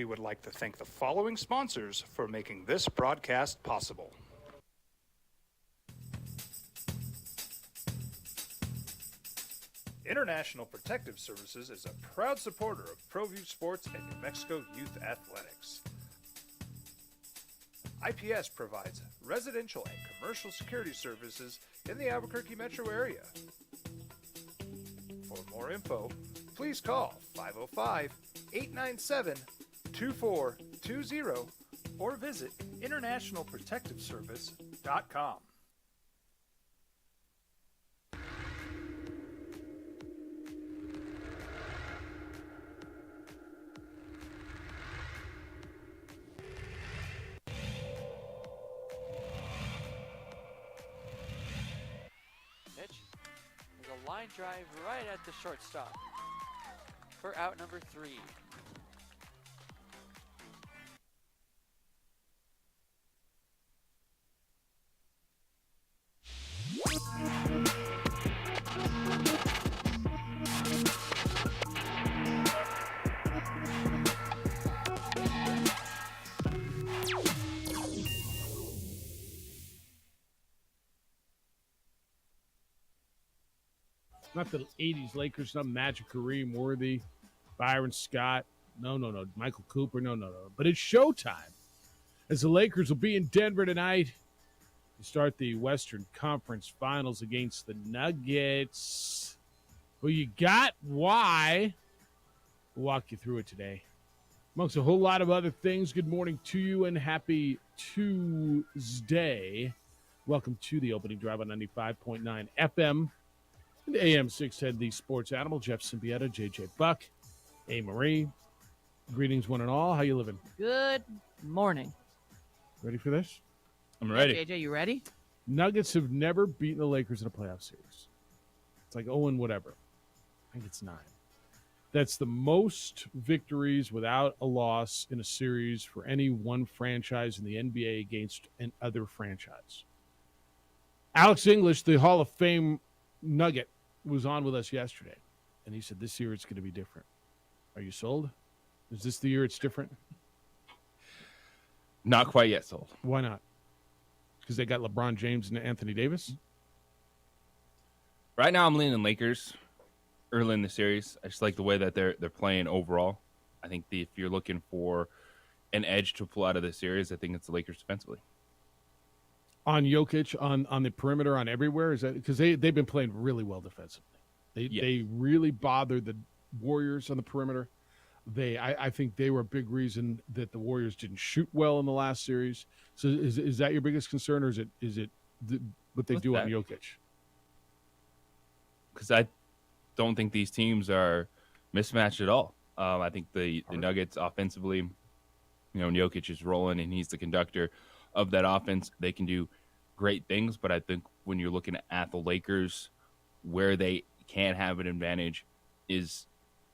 would like to thank the following sponsors for making this broadcast possible. International Protective Services is a proud supporter of ProView Sports and New Mexico Youth Athletics. IPS provides residential and commercial security services in the Albuquerque metro area. For more info, please call 505-897-2420 or visit internationalprotectiveservice.com. Line drive right at the shortstop for out number 3. Not the 80s Lakers, not Magic, Kareem, Worthy, Byron Scott. No. Michael Cooper, no. But it's showtime as the Lakers will be in Denver tonight to start the Western Conference Finals against the Nuggets. Who you got? Why? We'll walk you through it today. Amongst a whole lot of other things, good morning to you and happy Tuesday. Welcome to the opening drive on 95.9 FM. And AM 610, the sports animal, Jeff Symbieta, JJ Buck, A. Marie. Greetings, one and all. How you living? Good morning. Ready for this? I'm ready. JJ, you ready? Nuggets have never beaten the Lakers in a playoff series. It's like 0 and whatever. I think it's 9. That's the most victories without a loss in a series for any one franchise in the NBA against another franchise. Alex English, the Hall of Fame Nugget, was on with us yesterday, and he said this year it's going to be different. Are you sold? Is this the year it's different? Not quite yet sold. Why not? Because they got LeBron James and Anthony Davis? Right now I'm leaning Lakers early in the series. I just like the way that they're playing overall. I think if you're looking for an edge to pull out of this series, I think it's the Lakers defensively. On Jokic, on the perimeter, on everywhere? Is that because they've been playing really well defensively? They really bothered the Warriors on the perimeter. I think they were a big reason that the Warriors didn't shoot well in the last series. So is that your biggest concern, or is it what they do on Jokic? Because I don't think these teams are mismatched at all. I think the Nuggets offensively, when Jokic is rolling and he's the conductor of that offense, they can do great things. But I think when you're looking at the Lakers, where they can have an advantage is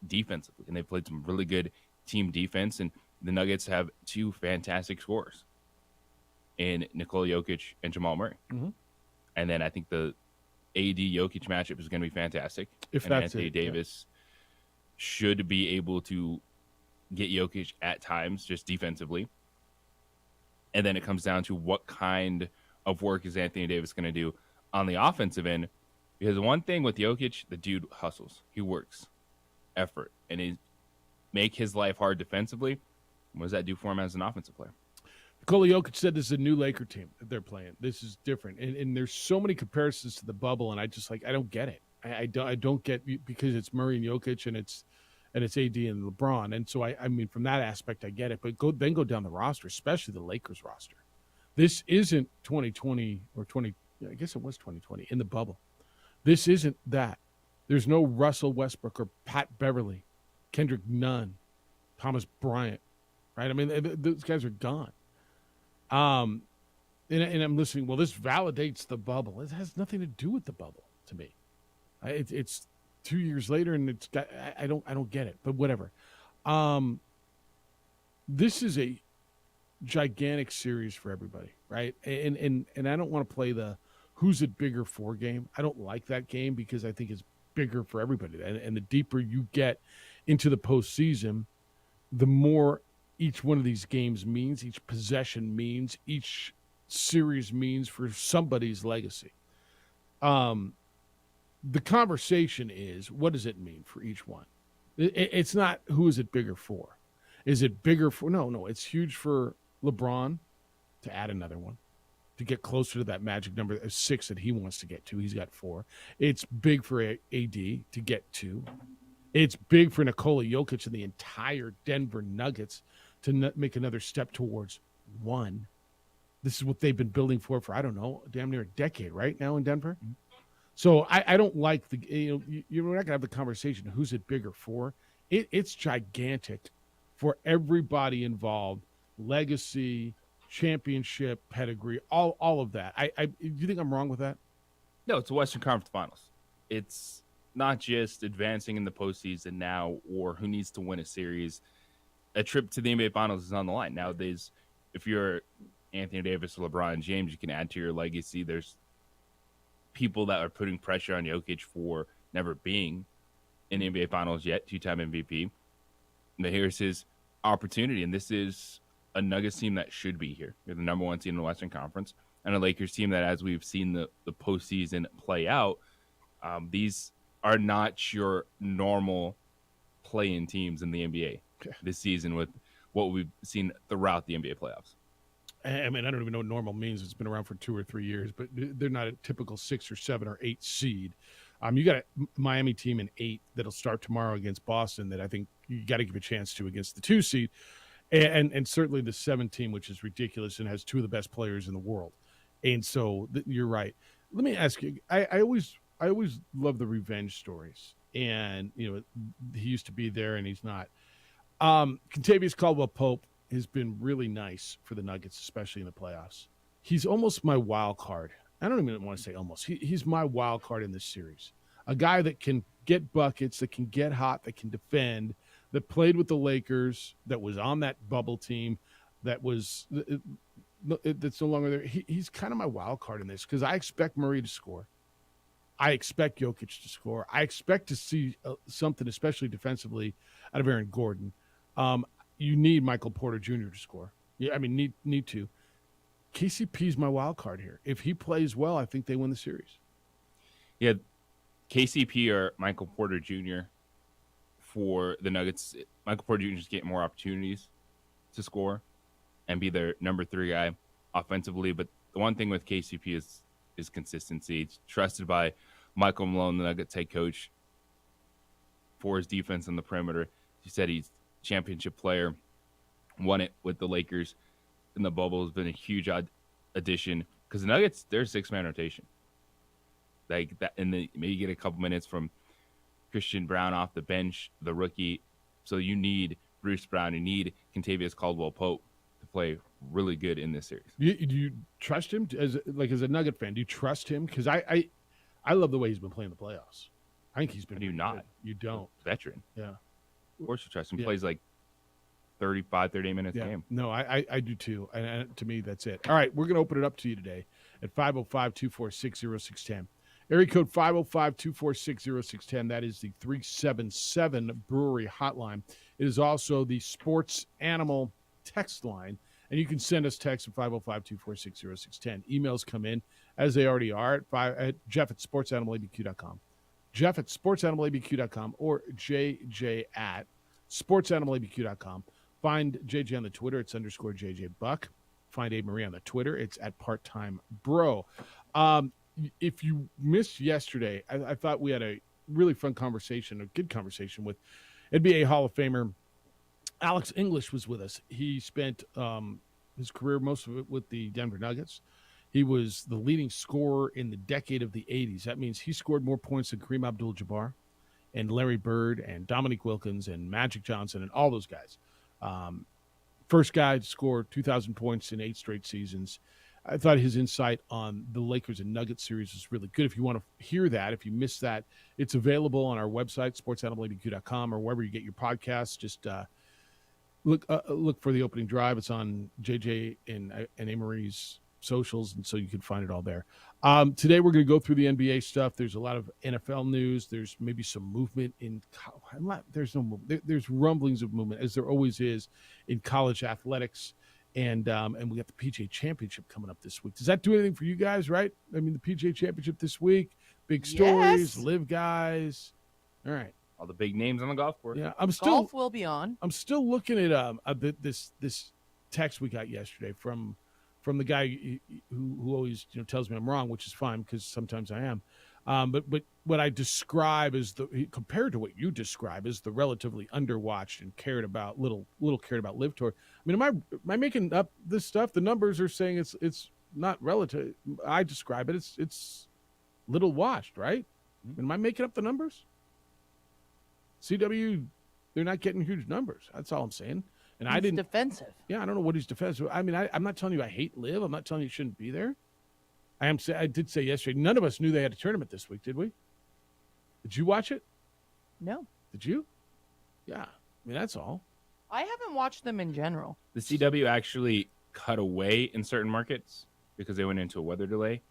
defensively. And they played some really good team defense. And the Nuggets have 2 fantastic scorers in Nikola Jokic and Jamal Murray. Mm-hmm. And then I think the AD Jokic matchup is going to be fantastic. If and that's Anthony it, Davis should be able to get Jokic at times just defensively. And then it comes down to what kind of work is Anthony Davis going to do on the offensive end. Because one thing with Jokic, the dude hustles. He works. Effort. And he make his life hard defensively. What does that do for him as an offensive player? Nikola Jokic said this is a new Laker team that they're playing. This is different. And there's so many comparisons to the bubble, and I don't get it. I don't get, because it's Murray and Jokic and it's AD and LeBron. And so I mean, from that aspect, I get it. But go down the roster, especially the Lakers roster. This isn't 2020 or 20. I guess it was 2020 in the bubble. This isn't that. There's no Russell Westbrook or Pat Beverly, Kendrick Nunn, Thomas Bryant, right? I mean, those guys are gone. And I'm listening. Well, this validates the bubble. It has nothing to do with the bubble to me. It's 2 years later, and it's got. I don't get it. But whatever. This is a gigantic series for everybody, right? And I don't want to play the who's it bigger for game. I don't like that game because I think it's bigger for everybody. And the deeper you get into the postseason, the more each one of these games means, each possession means, each series means for somebody's legacy. The conversation is, what does it mean for each one? It's not who is it bigger for. Is it bigger for? No. It's huge for LeBron to add another one, to get closer to that magic number of 6 that he wants to get to. He's got 4. It's big for AD to get 2. It's big for Nikola Jokic and the entire Denver Nuggets to make another step towards 1. This is what they've been building for I don't know, damn near a decade right now in Denver. So I don't like you're not going to have the conversation, who's it bigger for? It's gigantic for everybody involved, legacy, championship, pedigree, all of that. Do you think I'm wrong with that? No, it's the Western Conference Finals. It's not just advancing in the postseason now or who needs to win a series. A trip to the NBA Finals is on the line. Nowadays, if you're Anthony Davis or LeBron James, you can add to your legacy. There's people that are putting pressure on Jokic for never being in the NBA Finals yet, 2-time MVP. But here's his opportunity, and this is a Nuggets team that should be here. They're the number 1 team in the Western Conference, and a Lakers team that, as we've seen the postseason play out, these are not your normal play-in teams in the NBA this season with what we've seen throughout the NBA playoffs. I mean, I don't even know what normal means. It's been around for 2 or 3 years, but they're not a typical 6 or 7 or 8 seed. You got a Miami team in 8 that'll start tomorrow against Boston that I think you got to give a chance to against the 2 seed. And certainly the 7 team, which is ridiculous and has 2 of the best players in the world. And so you're right. Let me ask you, I always love the revenge stories. And, he used to be there and he's not. Kentavious Caldwell-Pope has been really nice for the Nuggets, especially in the playoffs. He's almost my wild card. I don't even want to say almost. He's my wild card in this series. A guy that can get buckets, that can get hot, that can defend, that played with the Lakers, that was on that bubble team, that's no longer there. He's kind of my wild card in this because I expect Murray to score. I expect Jokic to score. I expect to see something, especially defensively, out of Aaron Gordon. You need Michael Porter Jr. to score. Yeah, I mean, need to. KCP's my wild card here. If he plays well, I think they win the series. Yeah, KCP or Michael Porter Jr. for the Nuggets. Michael Porter Jr. is getting more opportunities to score and be their number 3 guy offensively. But the one thing with KCP is consistency. He's trusted by Michael Malone, the Nuggets head coach, for his defense on the perimeter. He said he's a championship player, won it with the Lakers in the bubble, has been a huge addition because the Nuggets, they're a 6-man rotation. Like that, and maybe get a couple minutes from Christian Brown off the bench, the rookie. So you need Bruce Brown, you need Kentavious Caldwell-Pope to play really good in this series. Do you trust him as a Nugget fan? Do you trust him? Because I love the way he's been playing the playoffs. I think he's been. Do you not? Good. You don't. Veteran. Yeah. Of course you trust him. He plays like 38 minutes a game. No, I do too. And to me, that's it. All right, we're going to open it up to you today at 505-246-0610. Area code 505-246-0610. That is the 377 Brewery hotline. It is also the Sports Animal text line. And you can send us text at 505-246-0610. Emails come in, as they already are, at jeff@sportsanimалabq.com. jeff@sportsanimалabq.com or jj@sportsanimалabq.com. Find JJ on the Twitter. It's _JJ Buck. Find Abe Marie on the Twitter. It's at Part-Time Bro. If you missed yesterday, I thought we had a really fun conversation, a good conversation with NBA Hall of Famer Alex English was with us. He spent his career, most of it, with the Denver Nuggets. He was the leading scorer in the decade of the 80s. That means he scored more points than Kareem Abdul-Jabbar and Larry Bird and Dominique Wilkins and Magic Johnson and all those guys. First guy to score 2,000 points in 8 straight seasons. I thought his insight on the Lakers and Nuggets series was really good. If you want to hear that, if you missed that, it's available on our website, sportsanimалabq.com, or wherever you get your podcasts. Just look for the opening drive. It's on JJ and Amarie's socials, and so you can find it all there. Today we're going to go through the NBA stuff. There's a lot of NFL news. There's maybe some movement in. There's no movement. There's rumblings of movement, as there always is in college athletics, and we got the PGA Championship coming up this week. Does that do anything for you guys? Right? I mean, the PGA Championship this week, big stories, live guys. All right. All the big names on the golf course. Yeah, Golf will be on. I'm still looking at this text we got yesterday from the guy who always tells me I'm wrong, which is fine because sometimes I am. But what I describe is compared to what you describe is the relatively underwatched and cared about little cared about Live Tour. I mean, am I making up this stuff? The numbers are saying it's not relative. I describe it. It's little watched, right? Am I making up the numbers? CW, they're not getting huge numbers. That's all I'm saying. And He's I didn't defensive. Yeah, I don't know what he's defensive. I mean, I'm not telling you I hate Liv. I'm not telling you it shouldn't be there. I did say yesterday, none of us knew they had a tournament this week, did we? Did you watch it? No. Did you? Yeah. I mean, that's all. I haven't watched them in general. The CW actually cut away in certain markets because they went into a weather delay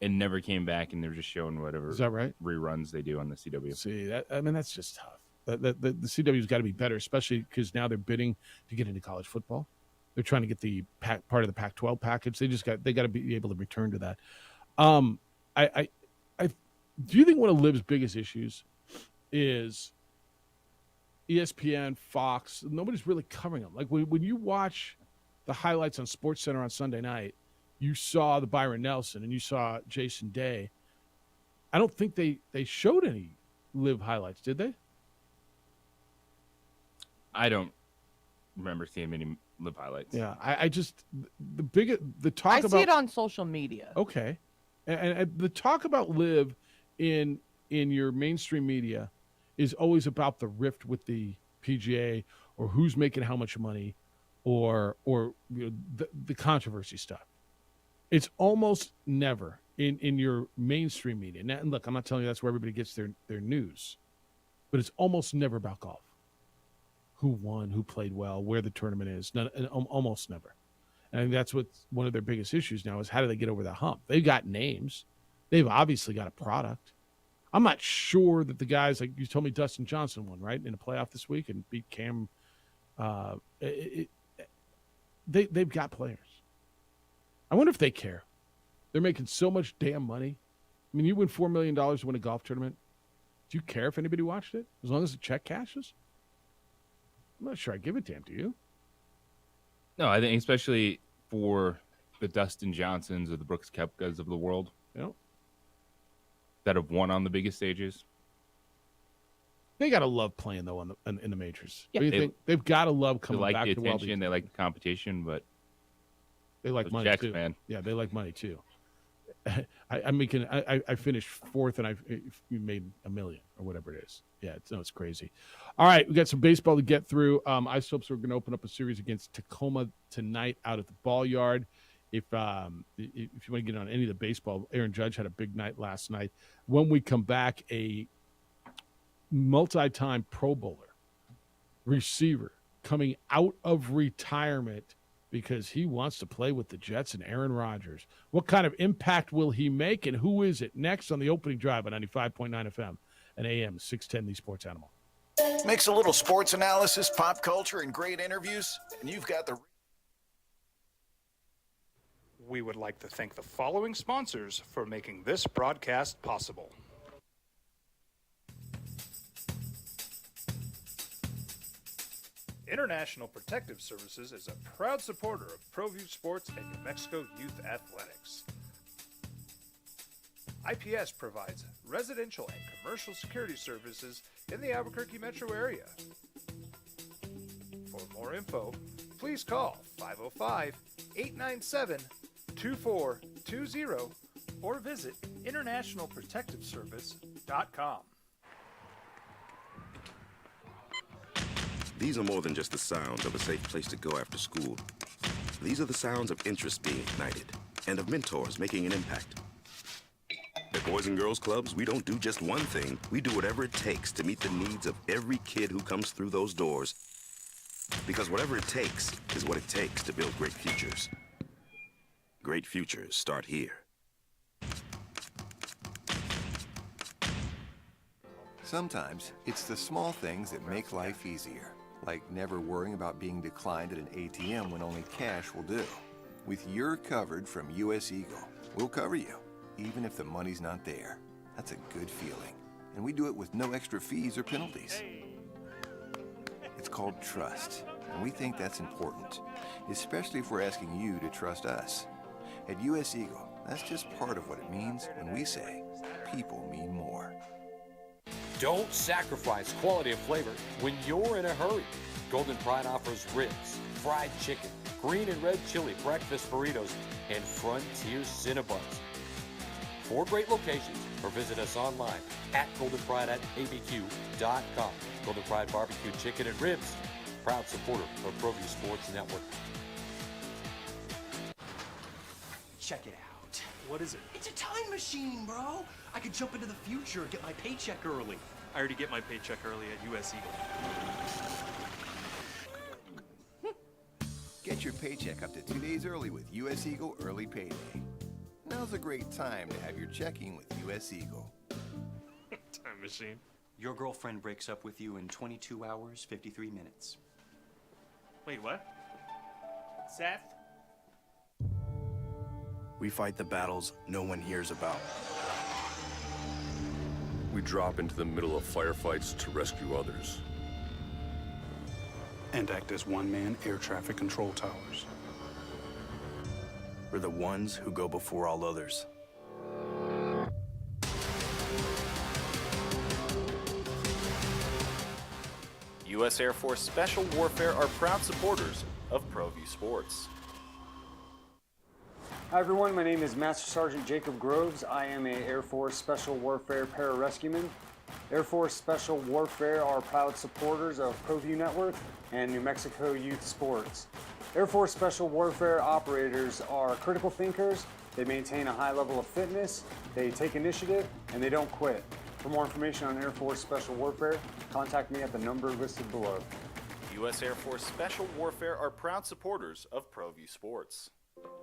and never came back, and they're just showing whatever Is that right? reruns they do on the CW. See, that's just tough. The CW's got to be better, especially because now they're bidding to get into college football. They're trying to get the part of the Pac-12 package. They got to be able to return to that. I do you think one of Liv's biggest issues is ESPN, Fox? Nobody's really covering them. Like when you watch the highlights on SportsCenter on Sunday night, you saw the Byron Nelson and you saw Jason Day. I don't think they showed any Live highlights, did they? I don't remember seeing many Live highlights. Yeah, I just the talk I about see it on social media. okay, and the talk about Live in your mainstream media is always about the rift with the PGA or who's making how much money or the controversy stuff. It's almost never in your mainstream media. Now, look, I'm not telling you that's where everybody gets their news, but it's almost never about golf. Who won, who played well, where the tournament is. Almost never. And I think that's what's one of their biggest issues now is how do they get over the hump? They've got names. They've obviously got a product. I'm not sure that the guys, like you told me Dustin Johnson won, right, in a playoff this week and beat Cam. They've got players. I wonder if they care. They're making so much damn money. I mean, you win $4 million to win a golf tournament. Do you care if anybody watched it? As long as the check cashes? I'm not sure I give a damn, do you? No, I think especially for the Dustin Johnsons or the Brooks Koepkas of the world that have won on the biggest stages. They got to love playing, though, in the majors. Yeah. What do you think? They've got to love They coming like back the to Walt attention, they like the competition, but They like those money, checks, too. man. Yeah, they like money, too. I finished fourth, and you made $1 million or whatever it is. Yeah, it's crazy. All right, we got some baseball to get through. Ice Hopes are going to open up a series against Tacoma tonight out at the Ball Yard. If you want to get on any of the baseball, Aaron Judge had a big night last night. When we come back, a multi-time Pro Bowler receiver coming out of retirement because he wants to play with the Jets and Aaron Rodgers. What kind of impact will he make, and who is it? Next on the opening drive on 95.9 FM and AM 610, the Sports Animal. Mix a little sports analysis, pop culture, and great interviews, and you've got the... We would like to thank the following sponsors for making this broadcast possible. International Protective Services is a proud supporter of ProView Sports and New Mexico Youth Athletics. IPS provides residential and commercial security services in the Albuquerque metro area. For more info, please call 505-897-2420 or visit internationalprotectiveservice.com. These are more than just the sounds of a safe place to go after school. These are the sounds of interest being ignited and of mentors making an impact. At Boys and Girls Clubs, we don't do just one thing. We do whatever it takes to meet the needs of every kid who comes through those doors. Because whatever it takes is what it takes to build great futures. Great futures start here. Sometimes it's the small things that make life easier, like never worrying about being declined at an ATM when only cash will do. With You're Covered from U.S. Eagle, we'll cover you, even if the money's not there. That's a good feeling. And we do it with no extra fees or penalties. It's called trust, and we think that's important, especially if we're asking you to trust us. At U.S. Eagle, that's just part of what it means when we say people mean more. Don't sacrifice quality of flavor when you're in a hurry. Golden Pride offers ribs, fried chicken, green and red chili breakfast burritos, and Frontier Cinnabons. 4 great locations, or visit us online at goldenpride@abq.com. Golden Pride Barbecue Chicken and Ribs, proud supporter of ProView Sports Network. Check it out. What is it? It's a time machine, bro. I could jump into the future and get my paycheck early. I already get my paycheck early at U.S. Eagle. Get your paycheck up to 2 days early with U.S. Eagle Early Payday. Now's a great time to have your checking with U.S. Eagle. Time machine. Your girlfriend breaks up with you in 22 hours, 53 minutes. Wait, what? Seth? We fight the battles no one hears about. We drop into the middle of firefights to rescue others. And act as one-man air traffic control towers. We're the ones who go before all others. U.S. Air Force Special Warfare are proud supporters of ProView Sports. Hi everyone, my name is Master Sergeant Jacob Groves. I am a Air Force Special Warfare pararescueman. Air Force Special Warfare are proud supporters of ProView Network and New Mexico Youth Sports. Air Force Special Warfare operators are critical thinkers. They maintain a high level of fitness, they take initiative, and they don't quit. For more information on Air Force Special Warfare, contact me at the number listed below. U.S. Air Force Special Warfare are proud supporters of ProView Sports.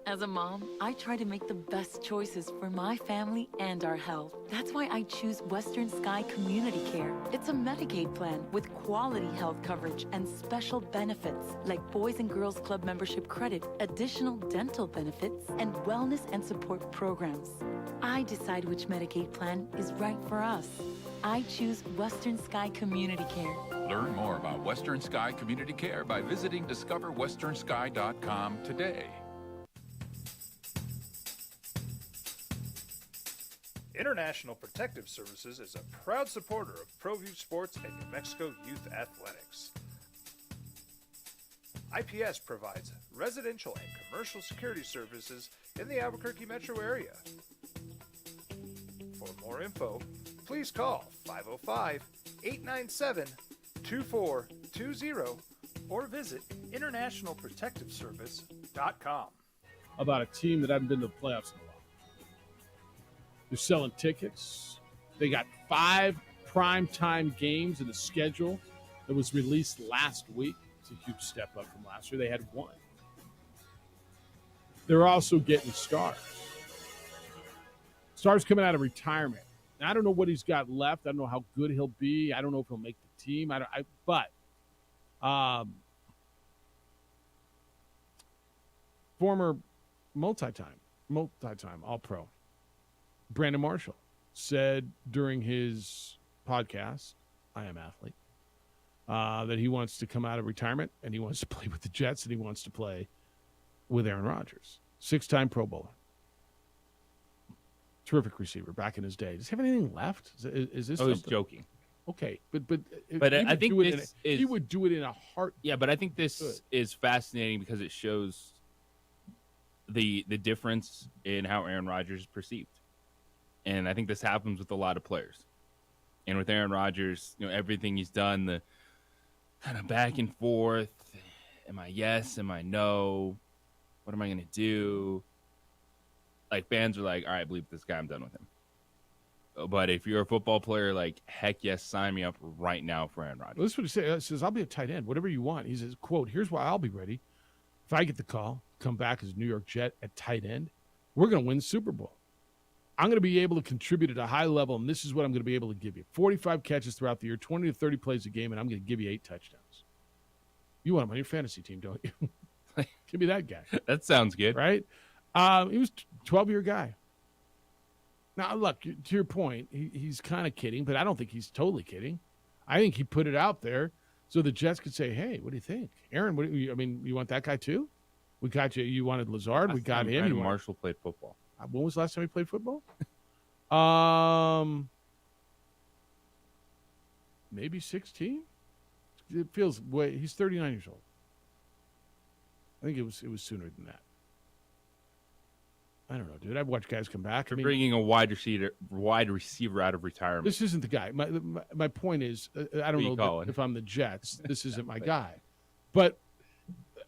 As a mom, I try to make the best choices for my family and our health. That's why I choose Western Sky Community Care. It's a Medicaid plan with quality health coverage and special benefits like Boys and Girls Club membership credit, additional dental benefits, and wellness and support programs. I decide which Medicaid plan is right for us. I choose Western Sky Community Care. Learn more about Western Sky Community Care by visiting discoverwesternsky.com today. International Protective Services is a proud supporter of ProView Sports and New Mexico Youth Athletics. IPS provides residential and commercial security services in the Albuquerque metro area. For more info, please call 505-897-2420 or visit internationalprotectiveservice.com. About a team that hasn't been to the playoffs in a while. They're selling tickets. They got 5 primetime games in the schedule that was released last week. It's a huge step up from last year. They had 1. They're also getting stars. Stars coming out of retirement. Now, I don't know what he's got left. I don't know how good he'll be. I don't know if he'll make the team. But former multi-time All-Pro Brandon Marshall said during his podcast, I Am Athlete, that he wants to come out of retirement and he wants to play with the Jets and he wants to play with Aaron Rodgers. 6-time Pro Bowler. Terrific receiver back in his day. Does he have anything left? Is this? I was joking. Okay, but I think he would do it in a heart. Yeah, but I think this is fascinating because it shows the difference in how Aaron Rodgers is perceived. And I think this happens with a lot of players. And with Aaron Rodgers, everything he's done, the kind of back and forth, am I yes, am I no? What am I going to do? Like, fans are like, all right, I believe this guy, I'm done with him. But if you're a football player, like, heck yes, sign me up right now for Aaron Rodgers. Well, this is what he said. He says, I'll be a tight end, whatever you want. He says, quote, here's why I'll be ready. If I get the call, come back as a New York Jet at tight end, we're going to win the Super Bowl. I'm going to be able to contribute at a high level, and this is what I'm going to be able to give you. 45 catches throughout the year, 20 to 30 plays a game, and I'm going to give you 8 touchdowns. You want him on your fantasy team, don't you? Give me that guy. That sounds good. Right? He was a 12-year guy. Now, look, to your point, he's kind of kidding, but I don't think he's totally kidding. I think he put it out there so the Jets could say, hey, what do you think? Aaron, you want that guy too? We got you. You wanted Lazard. We got him. Brandon Marshall played football. When was the last time he played football? Maybe 16. It feels he's 39 years old. I think it was sooner than that. I don't know, dude. I've watched guys come back. They're bringing a wide receiver out of retirement. This isn't the guy. My point is, I don't know if I'm the Jets. This isn't my guy. But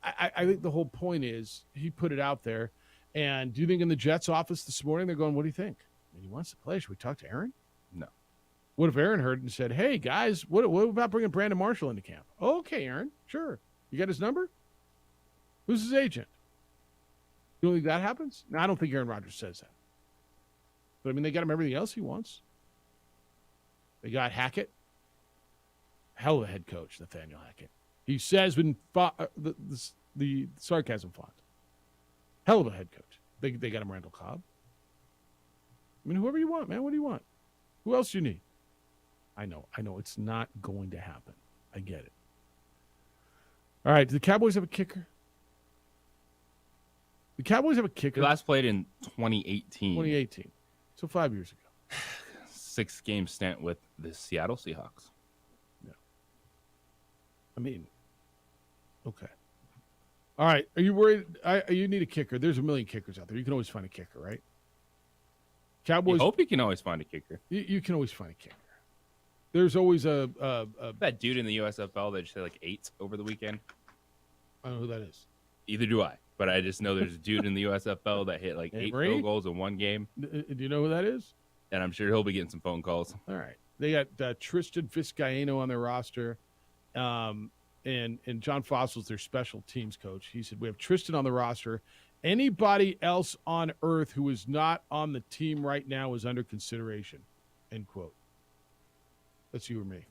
I think the whole point is he put it out there. And do you think in the Jets office this morning they're going, what do you think? He wants to play. Should we talk to Aaron? No. What if Aaron heard and said, hey, guys, what about bringing Brandon Marshall into camp? Okay, Aaron, sure. You got his number? Who's his agent? You don't think that happens? No, I don't think Aaron Rodgers says that. But, they got him everything else he wants. They got Hackett. Hell of a head coach, Nathaniel Hackett. He says when the sarcasm font. Hell of a head coach. They got him Randall Cobb. Whoever you want, man. What do you want? Who else do you need? I know. It's not going to happen. I get it. All right. Do the Cowboys have a kicker? The Cowboys have a kicker. He last played in 2018. 2018. So 5 years ago. 6-game stint with the Seattle Seahawks. Yeah. Okay. All right. Are you worried? You need a kicker. There's a million kickers out there. You can always find a kicker, right? Cowboys. I hope you can always find a kicker. You can always find a kicker. There's always a that dude in the USFL that just had 8 over the weekend. I don't know who that is. Either do I. But I just know there's a dude in the USFL that hit 8 field goals in one game. Do you know who that is? And I'm sure he'll be getting some phone calls. All right. They got Tristan Vizcaino on their roster. And John Fossil's their special teams coach. He said, we have Tristan on the roster. Anybody else on earth who is not on the team right now is under consideration, end quote. That's you or me.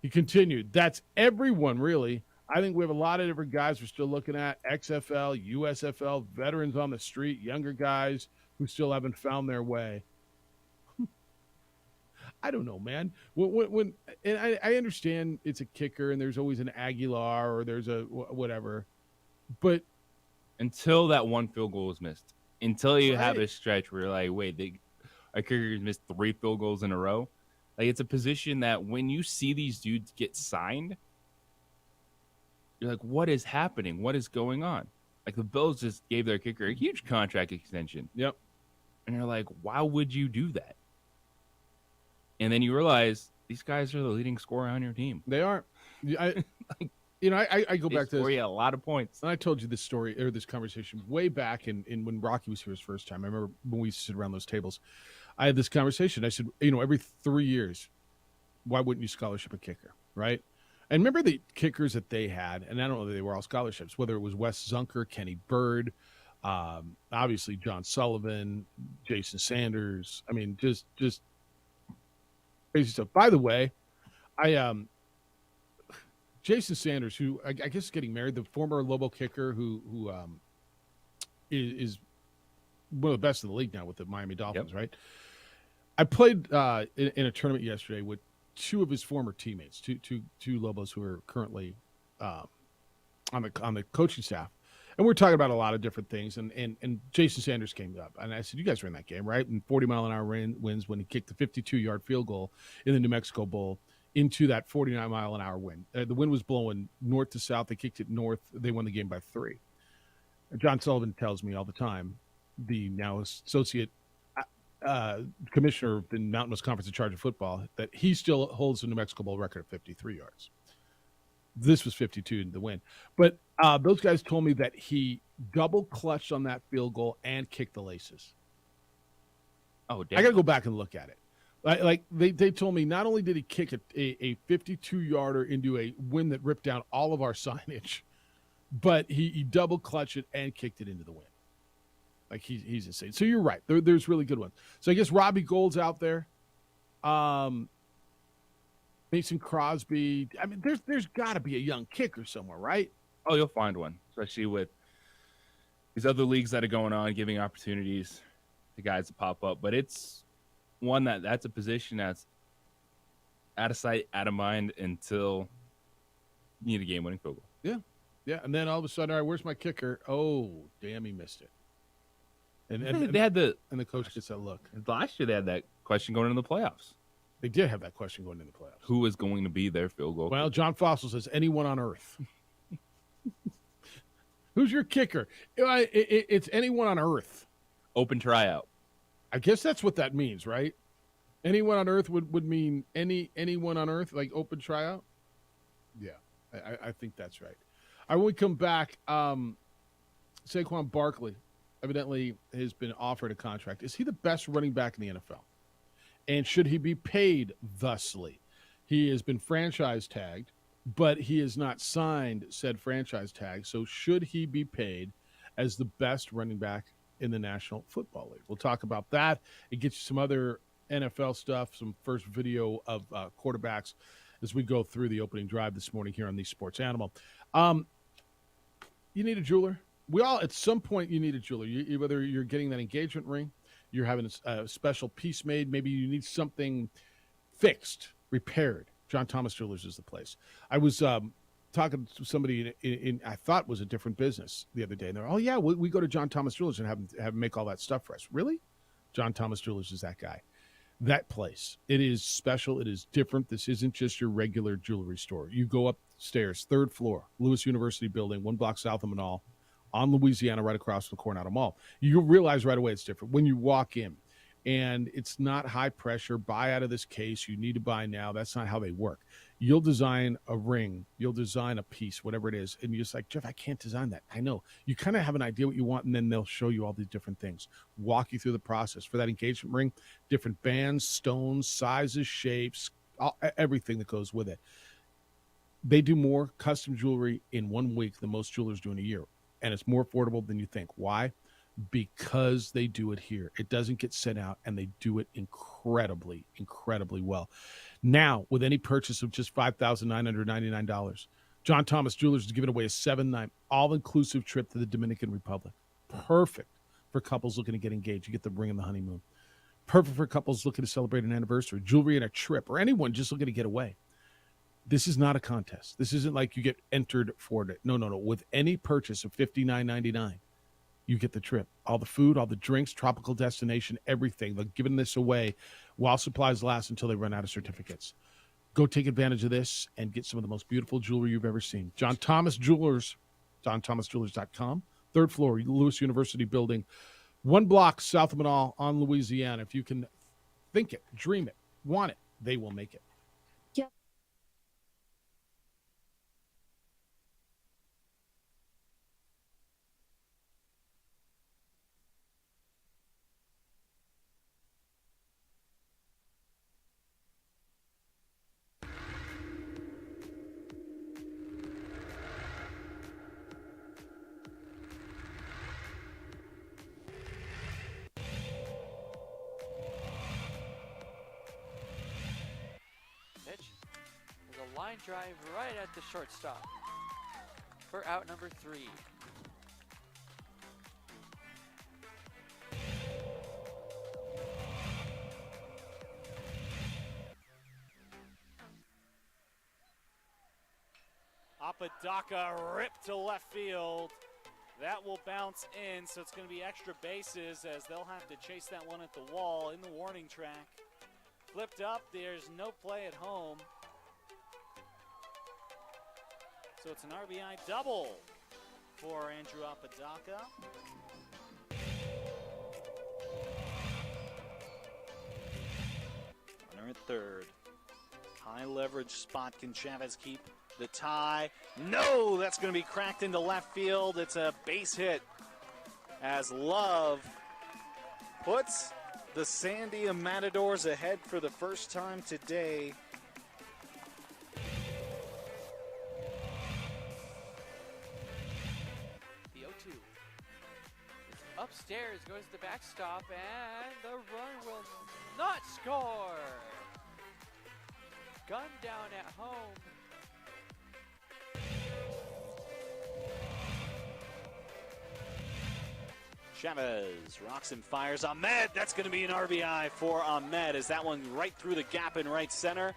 He continued, that's everyone, really. I think we have a lot of different guys we're still looking at, XFL, USFL, veterans on the street, younger guys who still haven't found their way. I don't know, man. I understand it's a kicker and there's always an Aguilar or there's a whatever, but until that one field goal is missed, until you have a stretch where you're like, wait, our kicker missed 3 field goals in a row. It's a position that when you see these dudes get signed, you're like, what is happening? What is going on? The Bills just gave their kicker a huge contract extension. Yep. And you're like, why would you do that? And then you realize these guys are the leading scorer on your team. They are. I go back to score you a lot of points. And I told you this story or this conversation way back in when Rocky was here his first time. I remember when we used to sit around those tables. I had this conversation. I said, every 3 years, why wouldn't you scholarship a kicker, right? And remember the kickers that they had, and I don't know that they were all scholarships, whether it was Wes Zunker, Kenny Bird, obviously John Sullivan, Jason Sanders. Just crazy stuff. By the way, Jason Sanders, who I guess is getting married, the former Lobo kicker who is one of the best in the league now with the Miami Dolphins, right? I played in a tournament yesterday with 2 of his former teammates, two Lobos who are currently on the coaching staff. And we're talking about a lot of different things. And Jason Sanders came up. And I said, you guys were in that game, right? And 40-mile-an-hour wins when he kicked the 52-yard field goal in the New Mexico Bowl into that 49-mile-an-hour wind. The wind was blowing north to south. They kicked it north. They won the game by 3. John Sullivan tells me all the time, the now associate commissioner of the Mountain West Conference in charge of football, that he still holds the New Mexico Bowl record of 53 yards. This was 52 in the win. But those guys told me that he double clutched on that field goal and kicked the laces. Oh, damn. I got to go back and look at it. They told me not only did he kick a 52-yarder into a wind that ripped down all of our signage, but he double clutched it and kicked it into the wind. Like he's insane. So you're right. There's really good ones. So I guess Robbie Gould's out there. Mason Crosby. I mean, there's got to be a young kicker somewhere, right? Oh, you'll find one, especially with these other leagues that are going on, giving opportunities to guys to pop up. But it's one that's a position that's out of sight, out of mind until you need a game-winning field goal. Yeah. And then all of a sudden, all right, where's my kicker? Oh, damn, he missed it. And they had the coach gets that look. Last year they had that question going into the playoffs. They did have that question going into the playoffs. Who is going to be their field goal? Well, John Fossil says anyone on earth. Who's your kicker? It's anyone on earth. Open tryout. I guess that's what that means, right? Anyone on earth would mean anyone on earth, like open tryout? Yeah, I think that's right. All right, when we come back, Saquon Barkley evidently has been offered a contract. Is he the best running back in the NFL? And should he be paid thusly? He has been franchise tagged, but he has not signed said franchise tag. So should he be paid as the best running back in the National Football League? We'll talk about that. It gets you some other NFL stuff, some first video of quarterbacks as we go through the opening drive this morning here on the Sports Animal. You need a jeweler. We all, at some point, you need a jeweler. Whether you're getting that engagement ring, you're having a special piece made, maybe you need something fixed, repaired. John Thomas Jewelers is the place. I was talking to somebody in I thought was a different business the other day, and they're, oh yeah, we go to John Thomas Jewelers and have them make all that stuff for us. Really? John Thomas Jewelers is that guy. That place. It is special. It is different. This isn't just your regular jewelry store. You go upstairs, 3rd floor, Lewis University building, 1 block south of Manal, on Louisiana, right across from the Coronado Mall. You'll realize right away it's different when you walk in. And it's not high pressure, buy out of this case, you need to buy now. That's not how they work. You'll design a ring, you'll design a piece, whatever it is, and you're just like, Jeff, I can't design that. I know. You kind of have an idea what you want, and then they'll show you all these different things, walk you through the process. For that engagement ring, different bands, stones, sizes, shapes, everything that goes with it. They do more custom jewelry in 1 week than most jewelers do in a year. And it's more affordable than you think. Why? Because they do it here. It doesn't get sent out, and they do it incredibly, incredibly well. Now, with any purchase of just $5,999, John Thomas Jewelers is giving away a 7-night all-inclusive trip to the Dominican Republic. Perfect for couples looking to get engaged. You get the ring and the honeymoon. Perfect for couples looking to celebrate an anniversary, jewelry and a trip, or anyone just looking to get away. This is not a contest. This isn't like you get entered for it. No. With any purchase of $59.99, you get the trip. All the food, all the drinks, tropical destination, everything. They're giving this away while supplies last until they run out of certificates. Go take advantage of this and get some of the most beautiful jewelry you've ever seen. John Thomas Jewelers, JohnThomasJewelers.com, 3rd floor, Lewis University building, 1 block south of Manal on Louisiana. If you can think it, dream it, want it, they will make it. Line drive right at the shortstop for out number 3. Apodaca ripped to left field. That will bounce in, so it's going to be extra bases as they'll have to chase that one at the wall in the warning track. Flipped up, there's no play at home. So it's an RBI double for Andrew Apodaca. Runner at third. High leverage spot. Can Chavez keep the tie? No, that's going to be cracked into left field. It's a base hit as Love puts the Sandia Matadors ahead for the first time today. upstairs goes the backstop, and the run will not score. Gun down at home. Chavez rocks and fires. Ahmed, that's going to be an RBI for Ahmed. Is that one right through the gap in right center?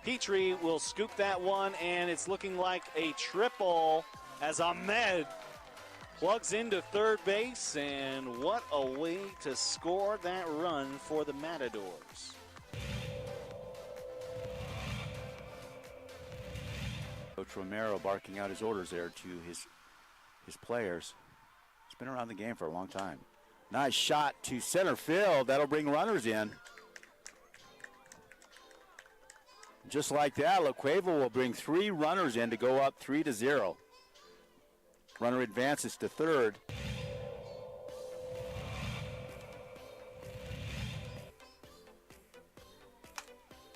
Petrie will scoop that one, and it's looking like a triple as Ahmed plugs into third base, and what a way to score that run for the Matadors. Coach Romero barking out his orders there to his players. He's been around the game for a long time. Nice shot to center field. That'll bring runners in. Just like that, La Cueva will bring 3 runners in to go up 3-0. Runner advances to third.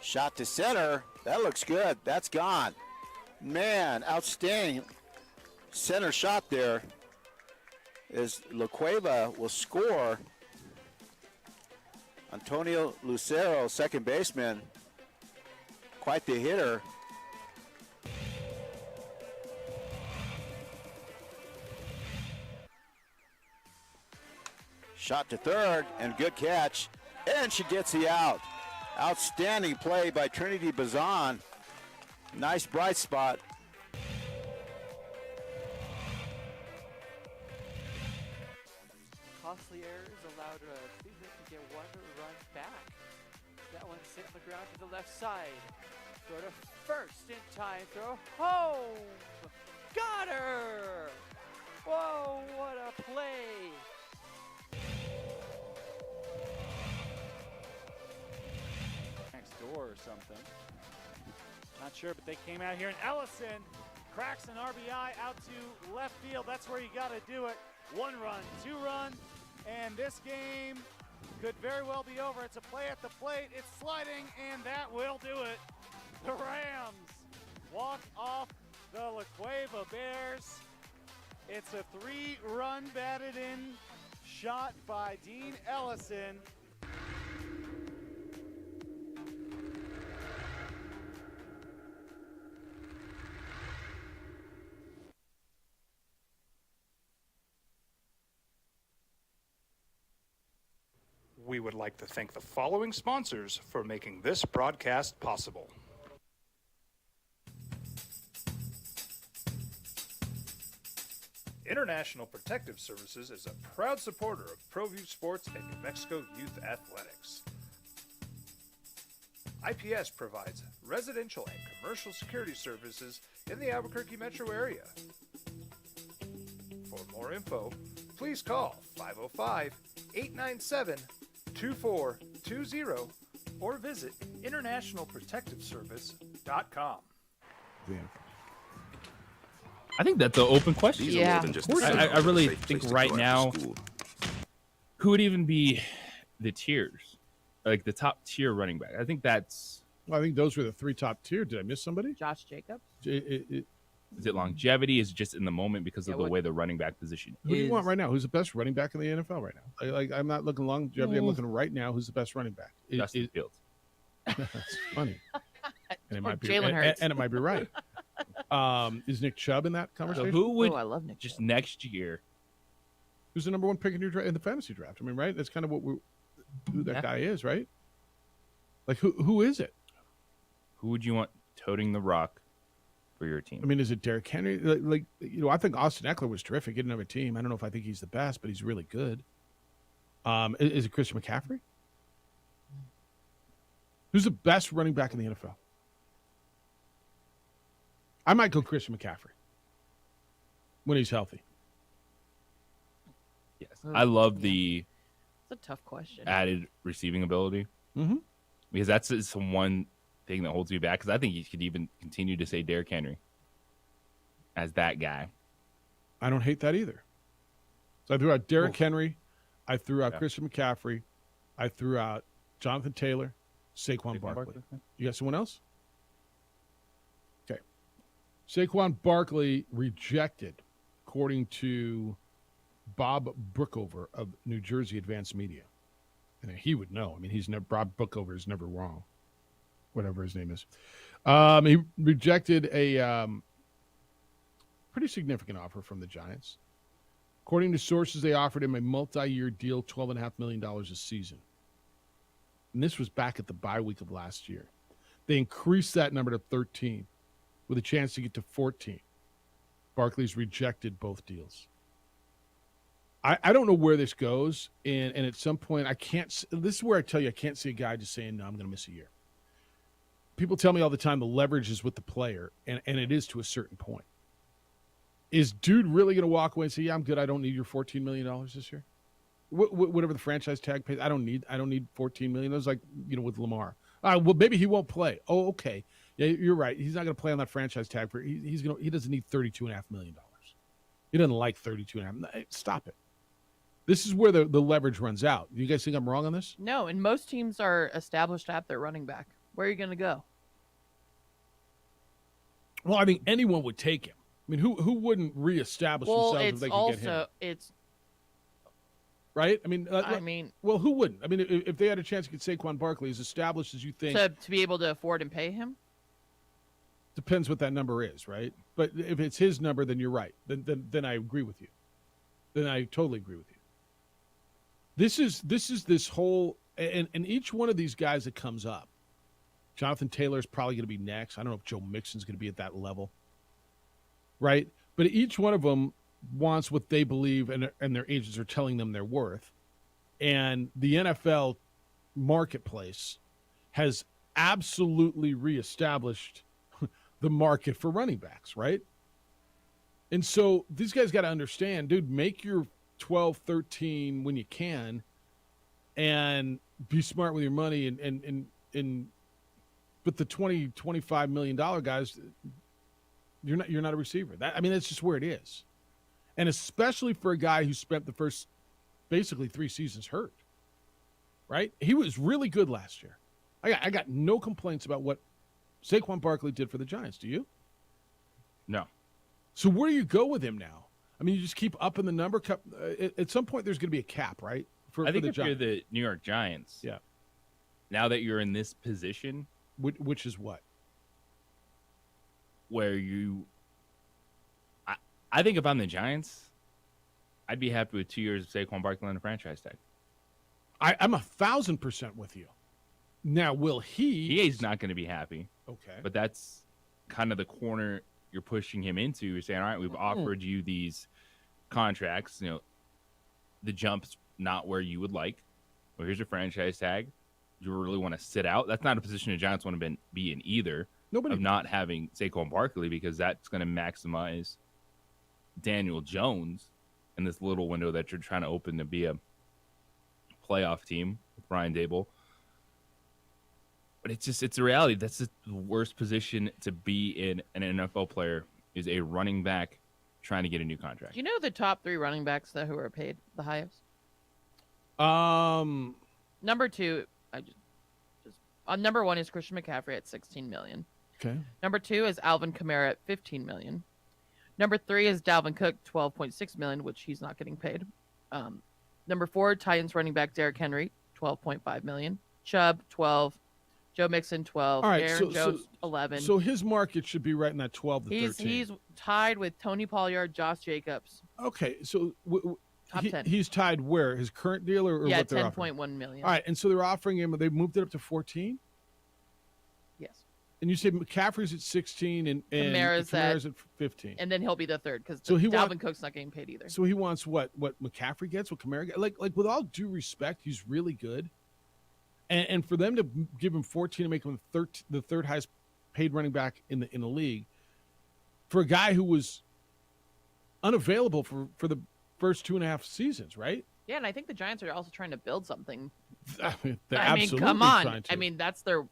Shot to center. That looks good. That's gone. Man, outstanding center shot there. As La Cueva will score. Antonio Lucero, second baseman, quite the hitter. Shot to third, and good catch, and she gets the out. Outstanding play by Trinity Bazan. Nice bright spot. Costly errors allowed Cleveland to get 1 run back. That one hit the ground to the left side. Throw to first in time. Throw home. Got her. Whoa, what a play. Next door or something. Not sure, but they came out here, and Ellison cracks an RBI out to left field. That's where you got to do it. 1 run, 2 run, and this game could very well be over. It's a play at the plate. It's sliding, and that will do it. The Rams walk off the La Cueva Bears. It's a 3-run batted in shot by Dean Ellison. We would like to thank the following sponsors for making this broadcast possible. International Protective Services is a proud supporter of ProView Sports and New Mexico Youth Athletics. IPS provides residential and commercial security services in the Albuquerque metro area. For more info, please call 505-897-2420 or visit internationalprotectiveservice.com. I think that's an open question. These are more than just a sound I of a really safe think place to right go after now, school. who would even be the tiers, like the top tier running back? I think that's. Well, I think those were the 3 top tier. Did I miss somebody? Josh Jacobs. Is it longevity? Is it just in the moment because of the way the running back position Who do you want right now? Who's the best running back in the NFL right now? I'm not looking longevity. I'm Mm. looking right now. Who's the best running back? Justin Fields. That's funny. And it Or might be Jalen Hurts. and it might be right. Is Nick Chubb in that So conversation? who would I love Nick just next year? Who's the number 1 pick in the fantasy draft? I mean, right? That's kind of who that guy is, right? Like who is it? Who would you want toting the rock for your team? I mean, is it Derrick Henry? I think Austin Eckler was terrific. He didn't have a team. I don't know if I think he's the best, but he's really good. Is it Christian McCaffrey? Who's the best running back in the NFL? I might go Christian McCaffrey when he's healthy. Yes, I love the It's a tough question. added receiving ability because that's the one thing that holds me back. Because I think you could even continue to say Derrick Henry as that guy. I don't hate that either. So I threw out Derrick Henry. I threw out Christian McCaffrey. I threw out Jonathan Taylor, Saquon Barkley. You got someone else? Okay. Saquon Barkley rejected, according to Bob Brookover of New Jersey Advanced Media. And he would know. I mean, Bob Brookover is never wrong, whatever his name is. He rejected a pretty significant offer from the Giants. According to sources, they offered him a multi-year deal, $12.5 million a season. And this was back at the bye week of last year. They increased that number to 13 with a chance to get to 14. Barkley's rejected both deals. I don't know where this goes, and at some point I can't. This is where I tell you I can't see a guy just saying, no, I'm going to miss a year. People tell me all the time the leverage is with the player, and it is to a certain point. Is dude really going to walk away and say, yeah, I'm good, I don't need your $14 million this year? Whatever the franchise tag pays, I don't need $14 million. It was like, with Lamar. Well, maybe he won't play. Oh, okay. Yeah, you're right. He's not going to play on that franchise tag. He doesn't need $32.5 million. He doesn't like $32.5. Stop it. This is where the leverage runs out. You guys think I'm wrong on this? No, and most teams are established to have their running back. Where are you going to go? Well, I think anyone would take him. I mean, who wouldn't reestablish themselves if they could get him? It's right. I mean, well, who wouldn't? I mean, if they had a chance to get Saquon Barkley as established as you think, to be able to afford and pay him, depends what that number is, right? But if it's his number, then you're right. Then I agree with you. Then I totally agree with you. This is this whole and each one of these guys that comes up. Jonathan Taylor is probably going to be next. I don't know if Joe Mixon's going to be at that level, right? But each one of them wants what they believe and their agents are telling them they're worth. And the NFL marketplace has absolutely reestablished the market for running backs, right? And so these guys got to understand, dude, make your 12, 13 when you can and be smart with your money and but the $20, $25 million guys, you're not a receiver. That's just where it is. And especially for a guy who spent the first basically 3 seasons hurt, right? He was really good last year. I got no complaints about what Saquon Barkley did for the Giants. Do you? No. So where do you go with him now? I mean, you just keep upping the number. At some point, there's going to be a cap, right? I think if you're the New York Giants, yeah. Now that you're in this position, which is what? Where I think if I'm the Giants, I'd be happy with 2 years of Saquon Barkley on the franchise tag. I'm 1,000% with you. Now, will he? He's not going to be happy. Okay. But that's kind of the corner you're pushing him into. You're saying, all right, we've offered you these contracts. The jump's not where you would like. Well, here's your franchise tag. Do you really want to sit out? That's not a position the Giants want to be in either. Nobody. Of not having Saquon Barkley, because that's going to maximize Daniel Jones in this little window that you're trying to open to be a playoff team with Brian Dable. But it's a reality. That's the worst position to be in. An NFL player is a running back trying to get a new contract. Do you know the top 3 running backs who are paid the highest? Number 2, number 1 is Christian McCaffrey at $16 million. Okay. Number 2 is Alvin Kamara at $15 million. Number 3 is Dalvin Cook, $12.6 million, which he's not getting paid. Number 4, Titans running back Derrick Henry, $12.5 million. Chubb, $12. Joe Mixon, 12. All right, Aaron Jones, 11. So his market should be right in that 12 to 13. He's tied with Tony Pollard, Josh Jacobs. Okay, so Top 10. He's tied where? His current deal or what they're offering? $10.1 million. All right, and so they're offering him, they moved it up to 14? Yes. And you said McCaffrey's at 16 and Kamara's at 15. And then he'll be the third because Dalvin Cook's not getting paid either. So he wants what McCaffrey gets, what Kamara gets? Like with all due respect, he's really good. And for them to give him 14 and make him the third highest paid running back in the league, for a guy who was unavailable for the first 2.5 seasons, right? Yeah, and I think the Giants are also trying to build something. I mean, come on. I mean, that's their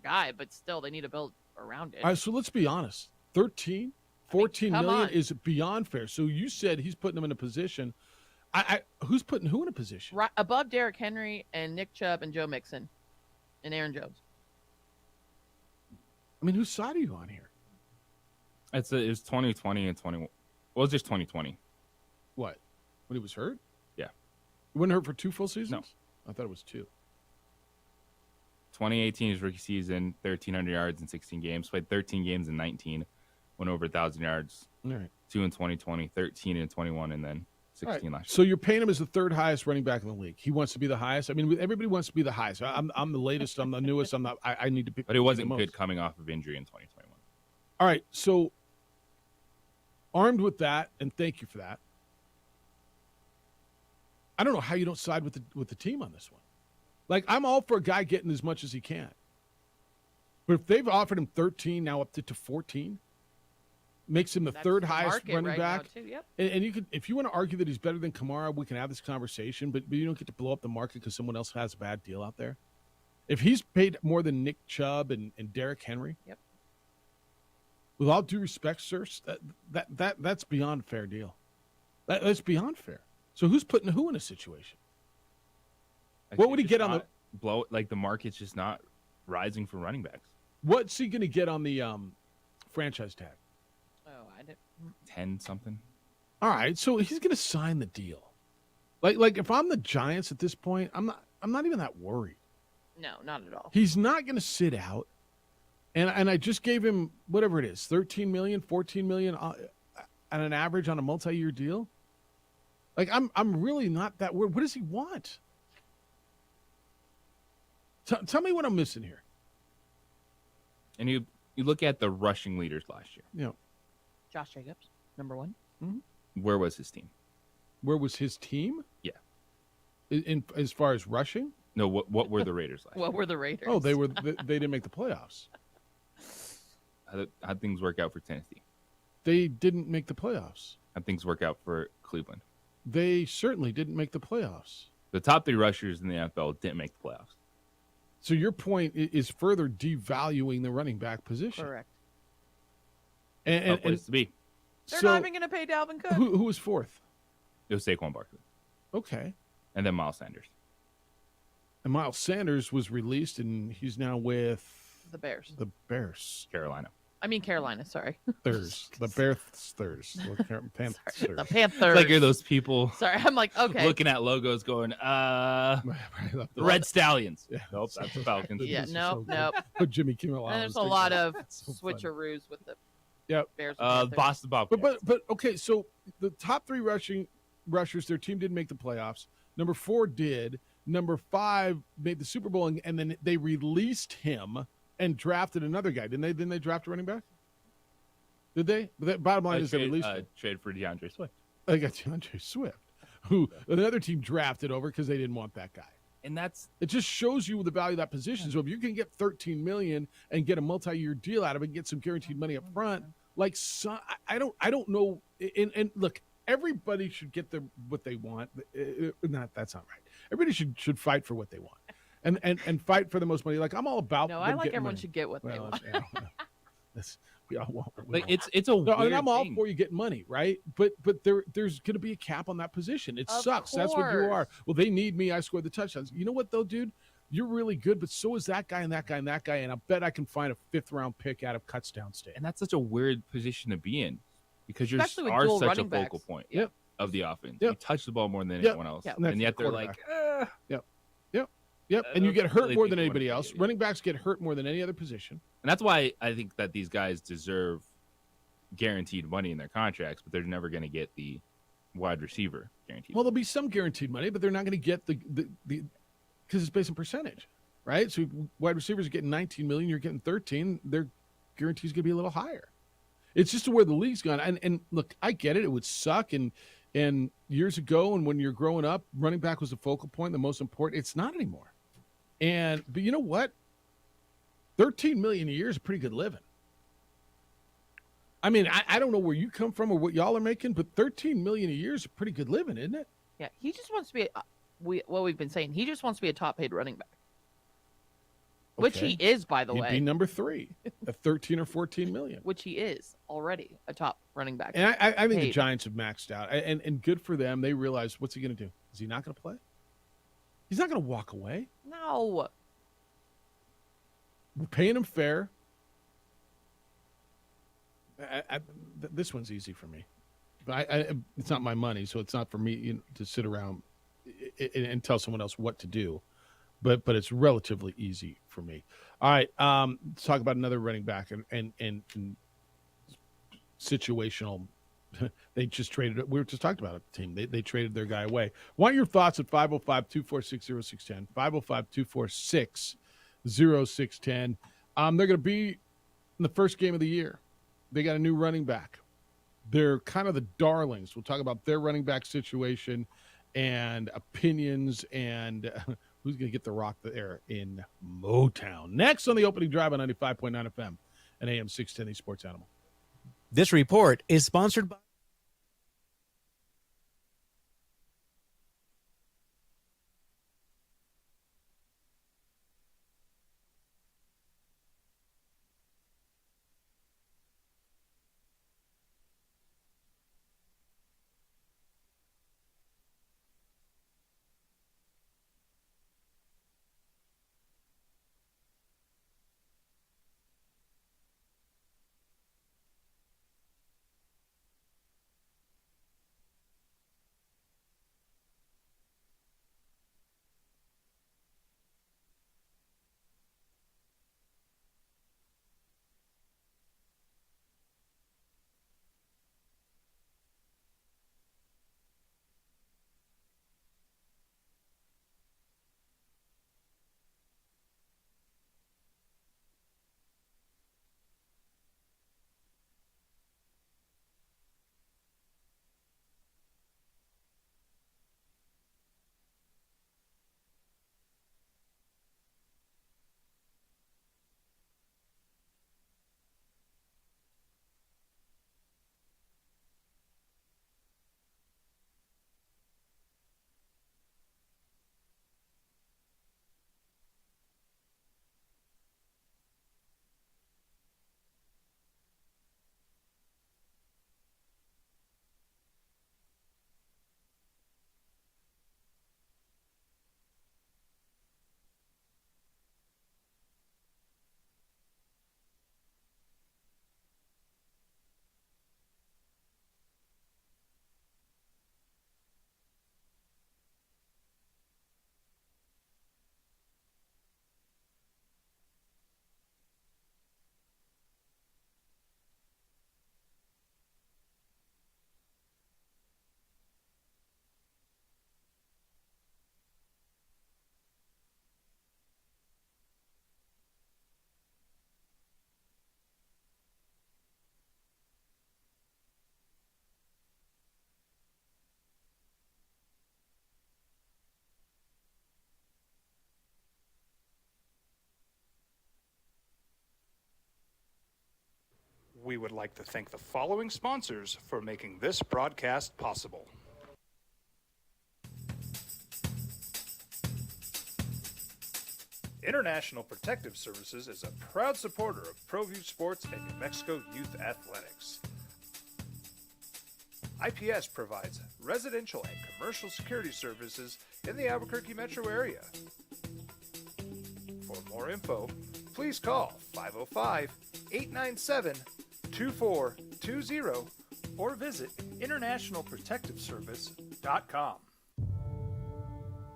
guy, but still, they need to build around it. All right, so let's be honest. 13, 14 million is beyond fair. So you said he's putting them in a position. Who's putting who in a position? Right above Derrick Henry and Nick Chubb and Joe Mixon and Aaron Jones. I mean, whose side are you on here? It was 2020 and 21. Well, it's just 2020. What? when he was hurt? Yeah. He wasn't hurt for 2 full seasons? No. I thought it was 2. 2018, his rookie season, 1,300 yards in 16 games. Played 13 games in 19. Went over 1,000 yards. All right. 2 in 2020, 13 in 21, and then 16 All right. last year. So you're paying him as the 3rd highest running back in the league. He wants to be the highest. I mean, everybody wants to be the highest. I'm the latest. I'm the newest. I'm not. I need to pick. But it wasn't the good most. coming off of injury in 2021. All right. So armed with that, and thank you for that. I don't know how you don't side with the team on this one. Like, I'm all for a guy getting as much as he can. But if they've offered him 13, now up to 14, makes him the That's 3rd the highest market running right now, back. too, yep. And you could, if you want to argue that he's better than Kamara, we can have this conversation. But you don't get to blow up the market because someone else has a bad deal out there. If he's paid more than Nick Chubb and Derrick Henry, yep. With all due respect, sir, that's beyond fair deal. That's beyond fair. So who's putting who in a situation? What would he get on the like the market's just not rising for running backs? What's he going to get on the franchise tag? Oh, I didn't. 10 something. All right, so he's going to sign the deal. Like if I'm the Giants at this point, I'm not even that worried. No, not at all. He's not going to sit out. And I just gave him whatever it is, 13 million, 14 million on an average on a multi-year deal. Like I'm really not that worried. What does he want? Tell me what I'm missing here. And you look at the rushing leaders last year. Yeah. Josh Jacobs, number 1. Mm-hmm. Where was his team? Where was his team? Yeah. In as far as rushing? No, what were the Raiders last year? What were the Raiders? Oh, they didn't make the playoffs. How'd things work out for Tennessee? They didn't make the playoffs. How'd things work out for Cleveland? They certainly didn't make the playoffs. The top 3 rushers in the NFL didn't make the playoffs. So your point is further devaluing the running back position. Correct. And place to be. They're not even going to pay Dalvin Cook. Who was 4th? It was Saquon Barkley. Okay. And then Miles Sanders. And Miles Sanders was released, and he's now with the Bears. The Bears. Carolina. I mean Carolina, sorry. Thurs. The Bears. Panthers. Sorry, the Panthers. It's like you're those people. Sorry, I'm like, okay. Looking at logos going, the Red Stallions. Yeah. Nope, that's the Falcons. Yeah, nope. Put Jimmy Kimmel on. And there's a lot of switcheroos with the Bears. Boston Bobcats. But okay, so the top 3 rushers, their team didn't make the playoffs. Number 4 did. Number 5 made the Super Bowl, and then they released him and drafted another guy. Didn't they draft a running back? Did they? But that bottom line is they released him. Trade for DeAndre Swift. They got DeAndre Swift, who another team drafted over because they didn't want that guy. And it just shows you the value of that position. So if you can get 13 million and get a multi-year deal out of it, and get some guaranteed money up front, like I don't know. And look, everybody should get what they want. That's not right. Everybody should fight for what they want. And fight for the most money. Like I'm all about. No, I like everyone should get what they want. We all want. Like it's a weird and I'm all thing. for you getting money, right? But there's going to be a cap on that position. It sucks. That's what you are. Well, they need me. I scored the touchdowns. You know what though, dude? You're really good, but so is that guy and that guy and that guy. And I bet I can find a 5th round pick out of Kutztown State. And that's such a weird position to be in because you Especially are with such a running focal backs. point Yep. of the offense. Yep. You touch the ball more than Yep. anyone else, Yep. and yet they're like, Yep. And you get hurt really more think than you anybody wanna else. be, Running backs get hurt more than any other position. And that's why I think that these guys deserve guaranteed money in their contracts, but they're never going to get the wide receiver guaranteed. Well, there'll be some guaranteed money, but they're not going to get the because it's based on percentage, right? So wide receivers are getting 19 million, you're getting 13. Their guarantee's going to be a little higher. It's just where the league's gone. And look, I get it. It would suck. And years ago, and when you're growing up, running back was the focal point, the most important. It's not anymore. But you know what? 13 million a year is pretty good living. I mean, I don't know where you come from or what y'all are making, but 13 million a year is pretty good living, isn't it? Yeah, he just wants to be. What we've been saying, he just wants to be a top paid running back, which he is, by the He'd way. be number 3 at 13 or 14 million. Which he is already a top running back. And I think the paid. Giants have maxed out, and good for them. They realize, what's he going to do? Is he not going to play? He's not going to walk away. No. We're paying him fair. This one's easy for me. It's not my money, so it's not for me to sit around and tell someone else what to do. But it's relatively easy for me. All right, let's talk about another running back and situational. They just traded. We were just talking about it. The team they traded their guy away. Want your thoughts at 505-246-0610. 505-246-0610. They're going to be in the first game of the year. They got a new running back. They're kind of the darlings. We'll talk about their running back situation and opinions and who's going to get the rock there in Motown. Next on the opening drive on 95.9 FM and AM 610, the Sports Animal. This report is sponsored by... We would like to thank the following sponsors for making this broadcast possible. International Protective Services is a proud supporter of ProView Sports and New Mexico Youth Athletics. IPS provides residential and commercial security services in the Albuquerque metro area. For more info, please call 505-897-2420 or visit internationalprotectiveservice.com.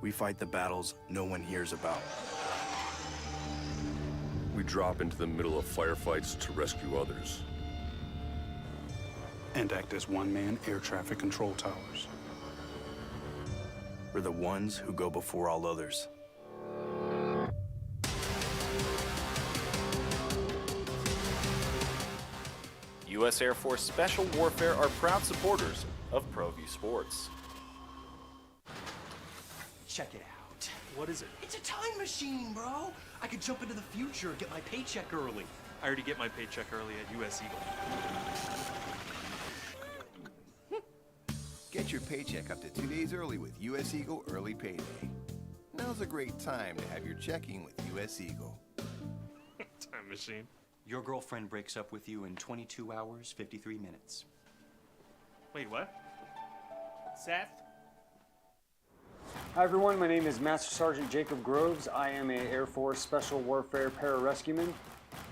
We fight the battles no one hears about. We drop into the middle of firefights to rescue others. And act as one-man air traffic control towers. We're the ones who go before all others. U.S. Air Force Special Warfare are proud supporters of ProView Sports. Check it out. What is it? It's a time machine, bro. I could jump into the future, get my paycheck early. I already get my paycheck early at U.S. Eagle. Get your paycheck up to 2 days early with U.S. Eagle Early Payday. Now's a great time to have your checking with U.S. Eagle. Time machine. Your girlfriend breaks up with you in 22 hours, 53 minutes. Wait, what? Seth? Hi everyone, my name is Master Sergeant Jacob Groves. I am a Air Force Special Warfare pararescueman.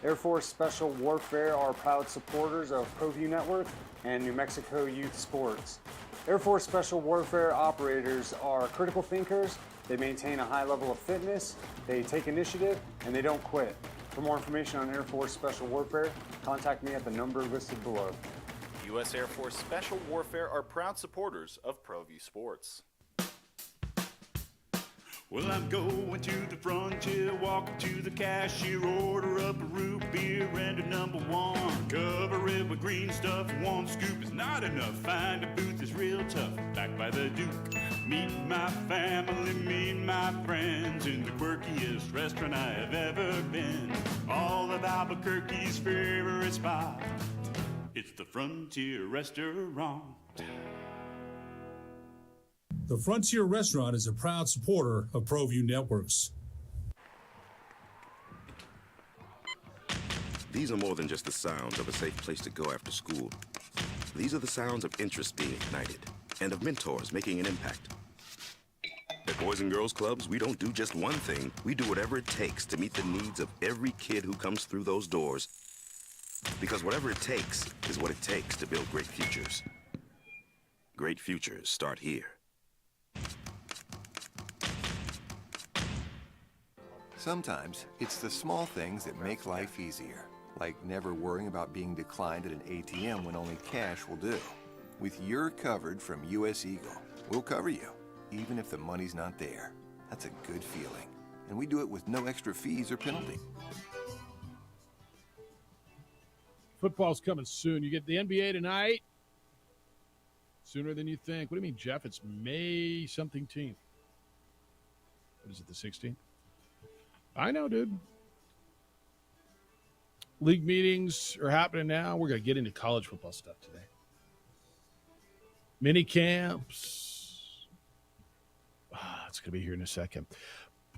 Air Force Special Warfare are proud supporters of ProView Network and New Mexico Youth Sports. Air Force Special Warfare operators are critical thinkers. They maintain a high level of fitness, they take initiative, and they don't quit. For more information on Air Force Special Warfare, contact me at the number listed below. U.S. Air Force Special Warfare are proud supporters of ProView Sports. Well, I'm going to the frontier, walking to the cashier, order up a root beer and a number one. Cover it with green stuff, one scoop is not enough. Find a booth is real tough, back by the Duke. Meet my family, meet my friends in the quirkiest restaurant I have ever been. All of Albuquerque's favorite spot, it's the Frontier Restaurant. The Frontier Restaurant is a proud supporter of ProView Networks. These are more than just the sounds of a safe place to go after school. These are the sounds of interest being ignited and of mentors making an impact. At Boys and Girls Clubs, we don't do just one thing. We do whatever it takes to meet the needs of every kid who comes through those doors. Because whatever it takes is what it takes to build great futures. Great futures start here. Sometimes it's the small things that make life easier, like never worrying about being declined at an ATM when only cash will do. With your covered from US Eagle, we'll cover you, even if the money's not there. That's a good feeling. And we do it with no extra fees or penalty. Football's coming soon. You get the NBA tonight. Sooner than you think. What do you mean, Jeff? It's May something teen. What is it, the 16th? I know, dude. League meetings are happening now. We're going to get into college football stuff today. Mini camps. It's going to be here in a second.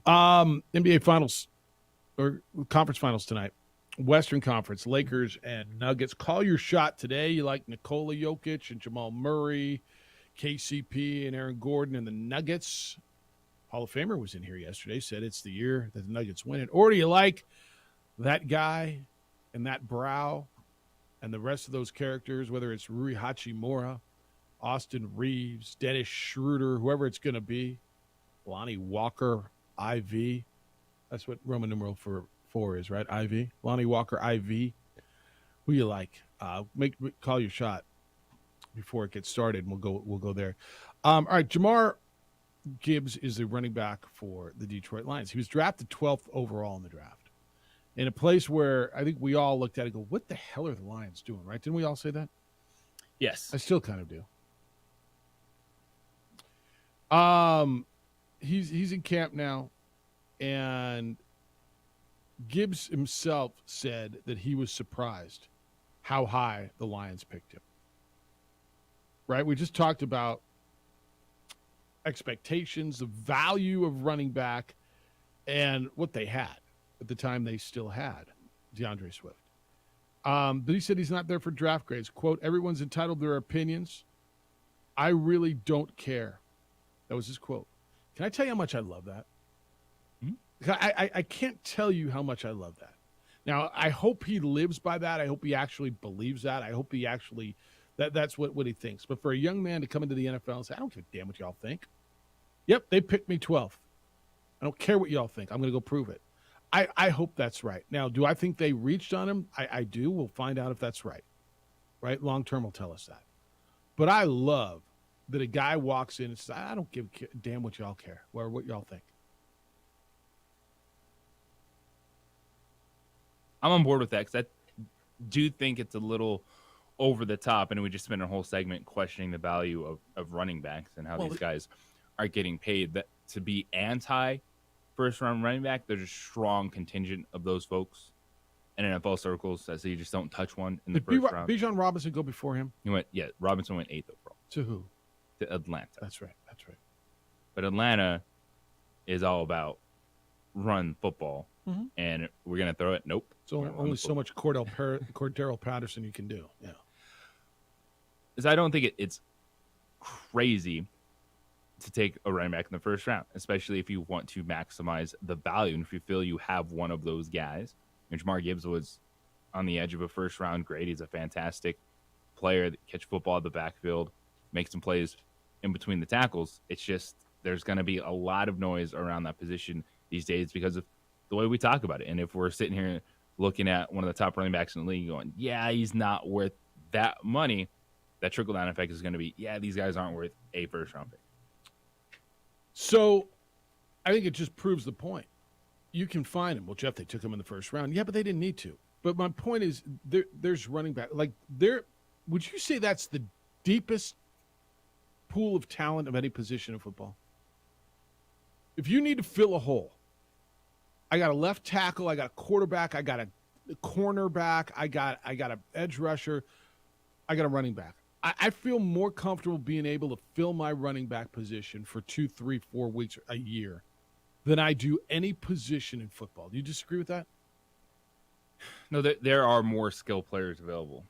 NBA finals or conference finals tonight. Western Conference, Lakers and Nuggets. Call your shot today. You like Nikola Jokic and Jamal Murray, KCP and Aaron Gordon and the Nuggets. Hall of Famer was in here yesterday, said it's the year that the Nuggets win it. Or do you like that guy and that brow and the rest of those characters, whether it's Rui Hachimura, Austin Reeves, Dennis Schroeder, whoever it's going to be, Lonnie Walker, IV. That's what Roman numeral for 4 is, right? IV. Lonnie Walker, IV. Who you like? Call your shot before it gets started, and we'll go there. All right, Jamar Gibbs is the running back for the Detroit Lions. He was drafted 12th overall in the draft. In a place where I think we all looked at it and go, what the hell are the Lions doing, right? Didn't we all say that? Yes. I still kind of do. He's in camp now, and Gibbs himself said that he was surprised how high the Lions picked him. Right? We just talked about expectations, the value of running back, and what they had at the time they still had DeAndre Swift. But he said he's not there for draft grades. Quote, everyone's entitled to their opinions. I really don't care. That was his quote. Can I tell you how much I love that? I can't tell you how much I love that. Now, I hope he lives by that. I hope he actually believes that. I hope he actually, that's what he thinks. But for a young man to come into the NFL and say, I don't give a damn what y'all think. Yep, they picked me 12th. I don't care what y'all think. I'm going to go prove it. I hope that's right. Now, do I think they reached on him? I do. We'll find out if that's right. Right? Long term will tell us that. But I love that a guy walks in and says, I don't give a damn what y'all care or what y'all think. I'm on board with that because I do think it's a little over the top, and we just spent a whole segment questioning the value of running backs and how these guys are getting paid. That to be anti first-round running back, there's a strong contingent of those folks in NFL circles that say you just don't touch one in the first round. Bijan Robinson go before him? Robinson went 8th overall. To who? To Atlanta. That's right. But Atlanta is all about run football. Mm-hmm. And we're going to throw it? Nope. So only so much Cordero Patterson you can do. Yeah. Because I don't think it's crazy to take a running back in the first round, especially if you want to maximize the value. And if you feel you have one of those guys, Jamar Gibbs was on the edge of a first-round grade. He's a fantastic player that catch football at the backfield, makes some plays in between the tackles. It's just there's going to be a lot of noise around that position these days because of the way we talk about it. And if we're sitting here looking at one of the top running backs in the league going, yeah, he's not worth that money, that trickle-down effect is going to be, yeah, these guys aren't worth a first-round pick. So I think it just proves the point. You can find him. Well, Jeff, they took him in the first round. Yeah, but they didn't need to. But my point is there's running back. Like, would you say that's the deepest pool of talent of any position in football? If you need to fill a hole, I got a left tackle, I got a quarterback, I got a cornerback, I got an edge rusher, I got a running back. I feel more comfortable being able to fill my running back position for 2, 3, 4 weeks a year than I do any position in football. Do you disagree with that? No, there are more skill players available.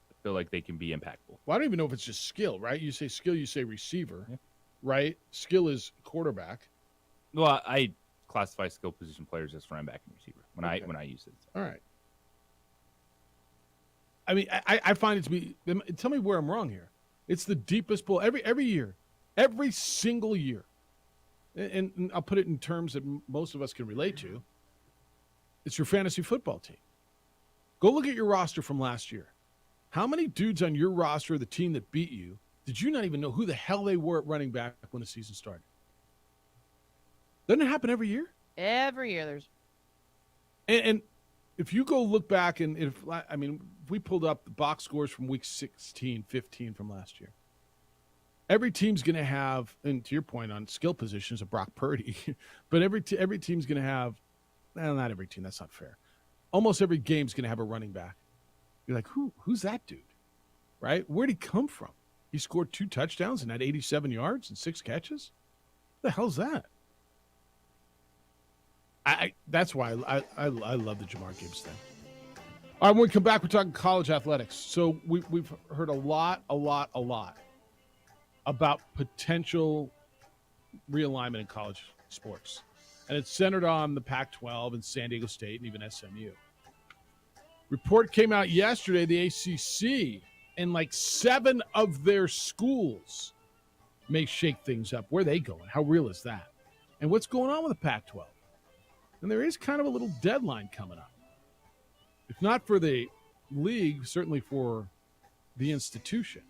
I feel like they can be impactful. Well, I don't even know if it's just skill, right? You say skill, you say receiver, right? Skill is quarterback. Well, I classify skill position players as running back and receiver when I use it. All right. I mean, I find it to be. Tell me where I'm wrong here. It's the deepest pool every year, every single year, and I'll put it in terms that most of us can relate to. It's your fantasy football team. Go look at your roster from last year. How many dudes on your roster, the team that beat you, did you not even know who the hell they were at running back when the season started? Doesn't it happen every year? Every year there's. And if you go look back and if we pulled up the box scores from week 16, 15 from last year, every team's going to have, and to your point on skill positions of Brock Purdy, but every team's going to have, well, not every team, that's not fair. Almost every game's going to have a running back. You're like, who's that dude? Right? Where'd he come from? He scored 2 touchdowns and had 87 yards and 6 catches? What the hell's that? That's why I love the Jamar Gibbs thing. All right, when we come back, we're talking college athletics. So we've heard a lot about potential realignment in college sports. And it's centered on the Pac-12 and San Diego State and even SMU. Report came out yesterday, the ACC, and like 7 of their schools may shake things up. Where are they going? How real is that? And what's going on with the Pac-12? And there is kind of a little deadline coming up. If not for the league, certainly for the institution.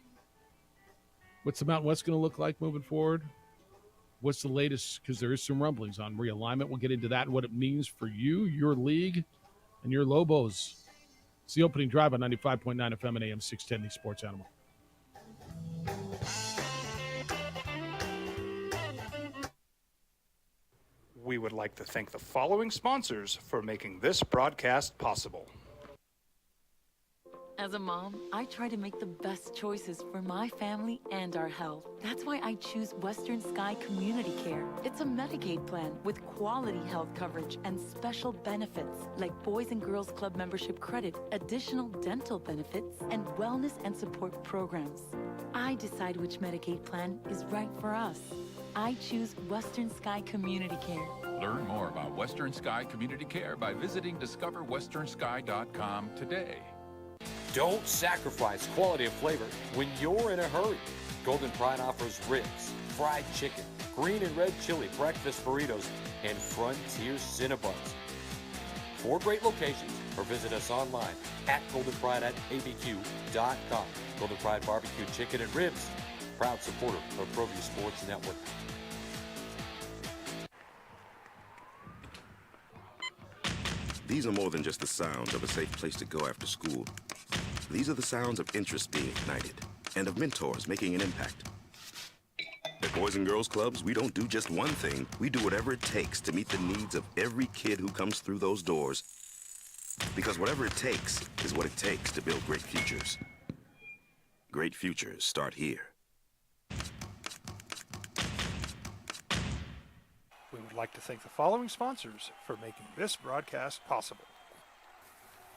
What's the Mountain West going to look like moving forward? What's the latest? Because there is some rumblings on realignment. We'll get into that and what it means for you, your league, and your Lobos. It's the opening drive on 95.9 FM and AM 610, the Sports Animal. We would like to thank the following sponsors for making this broadcast possible. As a mom, I try to make the best choices for my family and our health. That's why I choose Western Sky Community Care. It's a Medicaid plan with quality health coverage and special benefits like Boys and Girls Club membership credit, additional dental benefits, and wellness and support programs. I decide which Medicaid plan is right for us. I choose Western Sky Community Care. Learn more about Western Sky Community Care by visiting discoverwesternsky.com today. Don't sacrifice quality and flavor when you're in a hurry. Golden Pride offers ribs, fried chicken, green and red chili breakfast burritos, and Frontier Cinnabons. 4 great locations, or visit us online at goldenpride@abq.com. Golden Pride Barbecue Chicken and Ribs, proud supporter of ProView Sports Network. These are more than just the sounds of a safe place to go after school. These are the sounds of interest being ignited and of mentors making an impact. At Boys and Girls Clubs, we don't do just one thing. We do whatever it takes to meet the needs of every kid who comes through those doors. Because whatever it takes is what it takes to build great futures. Great futures start here. We would like to thank the following sponsors for making this broadcast possible.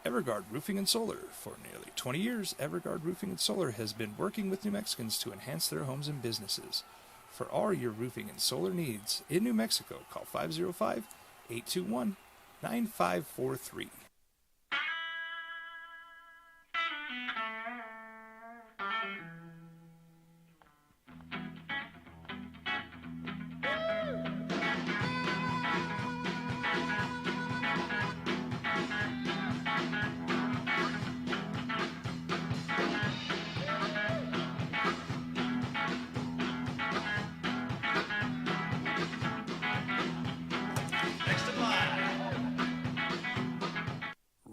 Everguard Roofing and Solar. For nearly 20 years, Everguard Roofing and Solar has been working with New Mexicans to enhance their homes and businesses. For all your roofing and solar needs in New Mexico, call 505-821-8255 9543.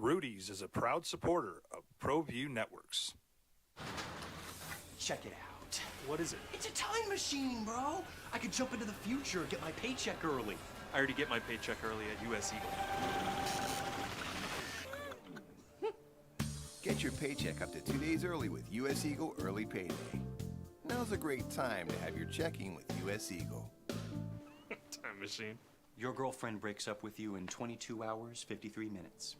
Rudy's is a proud supporter of ProView Networks. Check it out. What is it? It's a time machine, bro. I could jump into the future, get my paycheck early. I already get my paycheck early at US Eagle. Get your paycheck up to 2 days early with US Eagle Early Payday. Now's a great time to have your checking with US Eagle. Time machine. Your girlfriend breaks up with you in 22 hours, 53 minutes.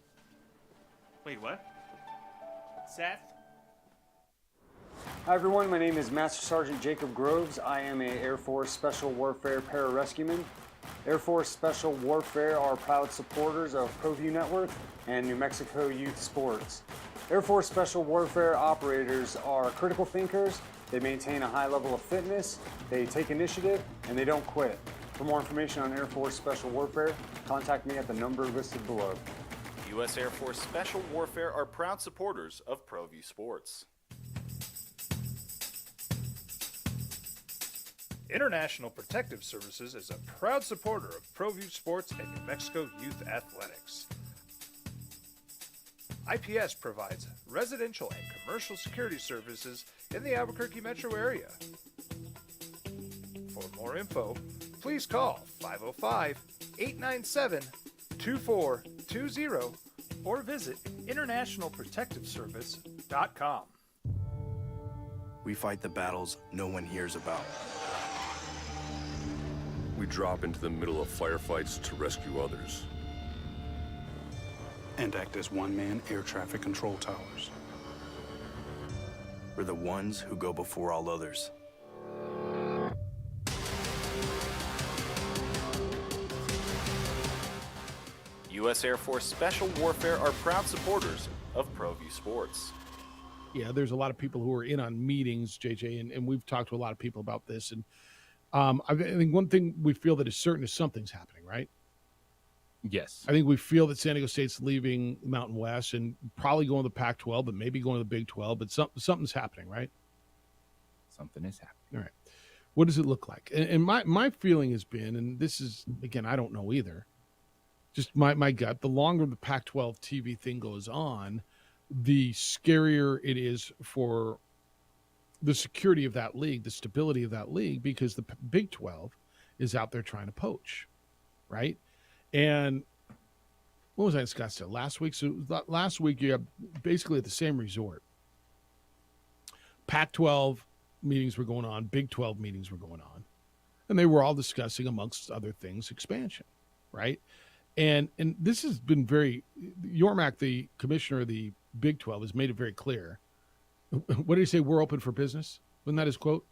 Wait, what? Seth? Hi everyone, my name is Master Sergeant Jacob Groves. I am a Air Force Special Warfare Pararescueman. Air Force Special Warfare are proud supporters of ProView Network and New Mexico Youth Sports. Air Force Special Warfare operators are critical thinkers. They maintain a high level of fitness, they take initiative, and they don't quit. For more information on Air Force Special Warfare, contact me at the number listed below. U.S. Air Force Special Warfare are proud supporters of ProView Sports. International Protective Services is a proud supporter of ProView Sports and New Mexico Youth Athletics. IPS provides residential and commercial security services in the Albuquerque metro area. For more info, please call 505-897-2420 or visit internationalprotectiveservice.com. We fight the battles no one hears about. We drop into the middle of firefights to rescue others. And act as one-man air traffic control towers. We're the ones who go before all others. U.S. Air Force Special Warfare are proud supporters of ProView Sports. Yeah, there's a lot of people who are in on meetings, JJ, and we've talked to a lot of people about this. And I think one thing we feel that is certain is something's happening, right? Yes. I think we feel that San Diego State's leaving Mountain West and probably going to the Pac-12, but maybe going to the Big 12. But something's happening, right? Something is happening. All right. What does it look like? And my feeling has been, and this is, again, I don't know either, just my gut, the longer the Pac-12 TV thing goes on, the scarier it is for the security of that league, the stability of that league, because the Big 12 is out there trying to poach, right? And what was I in Scottsdale last week? So last week you have basically at the same resort. Pac-12 meetings were going on, Big 12 meetings were going on, and they were all discussing, amongst other things, expansion, right? And this has been very, Yormack, the commissioner of the Big 12, has made it very clear. What did he say? We're open for business. Wasn't that his quote?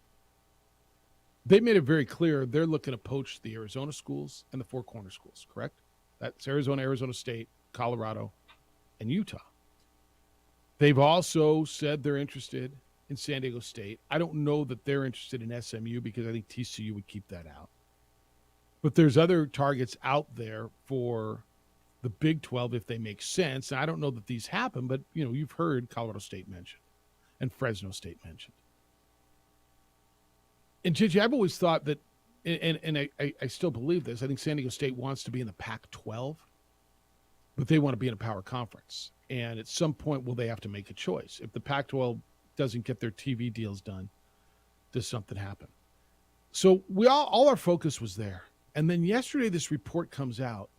They made it very clear they're looking to poach the Arizona schools and the Four Corner schools, correct? That's Arizona, Arizona State, Colorado, and Utah. They've also said they're interested in San Diego State. I don't know that they're interested in SMU because I think TCU would keep that out. But there's other targets out there for the Big 12 if they make sense. And I don't know that these happen, but you've heard Colorado State mentioned and Fresno State mentioned. And JJ, I've always thought that, and I still believe this, I think San Diego State wants to be in the Pac-12, but they want to be in a power conference. And at some point, will they have to make a choice? If the Pac-12 doesn't get their TV deals done, does something happen? So all our focus was there. And then yesterday, this report comes out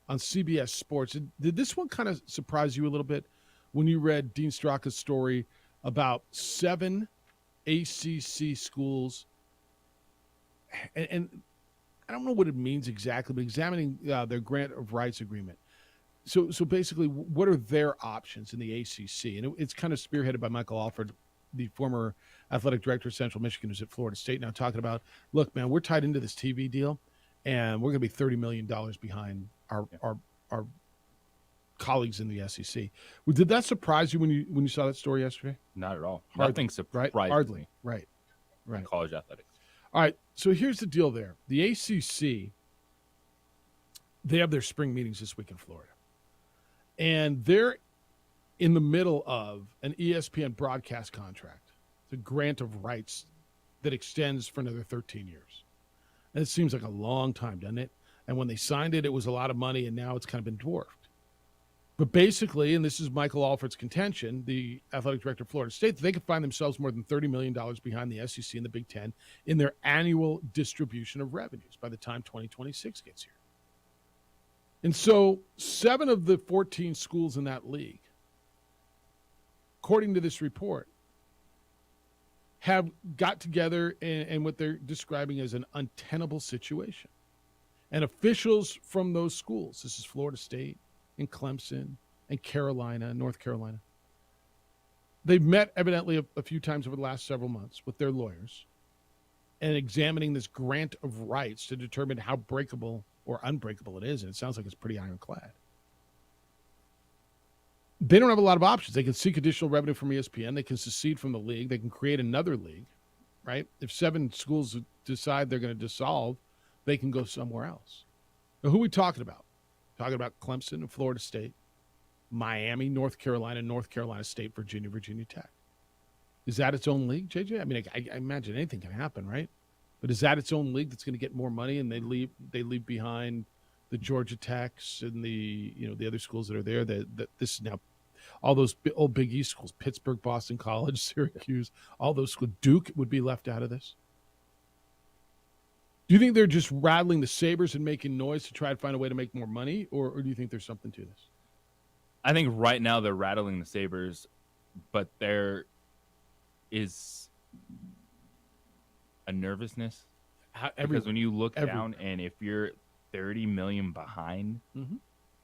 on CBS Sports. Did this one kind of surprise you a little bit when you read Dean Straka's story about 7 ACC schools? And I don't know what it means exactly, but examining their grant of rights agreement. So basically, what are their options in the ACC? And it's kind of spearheaded by Michael Alford, the former athletic director of Central Michigan, who's at Florida State now, talking about, look, man, we're tied into this TV deal, and we're going to be $30 million behind our our colleagues in the SEC. Well, did that surprise you when you saw that story yesterday? Not at all. Hardly, Nothing surprised right? Hardly. me. Right. In college athletics. All right. So here's the deal there. The ACC, they have their spring meetings this week in Florida. And they're in the middle of an ESPN broadcast contract. It's a grant of rights that extends for another 13 years. And it seems like a long time, doesn't it? And when they signed it, it was a lot of money, and now it's kind of been dwarfed. But basically, and this is Michael Alford's contention, the athletic director of Florida State, that they could find themselves more than $30 million behind the SEC and the Big Ten in their annual distribution of revenues by the time 2026 gets here. And so 7 of the 14 schools in that league, according to this report, have got together in what they're describing as an untenable situation. And officials from those schools, this is Florida State and Clemson and Carolina, North Carolina, they've met evidently a few times over the last several months with their lawyers and examining this grant of rights to determine how breakable or unbreakable it is. And it sounds like it's pretty ironclad. They don't have a lot of options. They can seek additional revenue from ESPN. They can secede from the league. They can create another league, right? If 7 schools decide they're going to dissolve, they can go somewhere else. Now, who are we talking about? Talking about Clemson and Florida State, Miami, North Carolina State, Virginia Tech. Is that its own league, JJ? I mean, I imagine anything can happen, right? But is that its own league that's going to get more money, and they leave behind the Georgia Techs and the other schools that are there? That this is now all those old Big East schools, Pittsburgh, Boston College, Syracuse, all those schools. Duke would be left out of this. Do you think they're just rattling the sabers and making noise to try to find a way to make more money, or do you think there's something to this? I think right now they're rattling the sabers, but there is a nervousness. Because when you look down, and if you're 30 million behind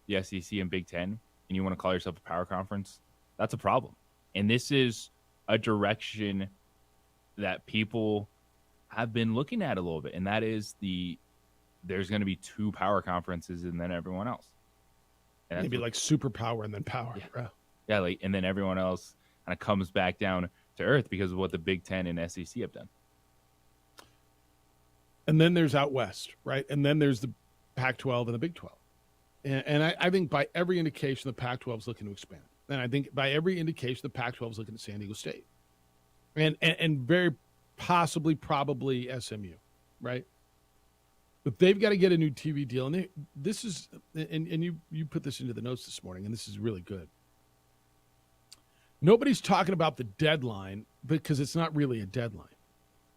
the SEC and Big Ten, and you want to call yourself a power conference, that's a problem. And this is a direction that people have been looking at a little bit, and that is there's going to be 2 power conferences and then everyone else. And maybe like superpower and then power. Yeah, and then everyone else kind of comes back down to earth because of what the Big Ten and SEC have done. And then there's out west, right? And then there's the Pac-12 and the Big 12. And I think by every indication, the Pac-12 is looking to expand. And I think by every indication, the Pac-12 is looking at San Diego State. And very possibly, probably SMU, right? But they've got to get a new TV deal. And this is, and you put this into the notes this morning, and this is really good. Nobody's talking about the deadline because it's not really a deadline.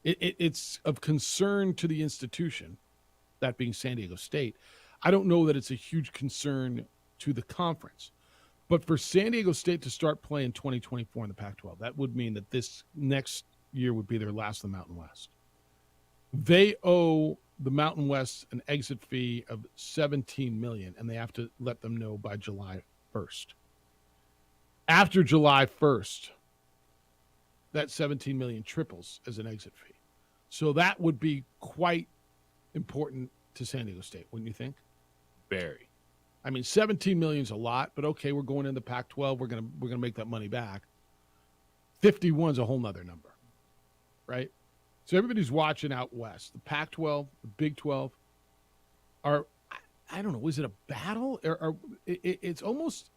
It's of concern to the institution, that being San Diego State. I don't know that it's a huge concern to the conference. But for San Diego State to start playing 2024 in the Pac-12, that would mean that this next year would be their last in the Mountain West. They owe the Mountain West an exit fee of $17 million, and they have to let them know by July 1st. After July 1st, that $17 million triples as an exit fee. So that would be quite important to San Diego State, wouldn't you think? Very. I mean, $17 million is a lot, but okay, we're going in the Pac-12. We're gonna make that money back. 51 is a whole nother number, right? So everybody's watching out west. The Pac-12, the Big 12 are, I don't know, is it a battle? Or it's almost,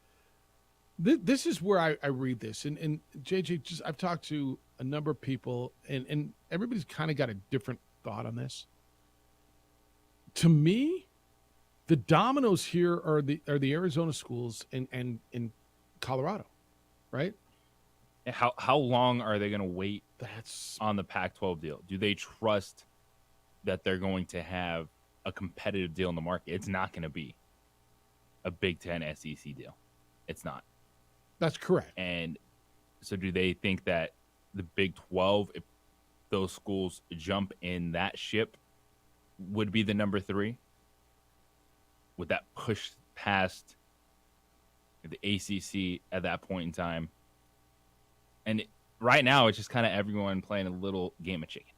this is where I read this. And JJ, I've talked to a number of people, and everybody's kind of got a different thought on this. To me, the dominoes here are the Arizona schools and in Colorado, right? How long are they going to wait on the Pac-12 deal? Do they trust that they're going to have a competitive deal in the market? It's not going to be a Big Ten SEC deal. It's not. That's correct. And so do they think that the Big 12, if those schools jump in that ship, would be the number 3? Would that push past the ACC at that point in time? And right now, it's just kind of everyone playing a little game of chicken.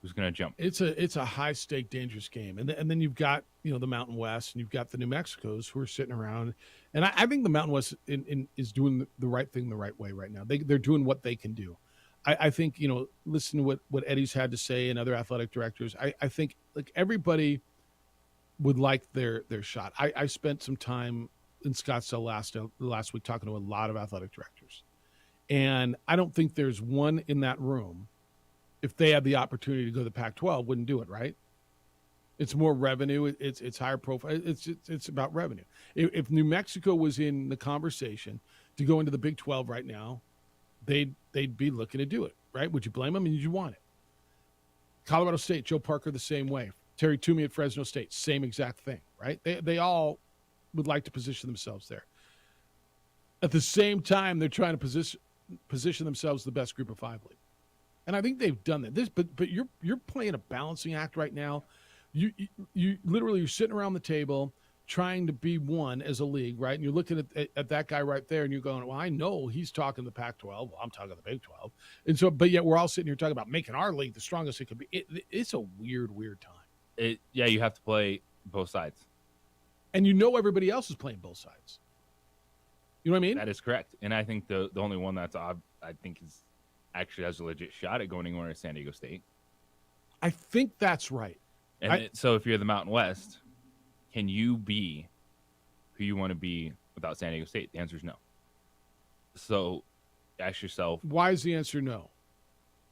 who's going to jump. It's a high stake, dangerous game, and then you've got the Mountain West, and you've got the New Mexicos who are sitting around, and I think the Mountain West is doing the right thing the right way right now. They're doing what they can do. I think listen to what Eddie's had to say and other athletic directors. I think like everybody would like their shot. I spent some time in Scottsdale last week talking to a lot of athletic directors, and I don't think there's one in that room, if they had the opportunity to go to the Pac-12, wouldn't do it, right? It's more revenue. It's higher profile. It's about revenue. If New Mexico was in the conversation to go into the Big 12 right now, they'd be looking to do it, right? Would you blame them? And you want it. Colorado State, Joe Parker, the same way. Terry Toomey at Fresno State, same exact thing, right? They all would like to position themselves there. At the same time, they're trying to position themselves the best Group of 5 league. And I think they've done that. But you're playing a balancing act right now. You literally, you're sitting around the table trying to be one as a league, right? And you're looking at that guy right there, and you're going, well, I know he's talking the Pac-12. Well, I'm talking the Big 12. And so, but yet we're all sitting here talking about making our league the strongest it could be. It's a weird time. You have to play both sides. And everybody else is playing both sides. You know what I mean? That is correct. And I think the only one that's I think is actually has a legit shot at going anywhere is San Diego State. I think that's right. And so if you're the Mountain West, can you be who you want to be without San Diego State? The answer is no. So ask yourself. Why is the answer no?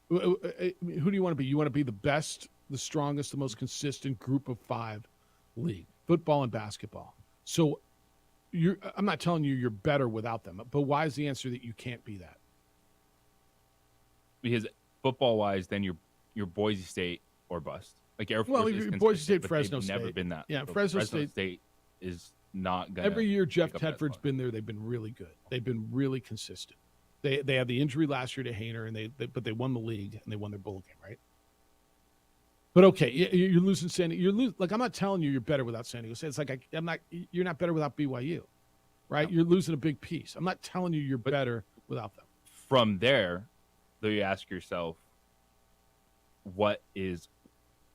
Who do you want to be? You want to be the best, the strongest, the most consistent Group of 5 league, football and basketball. So I'm not telling you you're better without them, but why is the answer that you can't be that? Because football-wise, then you're Boise State or bust. Like Air Force is Boise State, Fresno State. Never been that. Yeah, so Fresno State is not going to. Every year Jeff Tedford's been there, they've been really good. They've been really consistent. They had the injury last year to Hainer, and they won the league and they won their bowl game, right? But okay, you're losing like I'm not telling you you're better without San Diego State. It's like you're not better without BYU, right? No. You're losing a big piece. I'm not telling you you're better without them. From there, though, you ask yourself, what is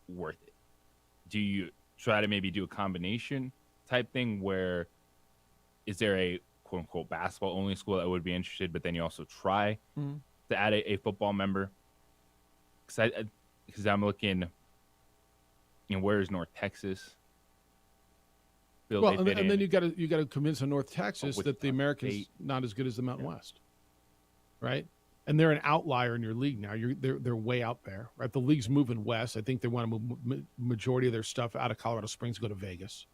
worth it? Do you try to maybe do a combination type thing where is there a quote unquote basketball only school that would be interested, but then you also try to add a football member? Because I'm looking, where is North Texas? Well, and then you got to convince North Texas that the American's not as good as the Mountain West, right? And they're an outlier in your league now. They're way out there, right? The league's moving west. I think they want to move majority of their stuff out of Colorado Springs, go to Vegas.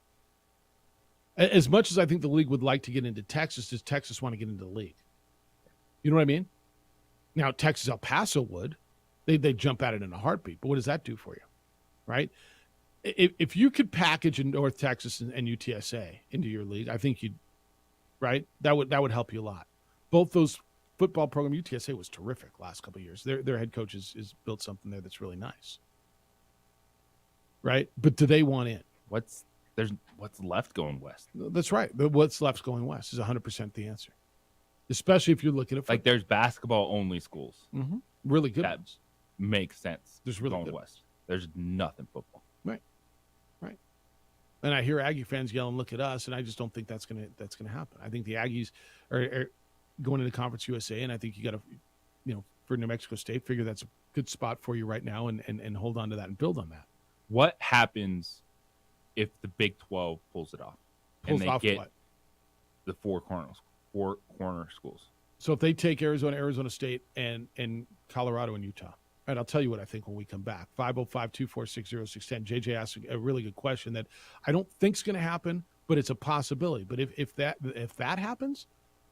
As much as I think the league would like to get into Texas, does Texas want to get into the league? You know what I mean? Now, Texas El Paso would. They jump at it in a heartbeat. But what does that do for you, right? If you could package in North Texas and UTSA into your league, I think you'd, right? That would help you a lot. Both those football program, UTSA was terrific last couple of years. Their head coach has built something there that's really nice, right? But do they want in? What's left going west? That's right. But what's left going west is 100% the answer, especially if you're looking at football. Like there's basketball only schools, really good that ones. Makes sense. There's really going good west. There's nothing football. Right. And I hear Aggie fans yelling, "Look at us!" And I just don't think that's gonna happen. I think the Aggies are going into Conference USA, and I think you got to, for New Mexico State, figure that's a good spot for you right now, and hold on to that and build on that. What happens if the Big 12 pulls it off? Pulls and they off get what? The four corner schools. So if they take Arizona State, and Colorado and Utah. All right, I'll tell you what I think when we come back. 505-246-0610. JJ asked a really good question that I don't think is going to happen, but it's a possibility. But if that happens,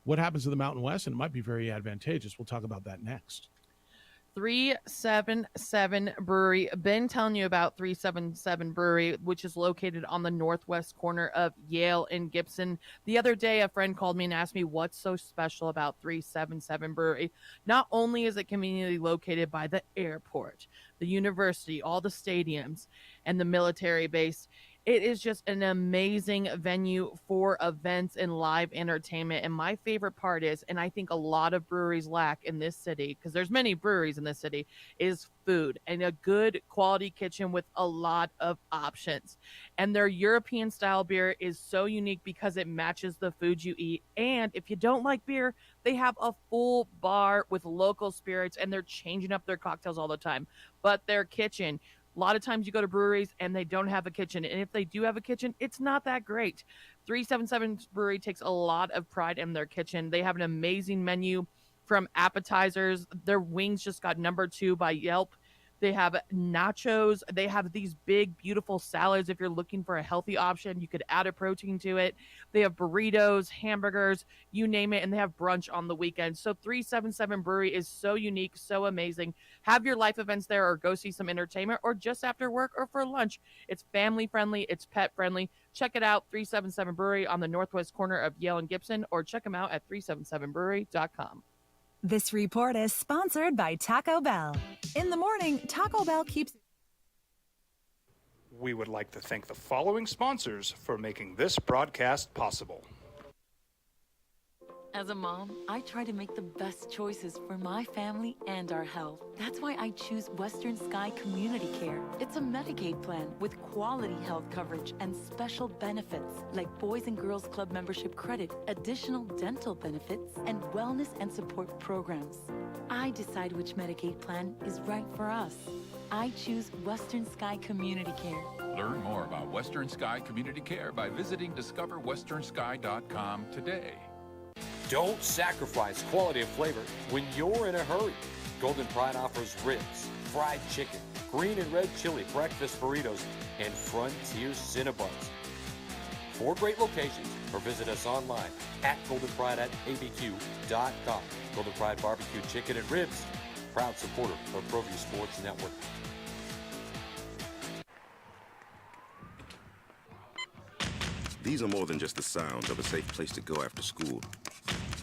what happens to the Mountain West? And it might be very advantageous. We'll talk about that next. 377 Brewery. Been telling you about 377 Brewery, which is located on the northwest corner of Yale and Gibson. The other day, a friend called me and asked me what's so special about 377 Brewery. Not only is it conveniently located by the airport, the university, all the stadiums, and the military base, It is just an amazing venue for events and live entertainment. And my favorite part is, and I think a lot of breweries lack in this city, because there's many breweries in this city, is food and a good quality kitchen with a lot of options. And their European style beer is so unique because it matches the food you eat. And if you don't like beer, they have a full bar with local spirits, and they're changing up their cocktails all the time. But their kitchen, a lot of times you go to breweries and they don't have a kitchen. And if they do have a kitchen, it's not that great. 377 Brewery takes a lot of pride in their kitchen. They have an amazing menu from appetizers. Their wings just got #2 by Yelp. They have nachos. They have these big, beautiful salads. If you're looking for a healthy option, you could add a protein to it. They have burritos, hamburgers, you name it, and they have brunch on the weekend. So 377 Brewery is so unique, so amazing. Have your life events there, or go see some entertainment, or just after work or for lunch. It's family friendly. It's pet friendly. Check it out, 377 Brewery on the northwest corner of Yale and Gibson, or check them out at 377brewery.com. This report is sponsored by Taco Bell. In the morning, Taco Bell keeps... We would like to thank the following sponsors for making this broadcast possible. As a mom, I try to make the best choices for my family and our health. That's why I choose Western Sky Community Care. It's a Medicaid plan with quality health coverage and special benefits like Boys and Girls Club membership credit, additional dental benefits, and wellness and support programs. I decide which Medicaid plan is right for us. I choose Western Sky Community Care. Learn more about Western Sky Community Care by visiting discoverwesternsky.com today. Don't sacrifice quality of flavor when you're in a hurry. Golden Pride offers ribs, fried chicken, green and red chili breakfast burritos, and Frontier Cinnabons. 4 great locations, or visit us online at goldenpride@abq.com. Golden Pride Barbecue Chicken and Ribs, proud supporter of ProView Sports Network. These are more than just the sounds of a safe place to go after school.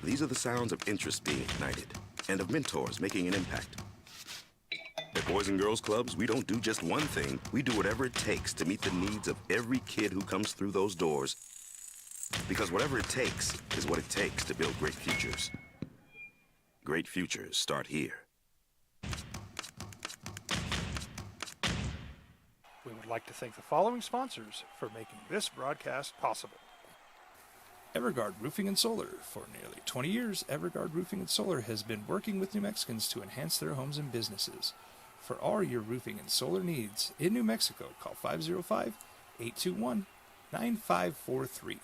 These are the sounds of interest being ignited and of mentors making an impact. At Boys and Girls Clubs, we don't do just one thing. We do whatever it takes to meet the needs of every kid who comes through those doors. Because whatever it takes is what it takes to build great futures. Great futures start here. We would like to thank the following sponsors for making this broadcast possible. Everguard Roofing and Solar. For nearly 20 years, Everguard Roofing and Solar has been working with New Mexicans to enhance their homes and businesses. For all your roofing and solar needs in New Mexico, call 505-821-9543.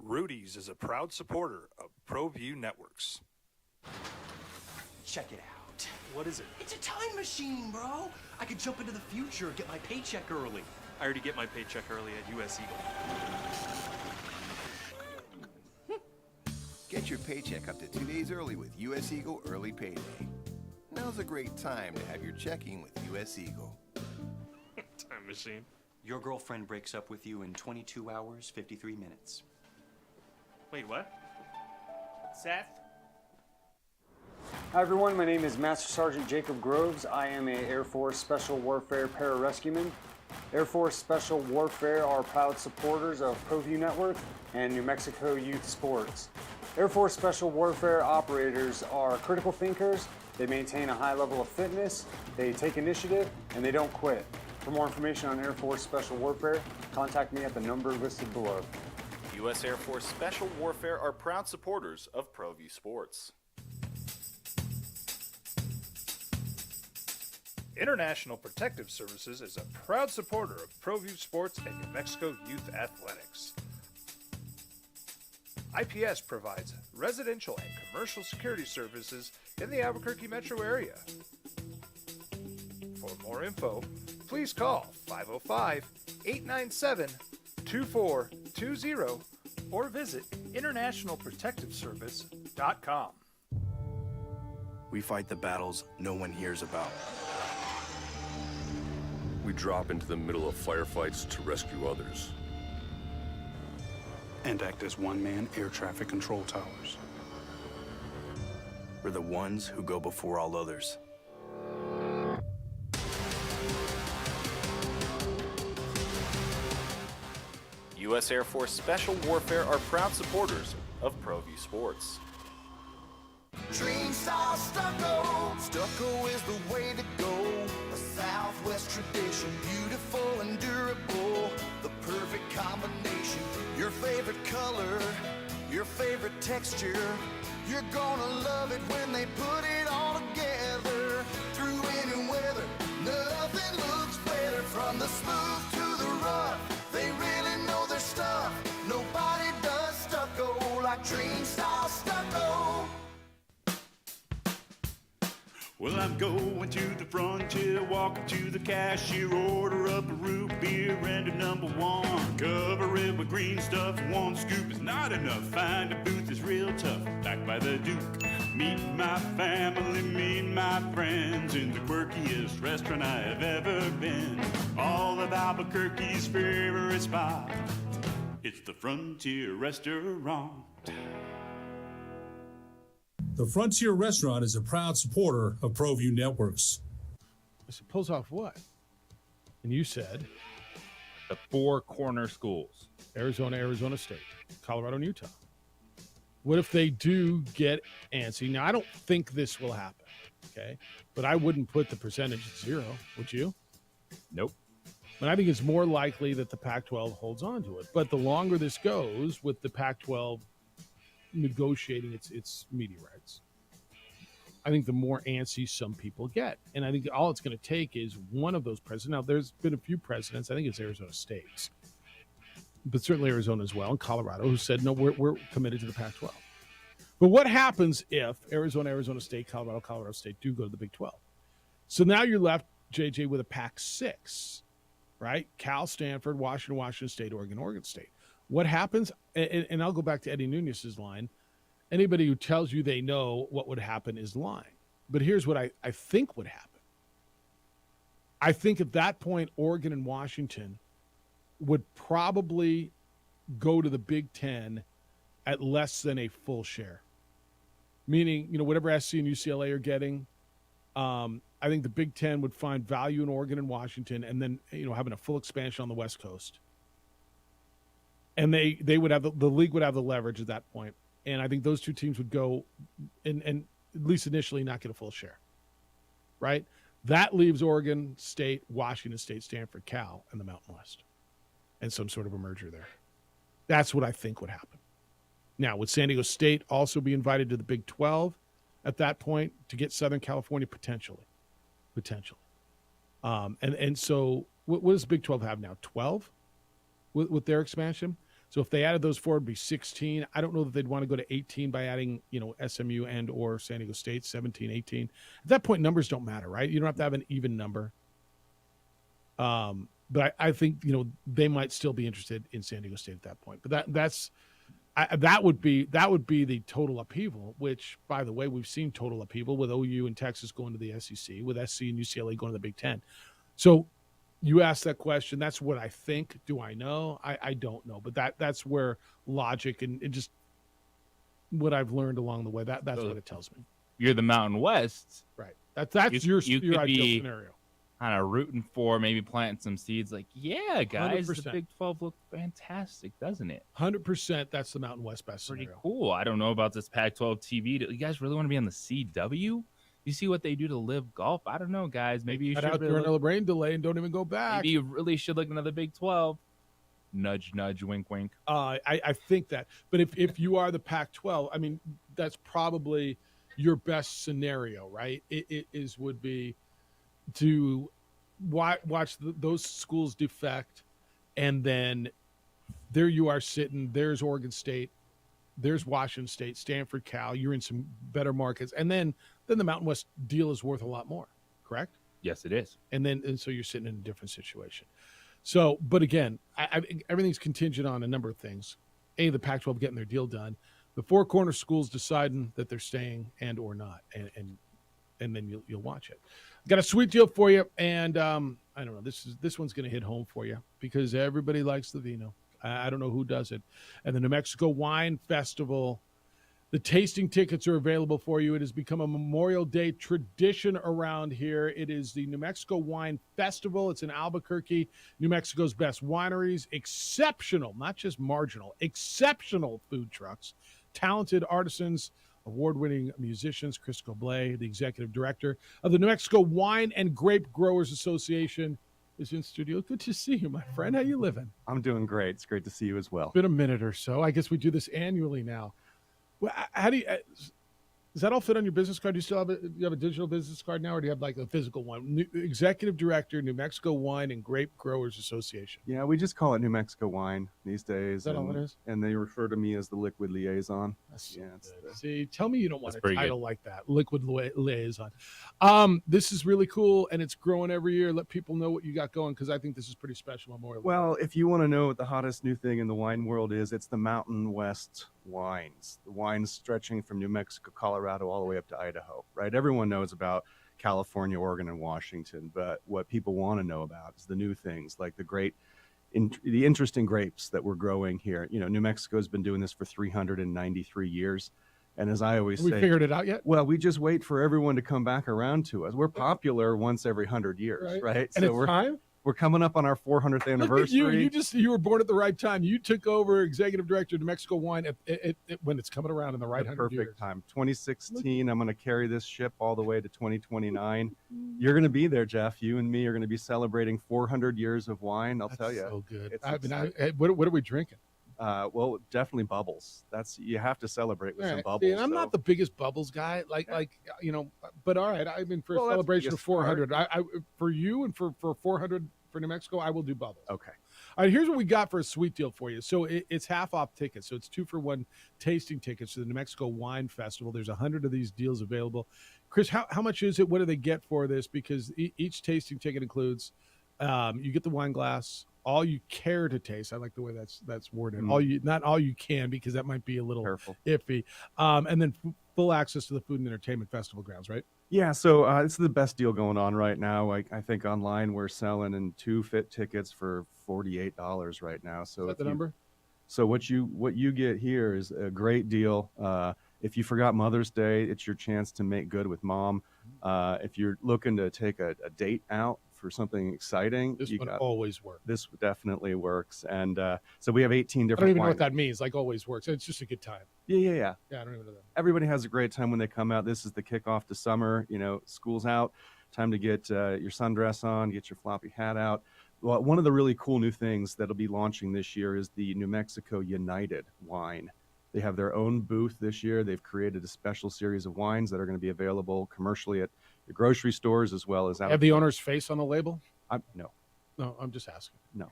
Rudy's is a proud supporter of ProView Networks. Check it out. What is it? It's a time machine, bro. I could jump into the future, get my paycheck early. I already get my paycheck early at US Eagle. Get your paycheck up to 2 days early with US Eagle Early Payday. Now's a great time to have your checking with US Eagle. Time machine. Your girlfriend breaks up with you in 22 hours, 53 minutes. Wait, what? Seth? Hi everyone, my name is Master Sergeant Jacob Groves. I am a Air Force Special Warfare Pararescueman. Air Force Special Warfare are proud supporters of ProView Network and New Mexico Youth Sports. Air Force Special Warfare operators are critical thinkers. They maintain a high level of fitness, they take initiative, and they don't quit. For more information on Air Force Special Warfare, contact me at the number listed below. U.S. Air Force Special Warfare are proud supporters of ProView Sports. International Protective Services is a proud supporter of ProView Sports and New Mexico Youth Athletics. IPS provides residential and commercial security services in the Albuquerque metro area. For more info, please call 505-897-0000. 2420 or visit internationalprotectiveservice.com. We fight the battles no one hears about. We drop into the middle of firefights to rescue others. And act as one-man air traffic control towers. We're the ones who go before all others. U.S. Air Force Special Warfare are proud supporters of ProView Sports. Dream style stucco. Stucco is the way to go. A Southwest tradition, beautiful and durable. The perfect combination. Your favorite color, your favorite texture. You're gonna love it when they put it all together. Through any weather, nothing looks better. From the smooth to the rough, they really know their stuff. Nobody does stucco like Dream style stucco. Well, I'm going to the frontier, walking to the cashier, order up a root beer and a number one. Cover it with green stuff, one scoop is not enough. Find a booth is real tough, back by the Duke. Meet my family, meet my friends in the quirkiest restaurant I have ever been. All of Albuquerque's favorite spot, it's the Frontier Restaurant. The Frontier Restaurant is a proud supporter of ProView Networks. So pulls off what? And you said? The four corner schools. Arizona, Arizona State, Colorado, and Utah. What if they do get antsy? Now, I don't think this will happen, okay? But I wouldn't put the percentage at 0, would you? Nope. But I think it's more likely that the Pac-12 holds on to it. But the longer this goes with the Pac-12 negotiating its media rights, I think the more antsy some people get. And I think all it's going to take is one of those presidents. Now, there's been a few presidents, I think it's Arizona State's, but certainly Arizona as well, and Colorado, who said, no, we're committed to the Pac-12. But what happens if Arizona, Arizona State, Colorado, Colorado State do go to the Big 12? So now you're left, JJ, with a Pac-6, right? Cal, Stanford, Washington, Washington State, Oregon, Oregon State. What happens, and I'll go back to Eddie Nunez's line, anybody who tells you they know what would happen is lying. But here's what I think would happen. I think at that point, Oregon and Washington would probably go to the Big Ten at less than a full share. Meaning, whatever SC and UCLA are getting, I think the Big Ten would find value in Oregon and Washington, and then, having a full expansion on the West Coast. And they would have the league would have the leverage at that point. And I think those two teams would go and at least initially not get a full share. Right? That leaves Oregon State, Washington State, Stanford, Cal, and the Mountain West. And some sort of a merger there. That's what I think would happen. Now, would San Diego State also be invited to the Big 12 at that point to get Southern California? Potentially. And so what does the Big 12 have now? 12 with their expansion? So if they added those 4, it'd be 16. I don't know that they'd want to go to 18 by adding, SMU and or San Diego State, 17, 18. At that point, numbers don't matter, right? You don't have to have an even number. But I think, they might still be interested in San Diego State at that point. But that would be the total upheaval, which, by the way, we've seen total upheaval with OU and Texas going to the SEC, with SC and UCLA going to the Big Ten. So you asked that question. That's what I think. Do I know? I don't know. But that's where logic and just what I've learned along the way, that's what it tells me. You're the Mountain West. Right. That's your ideal scenario. Kind of rooting for, maybe planting some seeds. Like, yeah, guys, 100%. The Big 12 look fantastic, doesn't it? 100%. That's the Mountain West best Pretty scenario. cool. I don't know about this Pac-12 TV. Do you guys really want to be on the CW? You see what they do to Live Golf? I don't know, guys. Maybe you Cut should out during a rain delay and don't even go back. Maybe you really should look into the Big 12. Nudge, nudge, wink, wink. I think that. But if you are the Pac-12, I mean, that's probably your best scenario, right? It would be to watch those schools defect, and then there you are sitting. There's Oregon State, there's Washington State, Stanford, Cal. You're in some better markets, and then the Mountain West deal is worth a lot more. Correct? Yes, it is. And so you're sitting in a different situation. So, but again, everything's contingent on a number of things. A, the Pac-12 getting their deal done, the Four Corner schools deciding that they're staying and or not, and then you'll watch it. Got a sweet deal for you, and I don't know. This one's going to hit home for you because everybody likes the vino. I don't know who does it. And the New Mexico Wine Festival, the tasting tickets are available for you. It has become a Memorial Day tradition around here. It is the New Mexico Wine Festival. It's in Albuquerque, New Mexico's best wineries, exceptional, not just marginal, exceptional food trucks, talented artisans, award-winning musicians. Chris Goblay, the executive director of the New Mexico Wine and Grape Growers Association, is in studio. Good to see you, my friend. How you living? I'm doing great. It's great to see you as well. Been a minute or so. I guess we do this annually now. Well, how do you? Does that all fit on your business card? Do you still have a digital business card now, or do you have like a physical one? Executive Director, New Mexico Wine and Grape Growers Association. Yeah, we just call it New Mexico Wine these days. Is that all it is? And they refer to me as the liquid liaison. See, tell me you don't want That's a pretty title good. like that, liquid liaison. This is really cool, and it's growing every year. Let people know what you got going, because I think this is pretty special Memorial Day. Well, if you want to know what the hottest new thing in the wine world is, it's the Mountain West wines. The wines stretching from New Mexico, Colorado, all the way up to Idaho, right? Everyone knows about California, Oregon, and Washington, but what people want to know about is the new things, like the interesting grapes that we're growing here. You know, New Mexico has been doing this for 393 years. And as I always Have we say, figured it out yet? Well, we just wait for everyone to come back around to us. We're popular once every 100 years, right? And it's time? We're coming up on our 400th anniversary. Look at you. You were born at the right time. You took over executive director of New Mexico Wine when it's coming around in the right The 100 years. perfect time. 2016, I'm going to carry this ship all the way to 2029. You're going to be there, Jeff. You and me are going to be celebrating 400 years of wine. I'll tell you. So good. It's What are we drinking? Well, definitely bubbles. You have to celebrate with All some right. bubbles. See, and I'm not the biggest bubbles guy, but all right. I mean, for Well, a that's celebration the of 400, I for you and for 400 for New Mexico, I will do bubbles. Okay. All right, here's what we got for a sweet deal for you. So it's half off tickets. So it's 2-for-1 tasting tickets to the New Mexico Wine Festival. There's 100 of these deals available. Chris, how much is it? What do they get for this? Because each tasting ticket includes, you get the wine glass, all you care to taste. I like the way that's worded. Not all you can, because that might be a little iffy. And then full access to the food and entertainment festival grounds, right? Yeah, so this is the best deal going on right now. I think online we're selling in 2 fit tickets for $48 right now. So Is that the number? So what you get here is a great deal. If you forgot Mother's Day, it's your chance to make good with mom. If you're looking to take a date out for something exciting, This one always works. This definitely works. And so we have 18 I different don't even know wines. what that means. Like always works. It's just a good time. Yeah. Yeah, I don't even know that. Everybody has a great time when they come out. This is the kickoff to summer. You know, school's out. Time to get your sundress on, get your floppy hat out. Well, one of the really cool new things that'll be launching this year is the New Mexico United wine. They have their own booth this year. They've created a special series of wines that are going to be available commercially at the grocery stores as well as out. Have the owner's face on the label? No. No, I'm just asking. No.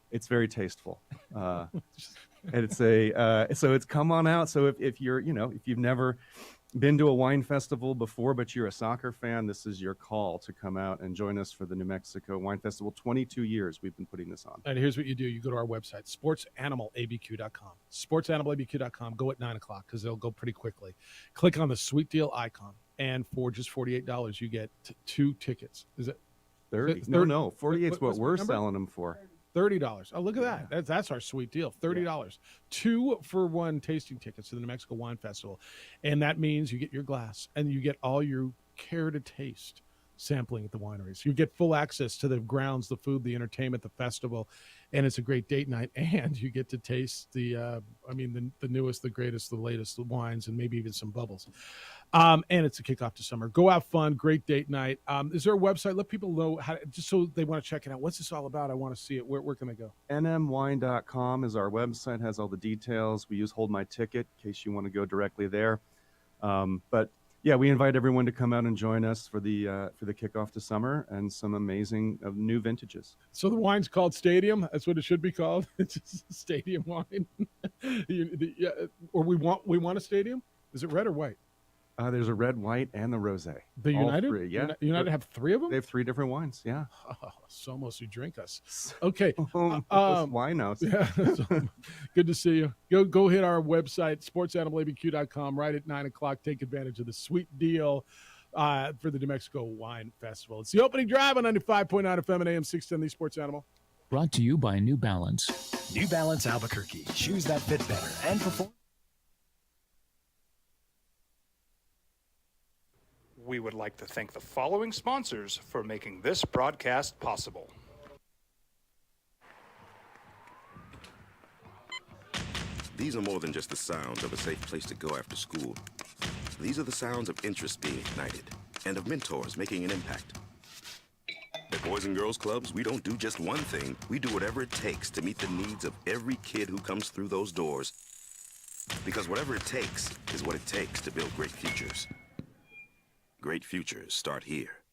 It's very tasteful. And it's so it's come on out. So if you're, if you've never been to a wine festival before, but you're a soccer fan, this is your call to come out and join us for the New Mexico Wine Festival. 22 years we've been putting this on. And here's what you do. You go to our website, sportsanimalabq.com. Sportsanimalabq.com. Go at 9 o'clock because they'll go pretty quickly. Click on the sweet deal icon. And for just $48, you get 2 tickets. Is it 30? No. 48 is what we're number? selling them for. $30. Oh, look at that. That's our sweet deal. $30. 2-for-1 tasting tickets to the New Mexico Wine Festival. And that means you get your glass and you get all your care to taste sampling at the wineries. You get full access to the grounds, the food, the entertainment, the festival, and it's a great date night. And you get to taste the newest, the greatest, the latest wines, and maybe even some bubbles. And it's a kickoff to summer. Go have fun. Great date night. Is there a website? Let people know just so they want to check it out. What's this all about? I want to see it. Where can they go? nmwine.com is our website, has all the details. We use Hold My Ticket in case you want to go directly there. But yeah, we invite everyone to come out and join us for the kickoff to summer and some amazing new vintages. So the wine's called Stadium. That's what it should be called. It's just Stadium wine. Or we want a Stadium. Is it red or white? There's a red, white, and the rosé. The All United? three, yeah. United have 3 of them? They have 3 different wines, yeah. Oh, Somos, you drink us. Okay. Winos. Yeah, so, good to see you. Go hit our website, sportsanimалabq.com, right at 9 o'clock. Take advantage of the sweet deal for the New Mexico Wine Festival. It's the opening drive on 95.9 FM and AM 610, the Sports Animal. Brought to you by New Balance. New Balance Albuquerque. Shoes that fit better and perform. We would like to thank the following sponsors for making this broadcast possible. These are more than just the sounds of a safe place to go after school. These are the sounds of interest being ignited and of mentors making an impact. At Boys and Girls Clubs, we don't do just one thing. We do whatever it takes to meet the needs of every kid who comes through those doors. Because whatever it takes is what it takes to build great futures. Great futures start here.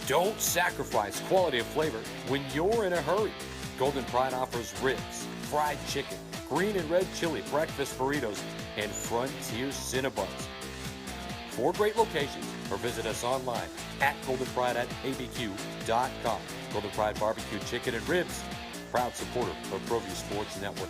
Don't sacrifice quality of flavor when you're in a hurry. Golden Pride offers ribs, fried chicken, green and red chili breakfast burritos, and Frontier Cinnabons. 4 great locations, or visit us online at goldenpride@abq.com. Golden Pride Barbecue Chicken and Ribs, proud supporter of ProView Sports Network.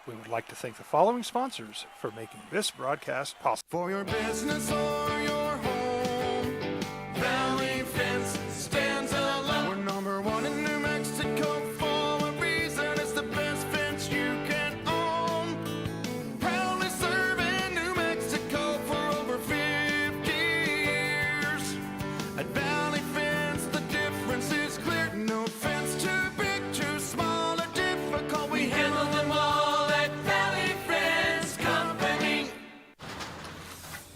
We would like to thank the following sponsors for making this broadcast possible. For your business or your home, Valley Fence stands alone. We're #1 in New Mexico for a reason. It's the best fence you can own. Proudly serving New Mexico for over 50 years. At Valley Fence, the difference is clear. No fence too big, too small, or difficult. We handle them all.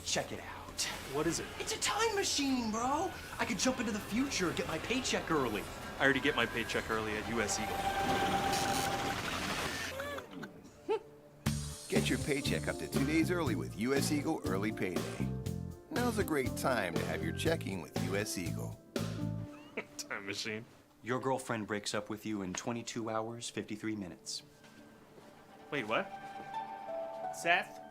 Check it out. What is it? It's a time machine, bro. I could jump into the future, get my paycheck early. I already get my paycheck early at US Eagle. Get your paycheck up to 2 days early with US Eagle Early Payday. Now's a great time to have your checking with US Eagle. Time machine. Your girlfriend breaks up with you in 22 hours, 53 minutes. Wait, what? Seth?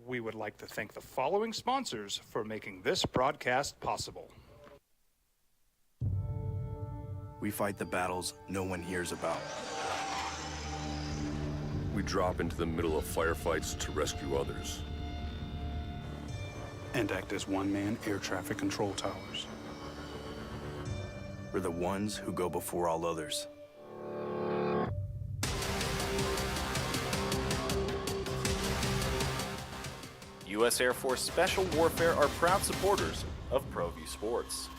We would like to thank the following sponsors for making this broadcast possible. We fight the battles no one hears about. We drop into the middle of firefights to rescue others. And act as one-man air traffic control towers. We're the ones who go before all others. U.S. Air Force Special Warfare are proud supporters of ProView Sports.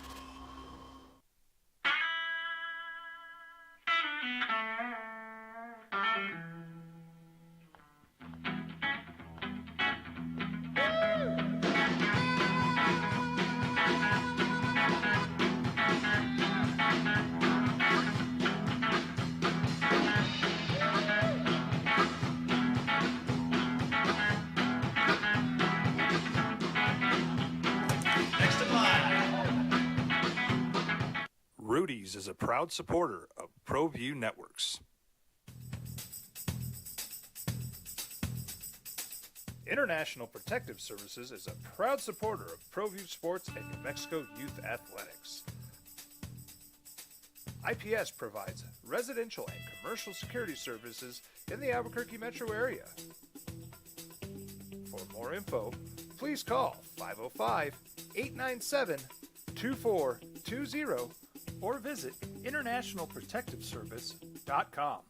Rudy's is a proud supporter of ProView Networks. International Protective Services is a proud supporter of ProView Sports and New Mexico Youth Athletics. IPS provides residential and commercial security services in the Albuquerque metro area. For more info, please call 505-897-2420 or visit internationalprotectiveservice.com.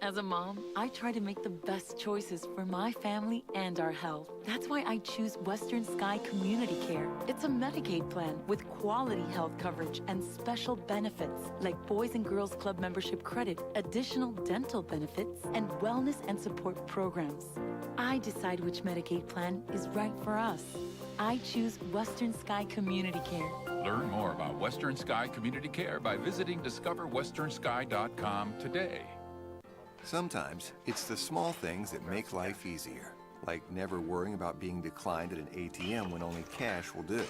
As a mom, I try to make the best choices for my family and our health. That's why I choose Western Sky Community Care. It's a Medicaid plan with quality health coverage and special benefits like Boys and Girls Club membership credit, additional dental benefits, and wellness and support programs. I decide which Medicaid plan is right for us. I choose Western Sky Community Care. Learn more about Western Sky Community Care by visiting discoverwesternsky.com today. Sometimes it's the small things that make life easier, like never worrying about being declined at an ATM when only cash will do.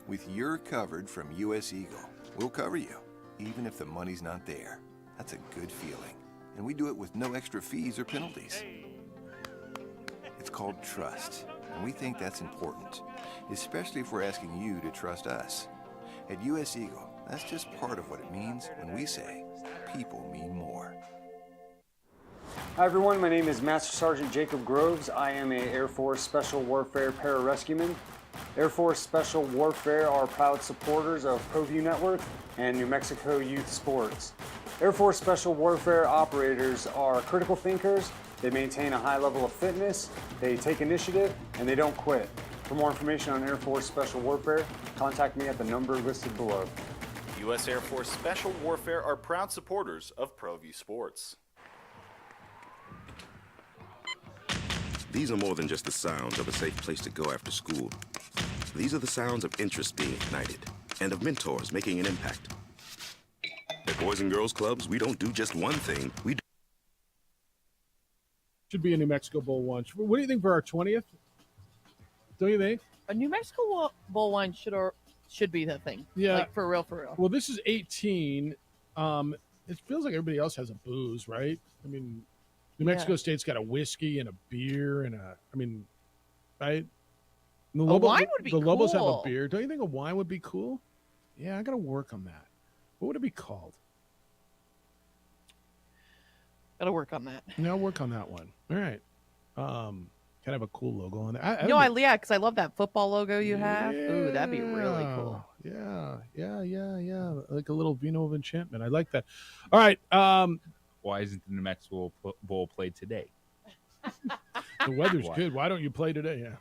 With You're Covered from US Eagle, we'll cover you, even if the money's not there. That's a good feeling. And we do it with no extra fees or penalties. It's called trust, and we think that's important, especially if we're asking you to trust us. At US Eagle, that's just part of what it means when we say people mean more. Hi everyone, my name is Master Sergeant Jacob Groves. I am a Air Force Special Warfare Pararescueman. Air Force Special Warfare are proud supporters of ProView Network and New Mexico Youth Sports. Air Force Special Warfare operators are critical thinkers. They maintain a high level of fitness, they take initiative, and they don't quit. For more information on Air Force Special Warfare, contact me at the number listed below. U.S. Air Force Special Warfare are proud supporters of ProView Sports. These are more than just the sounds of a safe place to go after school. These are the sounds of interest being ignited and of mentors making an impact. At Boys and Girls Clubs, we don't do just one thing. We do. Should be a New Mexico Bowl one. What do you think for our 20th? Don't you think? A New Mexico Bowl one should be the thing. Yeah. Like, for real, for real. Well, this is 18. It feels like everybody else has a booze, right? I mean, New Mexico State's got a whiskey and a beer and right? The wine would be the Lobos have a cool. beer. Don't you think a wine would be cool? Yeah, I got to work on that. What would it be called? Got to work on that. Yeah, I'll work on that one. All right. Kind of have a cool logo on there. Yeah, because I love that football logo you have. Ooh, that'd be really cool. Yeah. Like a little Vino of Enchantment. I like that. All right. Why isn't the New Mexico Bowl played today? The weather's good. Why don't you play today? Yeah.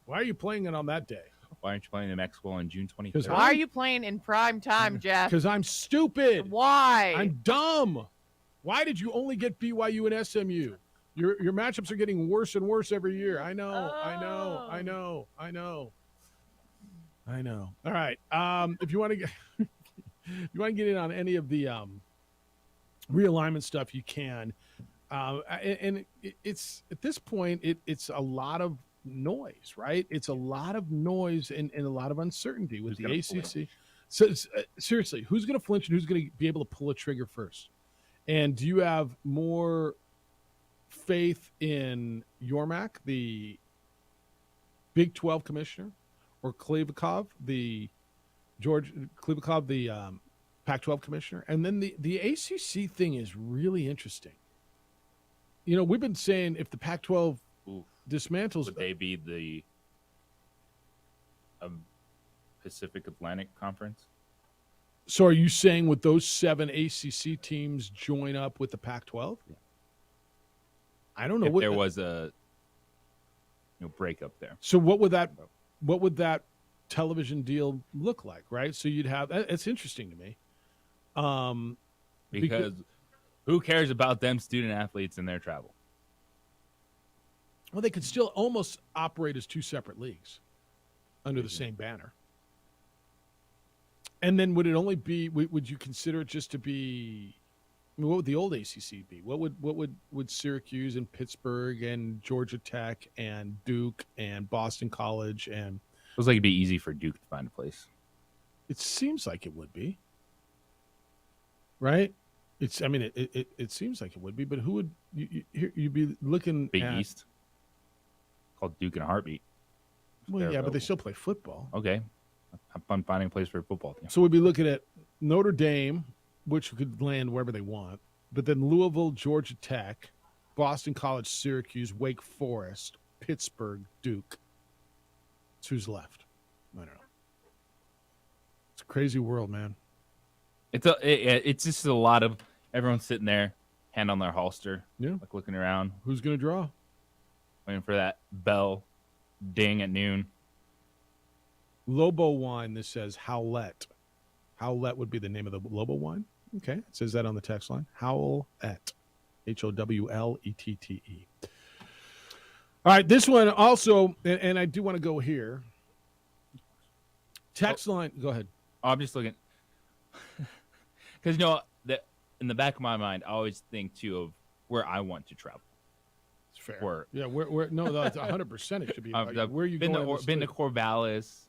Why are you playing it on that day? Why aren't you playing New Mexico on June 23rd? Why are you playing in prime time, Jeff? Because I'm stupid. Why? I'm dumb. Why did you only get BYU and SMU? Your matchups are getting worse and worse every year. I know. All right. If you want to get in on any of the realignment stuff, you can. And it's at this point, it's a lot of noise, right? It's a lot of noise and a lot of uncertainty with the ACC. So seriously, who's going to flinch and who's going to be able to pull a trigger first? And do you have more faith in Yormak, the Big 12 commissioner, or Klebakov, the Pac-12 commissioner? And then the ACC thing is really interesting. You know, we've been saying if the Pac-12 dismantles, would they be the Pacific Atlantic Conference? So are you saying with those 7 ACC teams join up with the Pac-12? Yeah. I don't know if what there was a breakup there. So what would that television deal look like, right? So you'd have, it's interesting to me. Because who cares about them student athletes and their travel? Well, they could still almost operate as 2 separate leagues under the same banner. And then would it only be, would you consider it just to be, I mean, what would the old ACC be? What would Syracuse and Pittsburgh and Georgia Tech and Duke and Boston College and... It was like it'd be easy for Duke to find a place. It seems like it would be. Right? It seems like it would be, but who would you'd be looking Big at? East. Called Duke in a heartbeat. Well, yeah, but they still play football. Okay. Have fun finding a place for a football team. So we'd be looking at Notre Dame, which could land wherever they want, but then Louisville, Georgia Tech, Boston College, Syracuse, Wake Forest, Pittsburgh, Duke. It's who's left. I don't know. It's a crazy world, man. It's just a lot of everyone sitting there hand on their holster, like looking around. Who's going to draw? Waiting for that bell ding at noon. Lobo wine, this says Howlett. Howlett would be the name of the Lobo wine. Okay, it says that on the text line. Howlett. Howlette. All right, this one also, and I do want to go here. Text line, go ahead. I'm just looking. Because, that in the back of my mind, I always think, too, of where I want to travel. It's fair. Where, no, that's 100% it should be. Where are you been going? Been to Corvallis,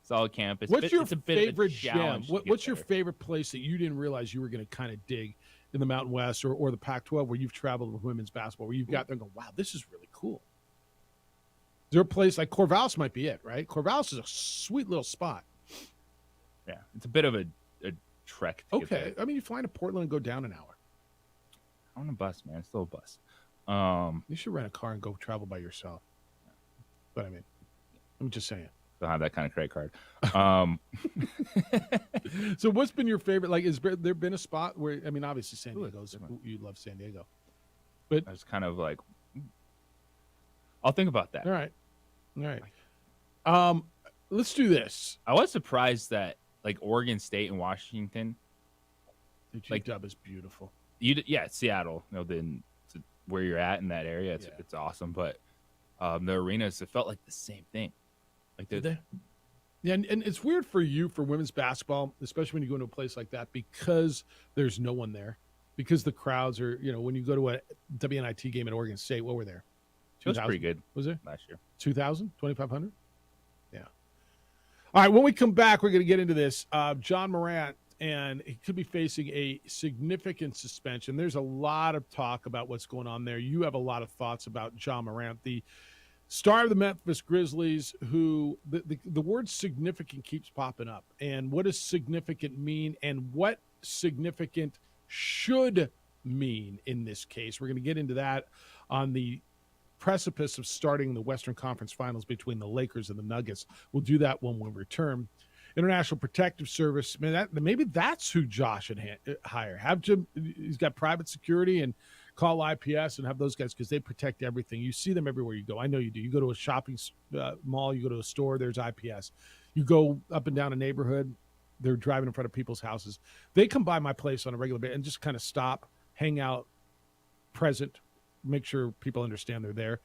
Solid Campus. What's your it's a bit favorite of a challenge gem? What's your favorite place that you didn't realize you were going to kind of dig in the Mountain West or the Pac-12 where you've traveled with women's basketball, where you've got there and go, wow, this is really cool? Is there a place like Corvallis might be it, right? Corvallis is a sweet little spot. Yeah, it's a bit of a trek. To okay, get there. I mean, you fly into Portland and go down an hour. On a bus, man. It's still a bus. You should rent a car and go travel by yourself. But I mean, I'm just saying. Don't have that kind of credit card. So what's been your favorite? Like, is there been a spot where, I mean, obviously San Diego's, you love San Diego. But I was kind of like, I'll think about that. All right. Let's do this. I was surprised that like Oregon State and Washington, the UW is beautiful. Seattle. Where you're at in that area, it's awesome. But the arenas, it felt like the same thing. Like Did they? Yeah, and it's weird for you for women's basketball, especially when you go into a place like that, because there's no one there, because the crowds are. When you go to a WNIT game at Oregon State, what were there? It was pretty good. Was it last year? 2,000, 2,500. Yeah. All right. When we come back, we're going to get into this. John Morant, and he could be facing a significant suspension. There's a lot of talk about what's going on there. You have a lot of thoughts about John Morant, the star of the Memphis Grizzlies, who the word significant keeps popping up. And what does significant mean, and what significant should mean in this case? We're going to get into that on the precipice of starting the Western Conference Finals between the Lakers and the Nuggets. We'll do that when we return. International Protective Service, man, maybe that's who Josh should hire. Have Jim, he's got private security, and call IPS and have those guys, because they protect everything. You see them everywhere you go. I know you do. You go to a shopping mall, you go to a store, there's IPS. You go up and down a neighborhood, they're driving in front of people's houses. They come by my place on a regular basis and just kind of stop, hang out, present, make sure people understand they're there.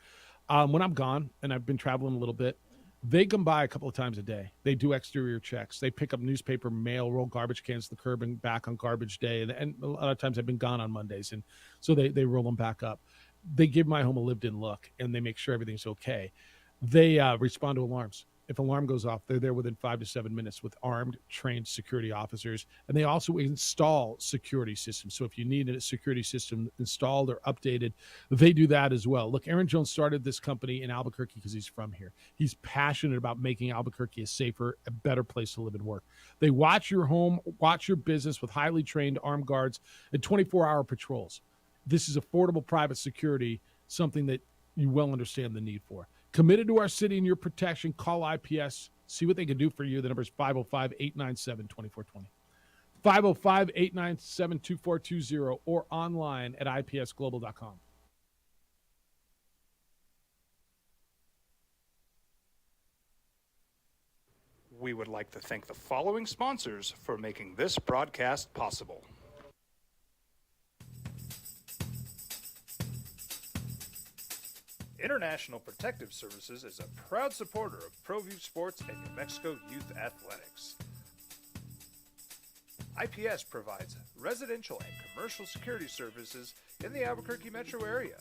When I'm gone, and I've been traveling a little bit, they come by a couple of times a day. They do exterior checks. They pick up newspaper, mail, roll garbage cans to the curb and back on garbage day. And a lot of times I've been gone on Mondays, and so they roll them back up. They give my home a lived-in look, and they make sure everything's okay. They respond to alarms. If an alarm goes off, they're there within 5 to 7 minutes with armed, trained security officers. And they also install security systems. So if you need a security system installed or updated, they do that as well. Look, Aaron Jones started this company in Albuquerque because he's from here. He's passionate about making Albuquerque a safer, a better place to live and work. They watch your home, watch your business with highly trained armed guards and 24-hour patrols. This is affordable private security, something that you well understand the need for. Committed to our city and your protection, call IPS. See what they can do for you. The number is 505-897-2420. 505-897-2420 or online at ipsglobal.com. We would like to thank the following sponsors for making this broadcast possible. International Protective Services is a proud supporter of ProView Sports and New Mexico Youth Athletics. IPS provides residential and commercial security services in the Albuquerque metro area.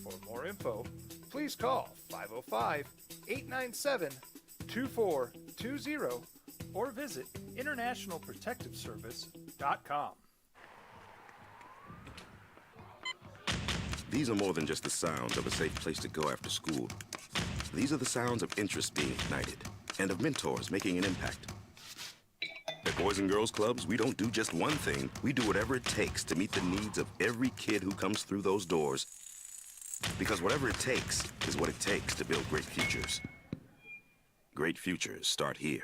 For more info, please call 505-897-2420 or visit internationalprotectiveservice.com. These are more than just the sounds of a safe place to go after school. These are the sounds of interest being ignited and of mentors making an impact. At Boys and Girls Clubs, we don't do just one thing. We do whatever it takes to meet the needs of every kid who comes through those doors. Because whatever it takes is what it takes to build great futures. Great futures start here.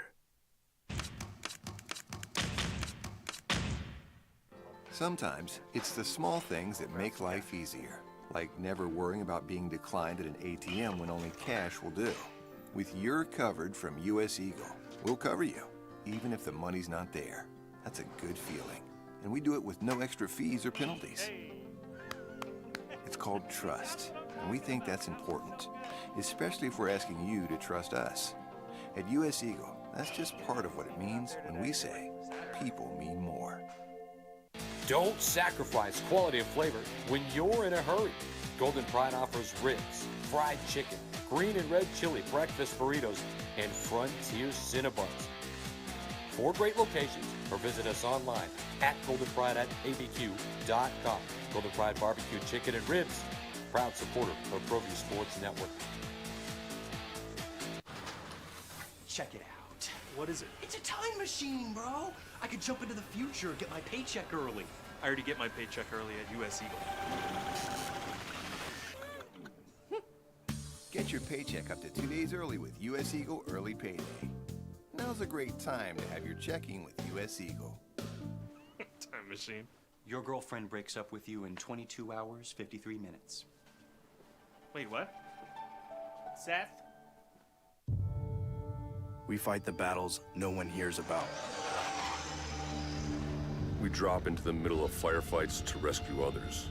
Sometimes it's the small things that make life easier, like never worrying about being declined at an ATM when only cash will do. With your covered from US Eagle, we'll cover you, even if the money's not there. That's a good feeling. And we do it with no extra fees or penalties. It's called trust, and we think that's important, especially if we're asking you to trust us. At US Eagle, that's just part of what it means when we say people mean more. Don't sacrifice quality and flavor when you're in a hurry. Golden Pride offers ribs, fried chicken, green and red chili breakfast burritos, and Frontier Cinnabons. 4 great locations, or visit us online at goldenprideabq.com. Golden Pride Barbecue Chicken and Ribs, proud supporter of ProView Sports Network. Check it out. What is it? It's a time machine, bro. I could jump into the future, get my paycheck early. I already get my paycheck early at US Eagle. Get your paycheck up to 2 days early with US Eagle Early Payday. Now's a great time to have your checking with US Eagle. Time machine. Your girlfriend breaks up with you in 22 hours, 53 minutes. Wait, what? Seth? We fight the battles no one hears about. We drop into the middle of firefights to rescue others.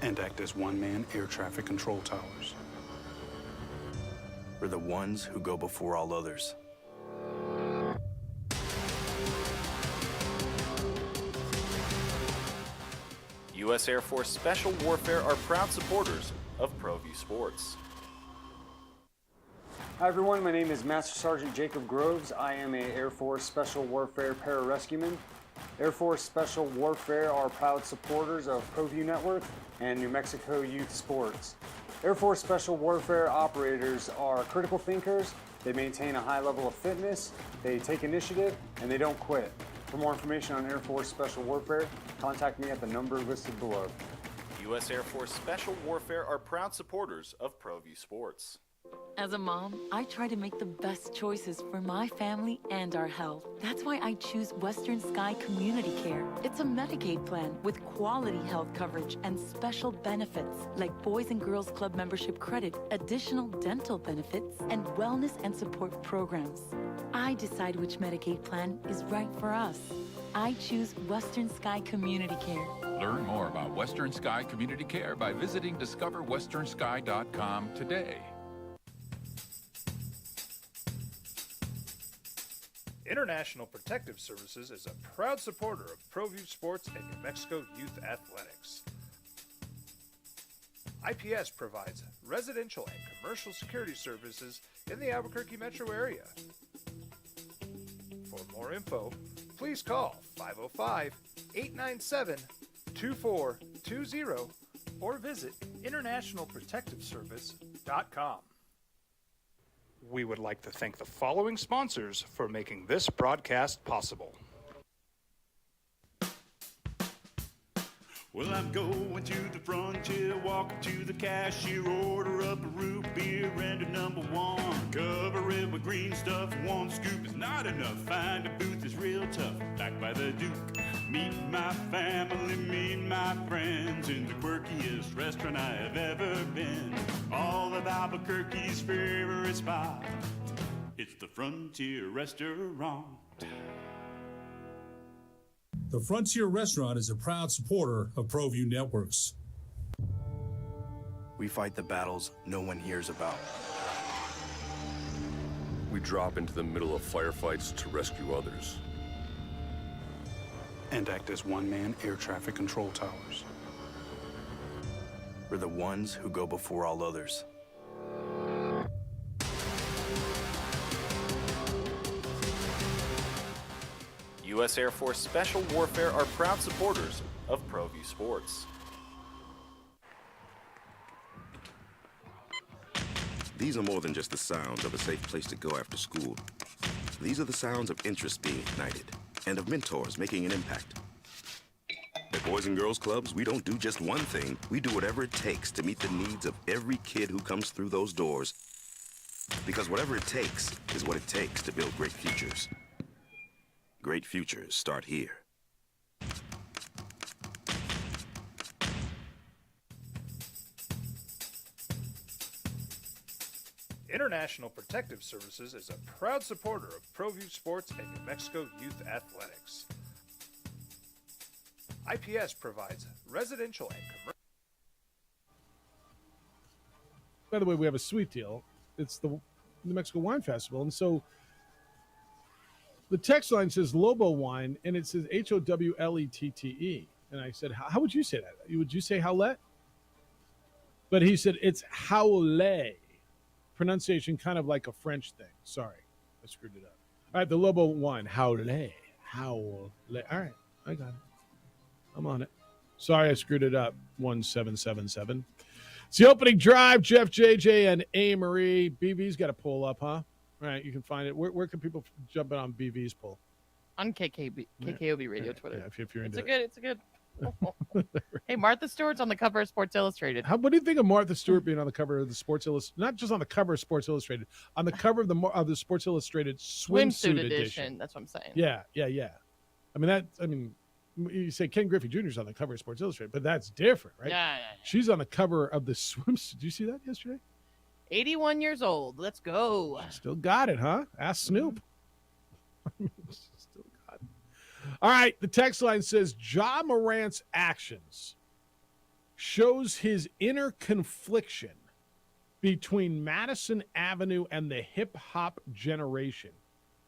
And act as one-man air traffic control towers. We're the ones who go before all others. U.S. Air Force Special Warfare are proud supporters of ProView Sports. Hi everyone, my name is Master Sergeant Jacob Groves. I am a Air Force Special Warfare pararescueman. Air Force Special Warfare are proud supporters of ProView Network and New Mexico Youth Sports. Air Force Special Warfare operators are critical thinkers. They maintain a high level of fitness, they take initiative, and they don't quit. For more information on Air Force Special Warfare, contact me at the number listed below. U.S. Air Force Special Warfare are proud supporters of ProView Sports. As a mom, I try to make the best choices for my family and our health. That's why I choose Western Sky Community Care. It's a Medicaid plan with quality health coverage and special benefits like Boys and Girls Club membership credit, additional dental benefits, and wellness and support programs. I decide which Medicaid plan is right for us. I choose Western Sky Community Care. Learn more about Western Sky Community Care by visiting discoverwesternsky.com today. International Protective Services is a proud supporter of ProView Sports and New Mexico Youth Athletics. IPS provides residential and commercial security services in the Albuquerque metro area. For more info, please call 505-897-2420 or visit internationalprotectiveservice.com. We would like to thank the following sponsors for making this broadcast possible. Well, I'm going to the frontier, walking to the cashier, order up a root beer and a number one. Cover it with green stuff, one scoop is not enough. Find a booth is real tough, back by the Duke. Meet my family, meet my friends in the quirkiest restaurant I have ever been. All of Albuquerque's favorite spot, it's the Frontier Restaurant. The Frontier Restaurant is a proud supporter of ProView Networks. We fight the battles no one hears about. We drop into the middle of firefights to rescue others. And act as one-man air traffic control towers. We're the ones who go before all others. U.S. Air Force Special Warfare are proud supporters of ProView Sports. These are more than just the sounds of a safe place to go after school. These are the sounds of interest being ignited and of mentors making an impact. At Boys and Girls Clubs, we don't do just one thing. We do whatever it takes to meet the needs of every kid who comes through those doors. Because whatever it takes is what it takes to build great futures. Great futures start here. International Protective Services is a proud supporter of ProView Sports and New Mexico Youth Athletics. IPS provides residential and commercial. By the way, we have a sweet deal. It's the New Mexico Wine Festival. And so the text line says Lobo Wine, and it says Howlette. And I said, how would you say that? Would you say Howlette? But he said it's Howlette. Pronunciation kind of like a French thing. Sorry, I screwed it up. All right, the Lobo Wine. Howlette. Howlette. All right, I got it. I'm on it. Sorry, I screwed it up. 1777. It's the opening drive. Jeff, JJ, and A. Marie. BV's got a poll up, huh? All right, you can find it. Where can people jump in on BV's poll? On KKOB Radio Twitter. Yeah, if you're into It's a good. Hey, Martha Stewart's on the cover of Sports Illustrated. What do you think of Martha Stewart being on the cover of the Sports Illustrated? Not just on the cover of Sports Illustrated, on the cover of the Sports Illustrated swimsuit edition. That's what I'm saying. Yeah. You say Ken Griffey Jr. is on the cover of Sports Illustrated, but that's different, right? Yeah. She's on the cover of the swimsuit. Did you see that yesterday? 81 years old. Let's go. Still got it, huh? Ask Snoop. Still got it. All right. The text line says Ja Morant's actions shows his inner confliction between Madison Avenue and the hip-hop generation.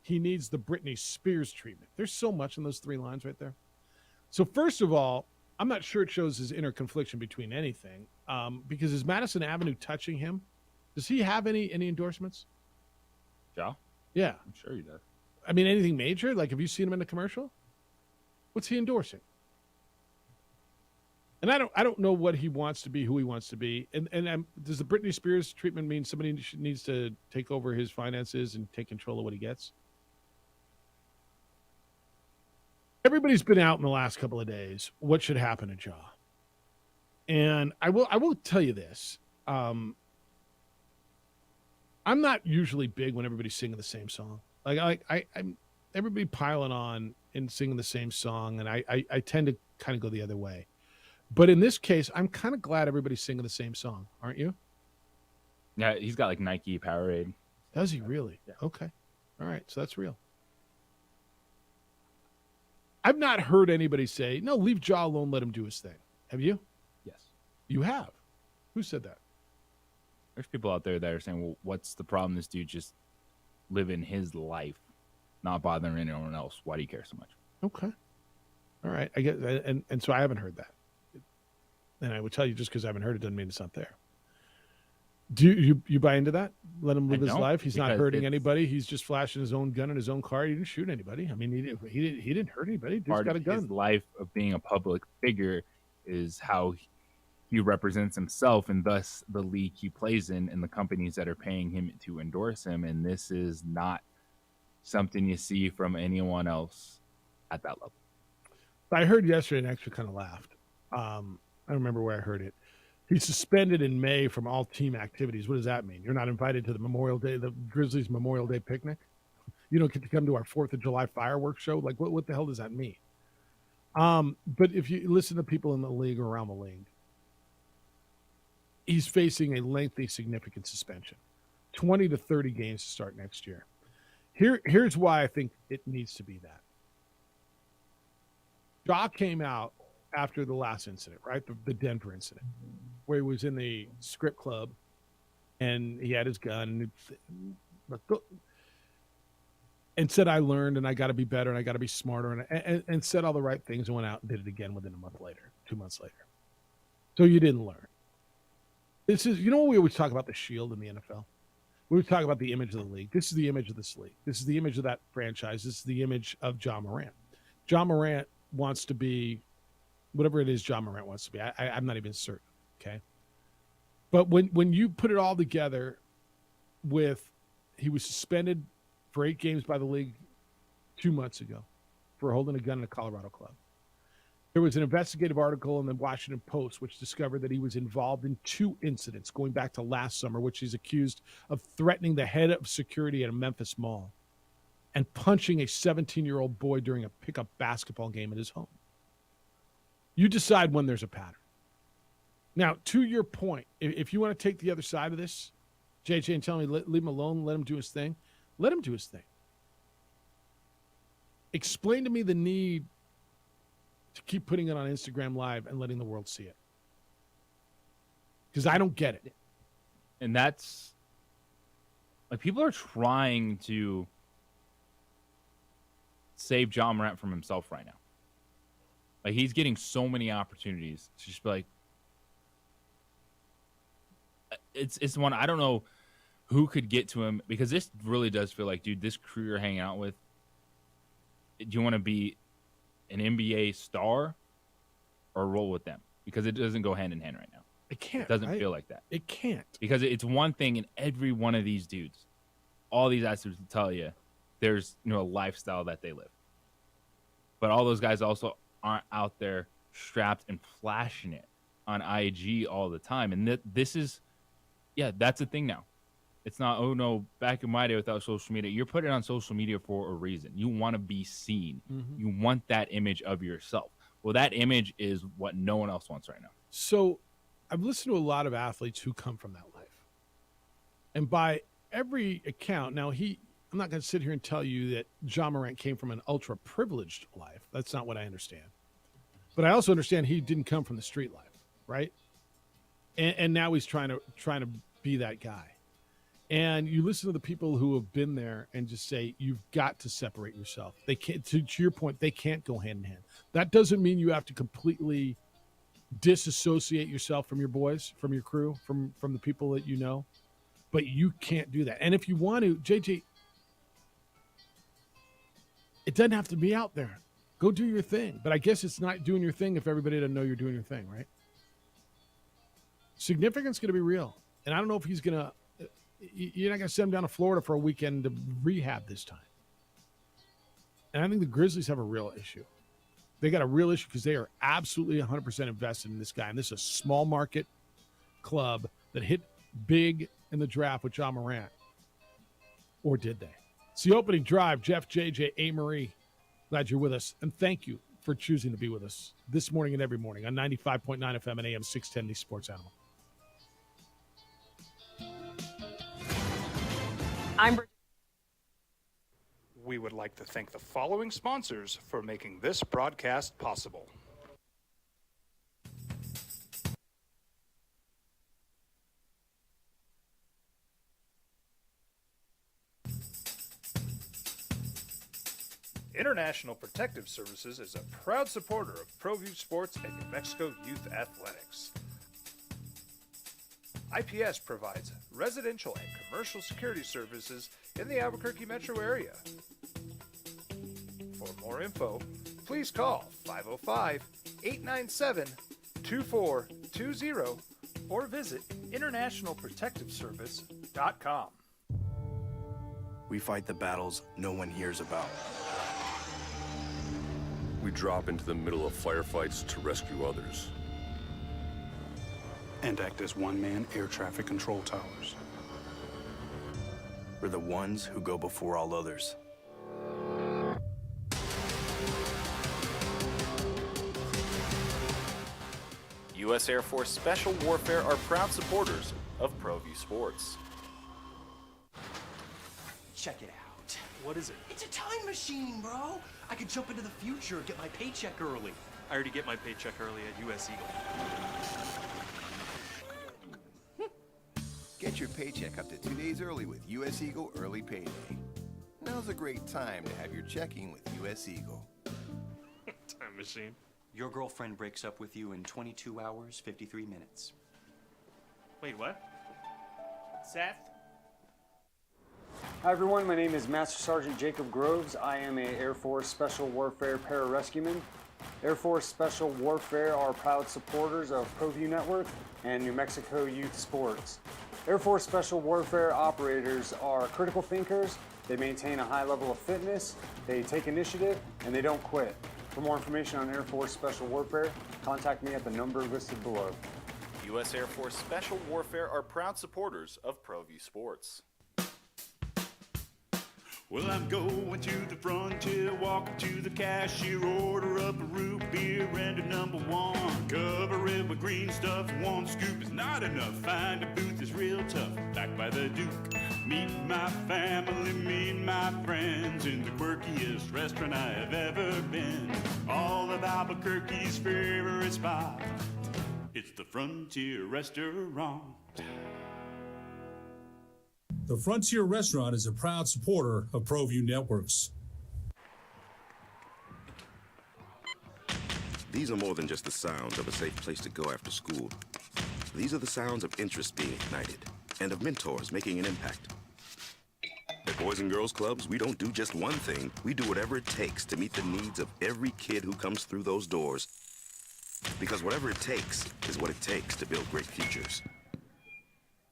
He needs the Britney Spears treatment. There's so much in those three lines right there. So first of all, I'm not sure it shows his inner confliction between anything, because is Madison Avenue touching him? Does he have any endorsements? Ja? Yeah. I'm sure he does. I mean, anything major? Like, have you seen him in a commercial? What's he endorsing? And I don't know what he wants to be, who he wants to be. And does the Britney Spears treatment mean somebody needs to take over his finances and take control of what he gets? Everybody's been out in the last couple of days. What should happen to Ja? And I will tell you this. I'm not usually big when everybody's singing the same song. Like I'm everybody piling on and singing the same song, and I tend to kind of go the other way. But in this case, I'm kind of glad everybody's singing the same song, aren't you? Yeah, he's got like Nike Powerade. Does he really? Yeah. Okay. All right, so that's real. I've not heard anybody say, no, leave Ja alone, let him do his thing. Have you? Yes. You have? Who said that? There's people out there that are saying, well, what's the problem? This dude just living his life, not bothering anyone else. Why do you care so much? Okay. All right. I get, and so I haven't heard that. And I would tell you, just because I haven't heard it doesn't mean it's not there. Do you buy into that? Let him live his life. He's not hurting anybody. He's just flashing his own gun in his own car. He didn't shoot anybody. I mean, he didn't hurt anybody. Dude's got a gun. His life of being a public figure is how he represents himself, and thus the league he plays in and the companies that are paying him to endorse him. And this is not something you see from anyone else at that level. I heard yesterday and actually kind of laughed. I don't remember where I heard it. He's suspended in May from all team activities. What does that mean? You're not invited to the Grizzlies Memorial Day picnic? You don't get to come to our 4th of July fireworks show? Like, what the hell does that mean? But if you listen to people in the league or around the league, he's facing a lengthy, significant suspension. 20 to 30 games to start next year. Here's why I think it needs to be that. Ja came out after the last incident, right? The Denver incident, where he was in the script club and he had his gun and said, I learned and I got to be better and I got to be smarter, and said all the right things and went out and did it again within a month later, 2 months later. So you didn't learn. This is, what we always talk about, the shield in the NFL. We talk about the image of the league. This is the image of this league. This is the image of that franchise. This is the image of Ja Morant. Ja Morant wants to be whatever it is Ja Morant wants to be. I'm not even certain, okay? But when you put it all together with he was suspended for 8 games by the league 2 months ago for holding a gun in a Colorado club. There was an investigative article in the Washington Post which discovered that he was involved in 2 incidents going back to last summer, which he's accused of threatening the head of security at a Memphis mall and punching a 17-year-old boy during a pickup basketball game at his home. You decide when there's a pattern. Now, to your point, if you want to take the other side of this, JJ and tell me, leave him alone, let him do his thing. Let him do his thing. Explain to me the need to keep putting it on Instagram Live and letting the world see it. Because I don't get it. And that's like people are trying to save John Morant from himself right now. Like he's getting so many opportunities to just be like, it's one I don't know who could get to him, because this really does feel like, dude, this crew you're hanging out with, do you want to be an NBA star or roll with them? Because it doesn't go hand in hand right now. It can't. It doesn't right? feel like that. It can't. Because it's one thing in every one of these dudes, all these athletes will tell you there's a lifestyle that they live. But all those guys also aren't out there strapped and flashing it on IG all the time. And this is, that's a thing now. It's not, oh no, back in my day without social media. You're putting it on social media for a reason. You want to be seen. Mm-hmm. You want that image of yourself. Well, that image is what no one else wants right now. So I've listened to a lot of athletes who come from that life. And by every account, now I'm not going to sit here and tell you that John Morant came from an ultra privileged life. That's not what I understand. But I also understand he didn't come from the street life, right? And now he's trying to be that guy. And you listen to the people who have been there and just say, you've got to separate yourself. They can't, to your point, they can't go hand in hand. That doesn't mean you have to completely disassociate yourself from your boys, from your crew, from the people that you know. But you can't do that. And if you want to, JJ, it doesn't have to be out there. Go do your thing. But I guess it's not doing your thing if everybody doesn't know you're doing your thing, right? Significance going to be real. And I don't know if he's going to, you're not going to send him down to Florida for a weekend to rehab this time. And I think the Grizzlies have a real issue. They got a real issue because they are absolutely 100% invested in this guy. And this is a small market club that hit big in the draft with John Morant. Or did they? It's the opening drive. Jeff, JJ, A. Glad you're with us. And thank you for choosing to be with us this morning and every morning on 95.9 FM and AM 610, the Sports Animal. We would like to thank the following sponsors for making this broadcast possible. International Protective Services is a proud supporter of ProView Sports and New Mexico Youth Athletics. IPS provides residential and commercial security services in the Albuquerque metro area. For more info, please call 505-897-2420 or visit internationalprotectiveservice.com. We fight the battles no one hears about. We drop into the middle of firefights to rescue others. And act as one-man air traffic control towers. We're the ones who go before all others. U.S. Air Force Special Warfare are proud supporters of ProView Sports. Check it out. What is it? It's a time machine, bro. I could jump into the future and get my paycheck early. I already get my paycheck early at U.S. Eagle. Get your paycheck up to 2 days early with U.S. Eagle Early Payday. Now's a great time to have your checking with U.S. Eagle. Time machine. Your girlfriend breaks up with you in 22 hours, 53 minutes. Wait, what? Seth? Hi everyone, my name is Master Sergeant Jacob Groves. I am a Air Force Special Warfare Pararescueman. Air Force Special Warfare are proud supporters of ProView Network and New Mexico Youth Sports. Air Force Special Warfare operators are critical thinkers. They maintain a high level of fitness, they take initiative, and they don't quit. For more information on Air Force Special Warfare, contact me at the number listed below. U.S. Air Force Special Warfare are proud supporters of ProView Sports. Well, I'm going to the frontier, walk walk up to the cashier, order up a root beer and a number one. Cover it with green stuff, one scoop is not enough. Find a booth is real tough, back by the Duke. Meet my family, meet my friends in the quirkiest restaurant I have ever been. All of Albuquerque's favorite spot, it's the Frontier Restaurant. The Frontier Restaurant is a proud supporter of ProView Networks. These are more than just the sounds of a safe place to go after school. These are the sounds of interest being ignited and of mentors making an impact. At Boys and Girls Clubs, we don't do just one thing. We do whatever it takes to meet the needs of every kid who comes through those doors. Because whatever it takes is what it takes to build great futures.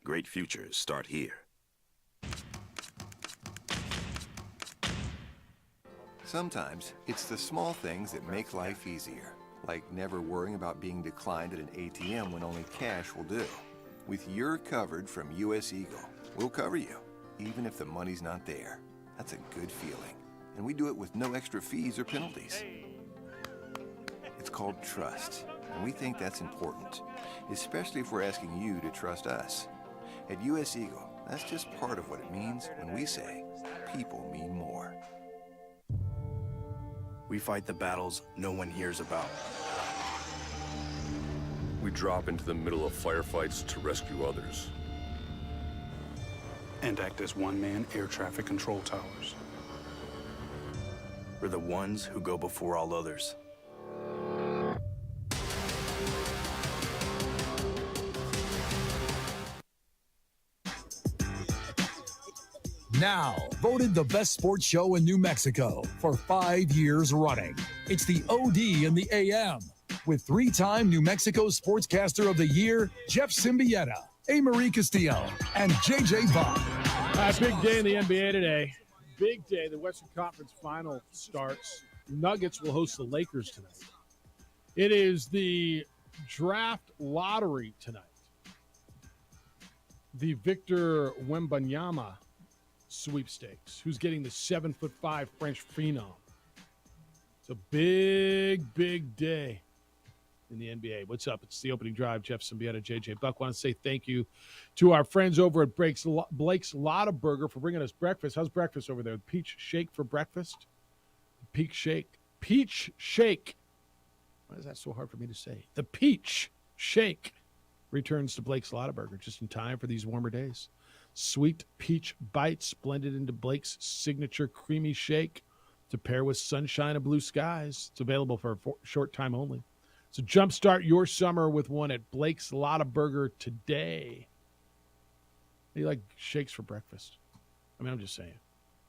Great futures start here. Sometimes it's the small things that make life easier, like never worrying about being declined at an ATM when only cash will do. With You're Covered from US Eagle, we'll cover you, even if the money's not there. That's a good feeling. And we do it with no extra fees or penalties. It's called trust, and we think that's important, especially if we're asking you to trust us. At US Eagle, that's just part of what it means when we say people mean more. We fight the battles no one hears about. We drop into the middle of firefights to rescue others. And act as one-man air traffic control towers. We're the ones who go before all others. Now, voted the best sports show in New Mexico for 5 years running. It's the OD in the AM with three-time New Mexico Sportscaster of the Year, Jeff Symbieta, A. Marie Castillo, and JJ Buck. Big day in the NBA today. Big day. The Western Conference Final starts. Nuggets will host the Lakers tonight. It is the draft lottery tonight. The Victor Wembanyama sweepstakes. Who's getting the 7'5" French phenom? It's a big, big day in the NBA. What's up? It's the opening drive. Jeff Symbieta, JJ Buck. Want to say thank you to our friends over at Blake's Lotta Burger for bringing us breakfast. How's breakfast over there? Peach shake for breakfast? Peach shake. Why is that so hard for me to say? The peach shake returns to Blake's Lotta Burger just in time for these warmer days. Sweet peach bites blended into Blake's signature creamy shake to pair with sunshine and blue skies. It's available for a short time only. So jumpstart your summer with one at Blake's Lotta Burger today. How do you like shakes for breakfast? I mean, I'm just saying.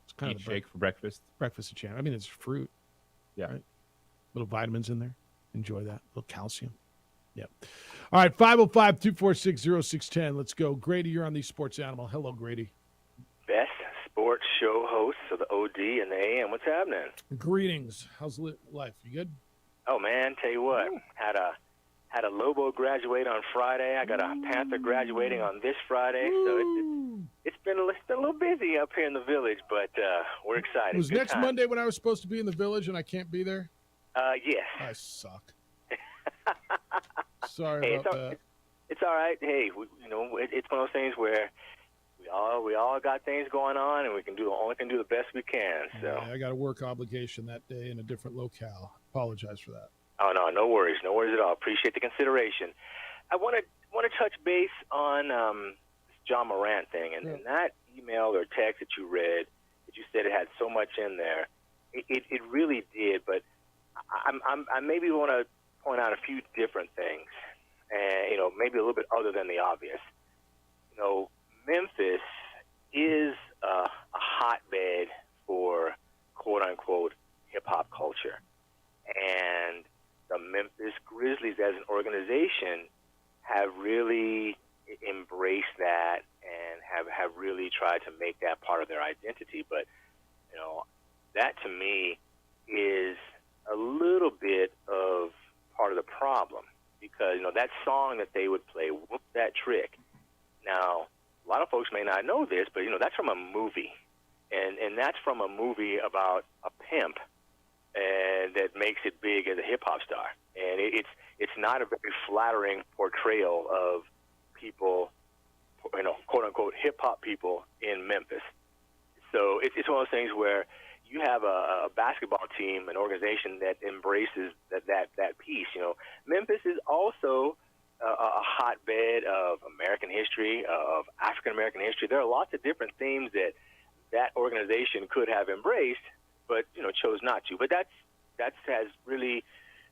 It's kind of the shake for breakfast. Breakfast a champ. I mean, it's fruit. Yeah. Right? Little vitamins in there. Enjoy that. A little calcium. Yep. All right, 505-246-0610. Let's go. Grady, you're on the Sports Animal. Hello, Grady. Best sports show host of the OD and the AM. What's happening? Greetings. How's life? You good? Oh, man, tell you what. Had a Lobo graduate on Friday. I got a Panther graduating on this Friday. So it's been a little busy up here in the village, but we're excited. Was Good next time. Monday when I was supposed to be in the village and I can't be there? Yes. I suck. Sorry about that. It's all right. Hey, it's one of those things where we all got things going on, and we can do the best we can. So Yeah, I got a work obligation that day in a different locale. Apologize for that. Oh no worries at all. Appreciate the consideration. I want to touch base on this John Morant thing, and that email or text that you read, that you said it had so much in there. It really did, but I maybe want to point out a few different things, and maybe a little bit other than the obvious. Memphis is a hotbed for quote unquote hip hop culture, and the Memphis Grizzlies as an organization have really embraced that and have really tried to make that part of their identity. But that to me is a little bit of part of the problem, because that song that they would play, "Whoop That Trick." Now, a lot of folks may not know this, but that's from a movie, and that's from a movie about a pimp and that makes it big as a hip hop star. And it's not a very flattering portrayal of people, quote unquote hip hop people in Memphis. So it's one of those things where you have a basketball team, an organization that embraces that piece. Memphis is also a hotbed of American history, of African American history. There are lots of different themes that organization could have embraced, but chose not to. But that has really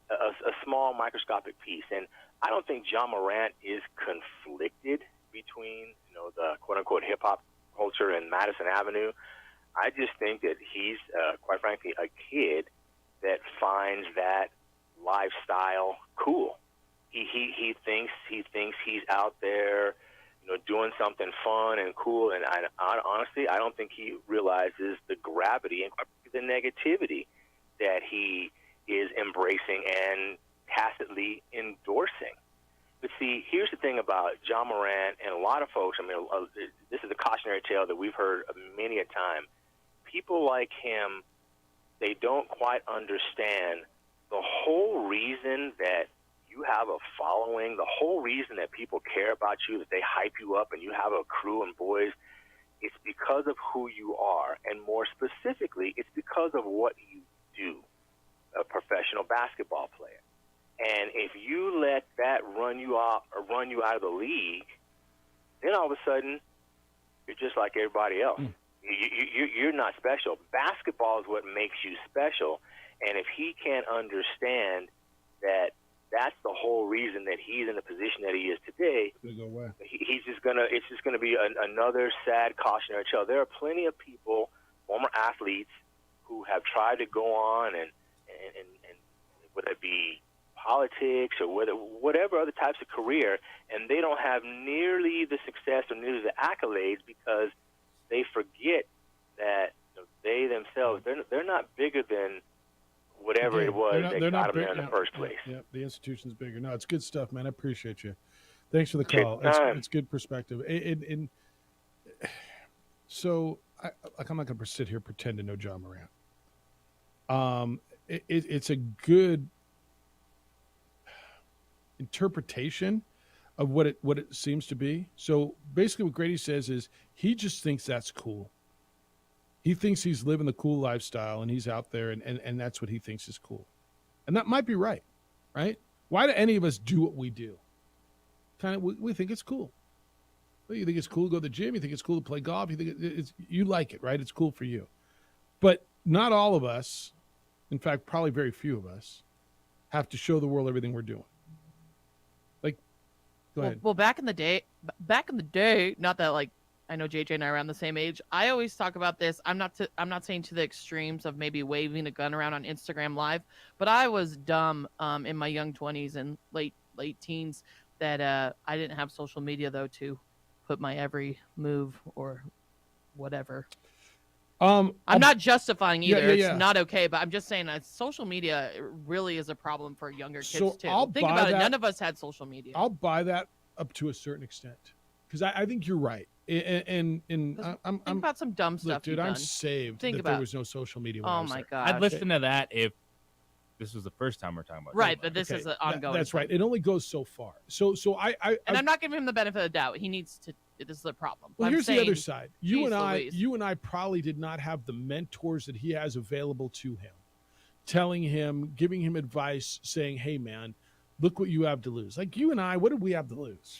a small microscopic piece, and I don't think Ja Morant is conflicted between the quote unquote hip hop culture and Madison Avenue. I just think that he's quite frankly a kid that finds that lifestyle cool. He thinks he's out there, doing something fun and cool. And honestly, I don't think he realizes the gravity and the negativity that he is embracing and tacitly endorsing. But see, here's the thing about Ja Morant and a lot of folks. I mean, this is a cautionary tale that we've heard many a time. People like him, they don't quite understand the whole reason that you have a following, the whole reason that people care about you, that they hype you up and you have a crew and boys, it's because of who you are. And more specifically, it's because of what you do, a professional basketball player. And if you let that run you out of the league, then all of a sudden, you're just like everybody else. You're not special. Basketball is what makes you special. And if he can't understand that that's the whole reason that he's in the position that he is today, it's just gonna be another sad cautionary tale. There are plenty of people, former athletes, who have tried to go on and whether it be politics or whatever other types of career, and they don't have nearly the success or nearly the accolades because they forget that they themselves, they're not bigger than whatever it was that got them there in the first place. Yeah, the institution's bigger. No, it's good stuff, man. I appreciate you. Thanks for the call. It's good perspective. And so I'm not going to sit here and pretend to know Ja Morant. It's a good interpretation of what it seems to be. So basically what Grady says is he just thinks that's cool. He thinks he's living the cool lifestyle and he's out there and that's what he thinks is cool. And that might be right? Why do any of us do what we do? We think it's cool. Well, you think it's cool to go to the gym. You think it's cool to play golf. You think you like it, right? It's cool for you. But not all of us, in fact, probably very few of us, have to show the world everything we're doing. Go ahead. Well, back in the day, not that I know JJ and I are around the same age. I always talk about this. I'm not saying to the extremes of maybe waving a gun around on Instagram Live, but I was dumb in my young 20s and late teens that I didn't have social media though to put my every move or whatever. I'm not justifying either. It's not okay, but I'm just saying that social media really is a problem for younger kids too. Think about it. None of us had social media. I'll buy that up to a certain extent because I think you're right. And think about some dumb stuff. Dude, I'm saved that there was no social media. Oh my God! I'd listen to that if this was the first time we're talking about. Right, but this is an ongoing. That's right. It only goes so far. So I'm not giving him the benefit of the doubt. He needs to. This is the problem. Well, here's the other side. You and I probably did not have the mentors that he has available to him, telling him, giving him advice, saying, "Hey, man, look what you have to lose." Like you and I, what did we have to lose?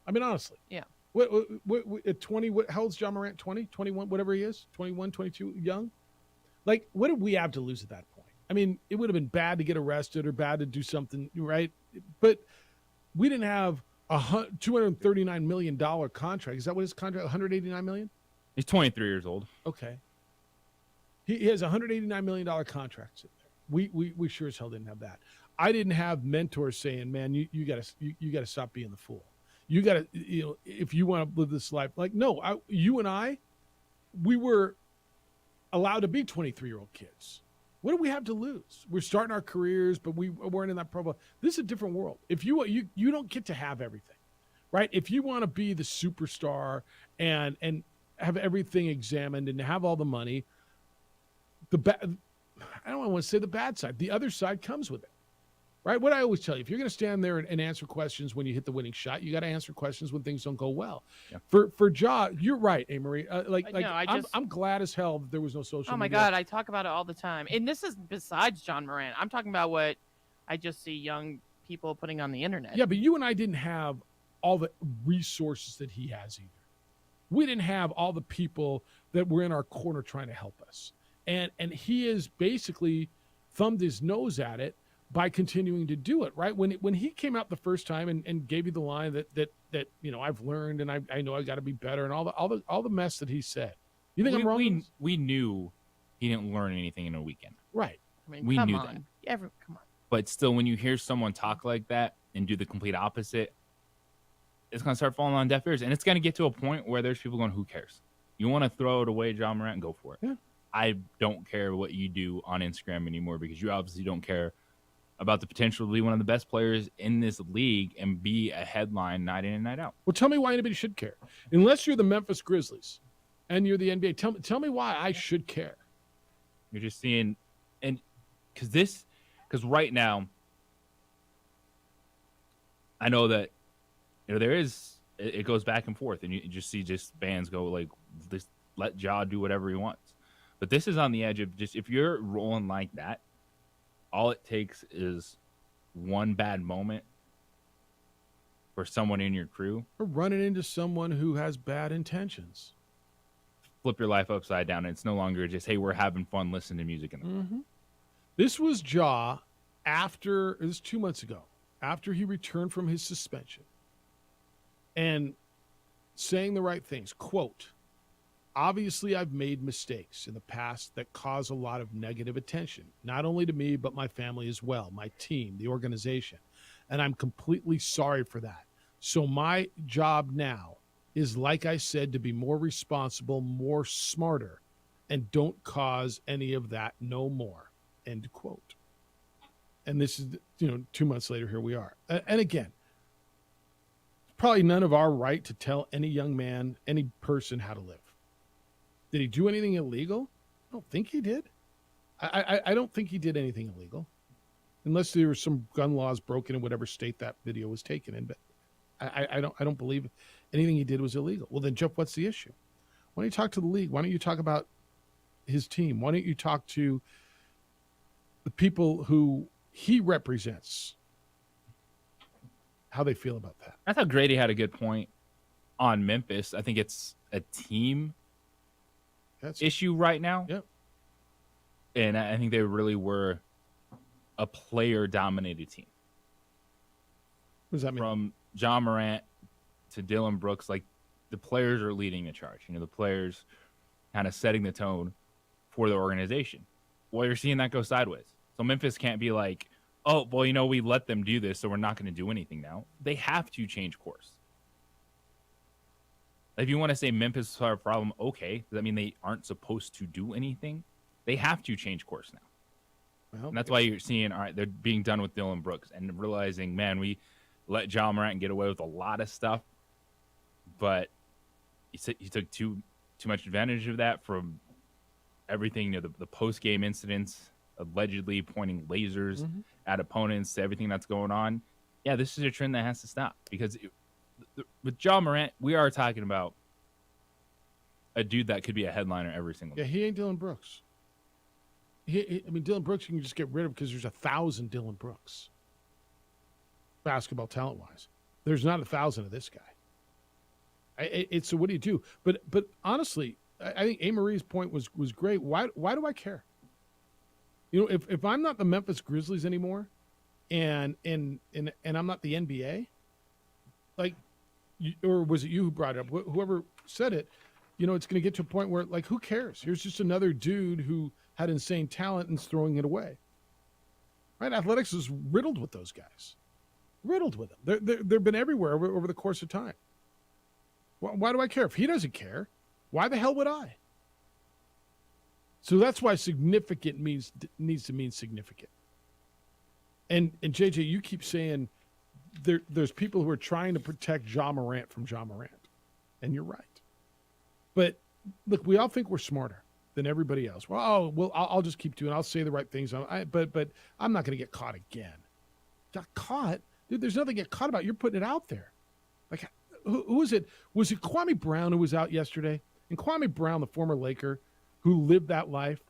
I mean, honestly. Yeah. What at 20? How old's Ja Morant? 20, 21, whatever he is, 21, 22, young. Like, what did we have to lose at that point? I mean, it would have been bad to get arrested or bad to do something, right? But we didn't have a $239 million contract. Is that what his contract? $189 million? He's 23 years old. Okay. He has a $189 million contract sitting there. We sure as hell didn't have that. I didn't have mentors saying, "Man, you gotta stop being the fool. You gotta, if you want to live this life." Like, no, you and I, we were allowed to be 23-year-old kids. What do we have to lose? We're starting our careers, but we weren't in that problem. This is a different world. If you don't get to have everything, right? If you want to be the superstar and have everything examined and have all the money, I don't want to say the bad side. The other side comes with it, right? What I always tell you, if you're going to stand there and answer questions when you hit the winning shot, you got to answer questions when things don't go well. Yeah. For Ja, you're right, Amory. I'm glad as hell that there was no social media. Oh my God, I talk about it all the time. And this is besides John Morant. I'm talking about what I just see young people putting on the internet. Yeah, but you and I didn't have all the resources that he has either. We didn't have all the people that were in our corner trying to help us. And he has basically thumbed his nose at it by continuing to do it, right? When he came out the first time and gave you the line that I've learned and I know I got to be better and all the mess that he said. You think I'm wrong? We knew he didn't learn anything in a weekend. Right. I mean, we come knew on. that. Come on. But still, when you hear someone talk like that and do the complete opposite, it's going to start falling on deaf ears. And it's going to get to a point where there's people going, who cares? You want to throw it away, John Morant, go for it. Yeah. I don't care what you do on Instagram anymore because you obviously don't care about the potential to be one of the best players in this league and be a headline night in and night out. Well, tell me why anybody should care. Unless you're the Memphis Grizzlies and you're the NBA, tell me why I should care. You're just seeing, and because right now, I know that it goes back and forth, and you just see fans go like, just let Ja do whatever he wants. But this is on the edge of just, if you're rolling like that, all it takes is one bad moment for someone in your crew. Or running into someone who has bad intentions. Flip your life upside down, and it's no longer just, hey, we're having fun listening to music in the mm-hmm. This was Ja it was 2 months ago, after he returned from his suspension and saying the right things. Quote, obviously, I've made mistakes in the past that cause a lot of negative attention, not only to me, but my family as well, my team, the organization. And I'm completely sorry for that. So my job now is, like I said, to be more responsible, more smarter, and don't cause any of that no more. End quote. And this is, 2 months later, here we are. And again, probably none of our right to tell any young man, any person how to live. Did he do anything illegal? I don't think he did. I don't think he did anything illegal, unless there were some gun laws broken in whatever state that video was taken in. But I don't believe anything he did was illegal. Well, then, Jeff, what's the issue? Why don't you talk to the league? Why don't you talk about his team? Why don't you talk to the people who he represents, how they feel about that? I thought Grady had a good point on Memphis. I think it's a team issue right now. Yep. And I think they really were a player-dominated team. What does that mean? From John Morant to Dillon Brooks, like, the players are leading the charge. The players kind of setting the tone for the organization. Well, you're seeing that go sideways. So Memphis can't be like, oh, well, we let them do this, so we're not going to do anything now. They have to change course. If you want to say Memphis is our problem, okay. Does that mean they aren't supposed to do anything? They have to change course now. Well, and that's why you're seeing, all right, they're being done with Dillon Brooks and realizing, man, we let John Morant get away with a lot of stuff, but he took too much advantage of that from everything, the post-game incidents, allegedly pointing lasers at opponents, to everything that's going on. Yeah, this is a trend that has to stop, because with John Morant, we are talking about a dude that could be a headliner every single day. Yeah, he ain't Dillon Brooks. Dillon Brooks you can just get rid of because there's 1,000 Dillon Brooks. Basketball talent-wise. There's not 1,000 of this guy. So what do you do? But honestly, I think Amarie's point was great. Why do I care? If I'm not the Memphis Grizzlies anymore, and I'm not the NBA, like, or was it you who brought it up? Whoever said it, it's going to get to a point where, like, who cares? Here's just another dude who had insane talent and is throwing it away. Right? Athletics is riddled with those guys. Riddled with them. They've been everywhere over the course of time. Why do I care? If he doesn't care, why the hell would I? So that's why significant needs to mean significant. And JJ, you keep saying there's people who are trying to protect Ja Morant from Ja Morant. And you're right. But look, we all think we're smarter. than everybody else. Well, I'll just keep doing. I'll say the right things. But I'm not going to get caught again. Got caught, dude. There's nothing to get caught about. You're putting it out there. Like, who was it? Was it Kwame Brown who was out yesterday? And Kwame Brown, the former Laker, who lived that life,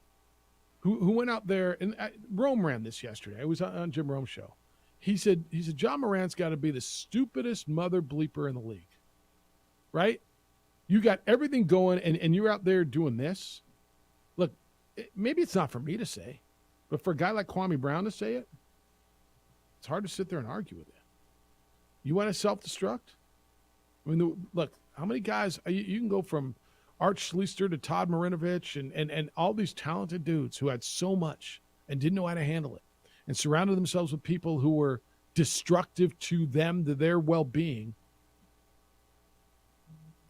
who went out there, and Rome ran this yesterday. It was on Jim Rome's show. He said John Morant's got to be the stupidest mother bleeper in the league, right? You got everything going, and you're out there doing this. Look, maybe it's not for me to say, but for a guy like Kwame Brown to say it, it's hard to sit there and argue with it. You want to self-destruct? I mean, look, how many guys, you can go from Art Schlichter to Todd Marinovich and all these talented dudes who had so much and didn't know how to handle it and surrounded themselves with people who were destructive to them, to their well-being.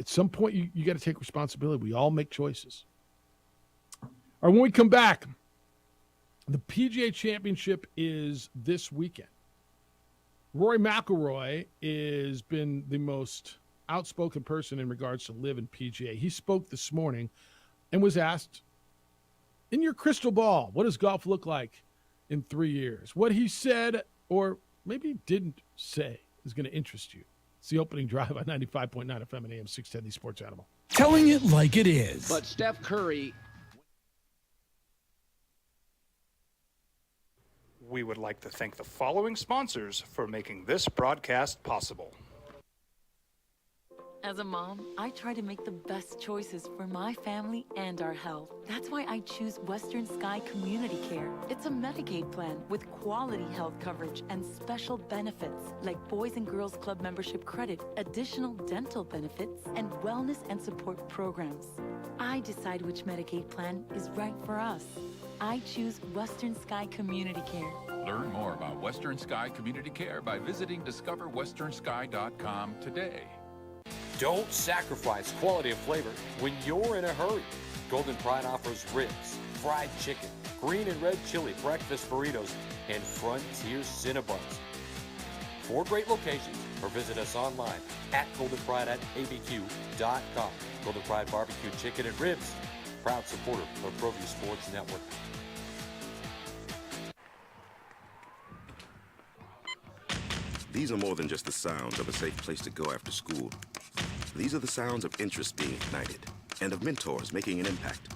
At some point, you got to take responsibility. We all make choices. All right, when we come back, the PGA Championship is this weekend. Rory McIlroy has been the most outspoken person in regards to LIV and PGA. He spoke this morning and was asked, in your crystal ball, what does golf look like in 3 years? What he said, or maybe didn't say, is going to interest you. It's the opening drive on 95.9 FM and AM 610, the Sports Animal. Telling it like it is. But Steph Curry. We would like to thank the following sponsors for making this broadcast possible. As a mom, I try to make the best choices for my family and our health. That's why I choose Western Sky Community Care. It's a Medicaid plan with quality health coverage and special benefits like Boys and Girls Club membership credit, additional dental benefits, and wellness and support programs. I decide which Medicaid plan is right for us. I choose Western Sky Community Care. Learn more about Western Sky Community Care by visiting discoverwesternsky.com today. Don't sacrifice quality of flavor when you're in a hurry. Golden Pride offers ribs, fried chicken, green and red chili breakfast burritos, and Frontier Cinnabons. 4 great locations, or visit us online at goldenpride@abq.com. Golden Pride Barbecue Chicken and Ribs, proud supporter of ProView Sports Network. These are more than just the sounds of a safe place to go after school. These are the sounds of interest being ignited and of mentors making an impact.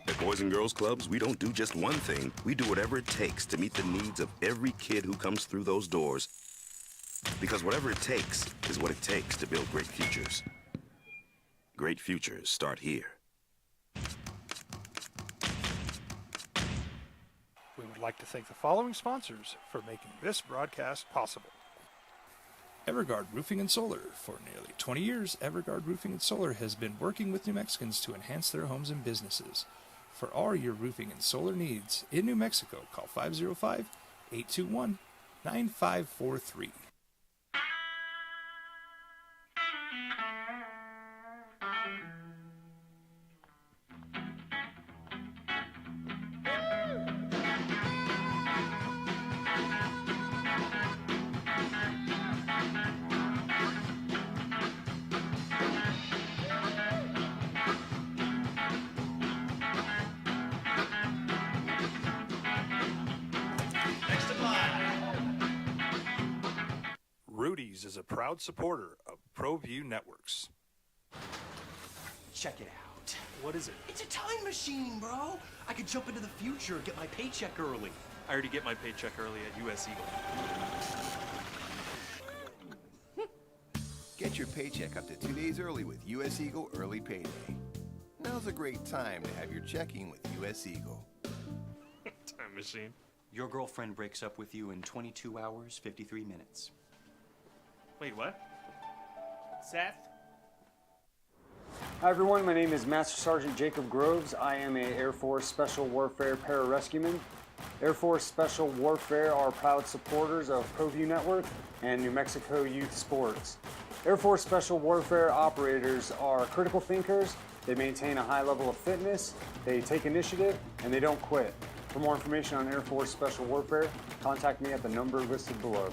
At Boys and Girls Clubs, we don't do just one thing. We do whatever it takes to meet the needs of every kid who comes through those doors. Because whatever it takes is what it takes to build great futures. Great futures start here. We would like to thank the following sponsors for making this broadcast possible. Everguard Roofing and Solar. For nearly 20 years, Everguard Roofing and Solar has been working with New Mexicans to enhance their homes and businesses. For all your roofing and solar needs in New Mexico, call 505-821-9543. Rudy's is a proud supporter of ProView Networks. Check it out. What is it? It's a time machine, bro. I could jump into the future and get my paycheck early. I already get my paycheck early at US Eagle. Get your paycheck up to 2 days early with US Eagle Early Payday. Now's a great time to have your checking with US Eagle. Time machine. Your girlfriend breaks up with you in 22 hours, 53 minutes. Wait, what? Seth? Hi everyone, my name is Master Sergeant Jacob Groves. I am a Air Force Special Warfare Pararescueman. Air Force Special Warfare are proud supporters of ProView Network and New Mexico Youth Sports. Air Force Special Warfare operators are critical thinkers. They maintain a high level of fitness, they take initiative, and they don't quit. For more information on Air Force Special Warfare, contact me at the number listed below.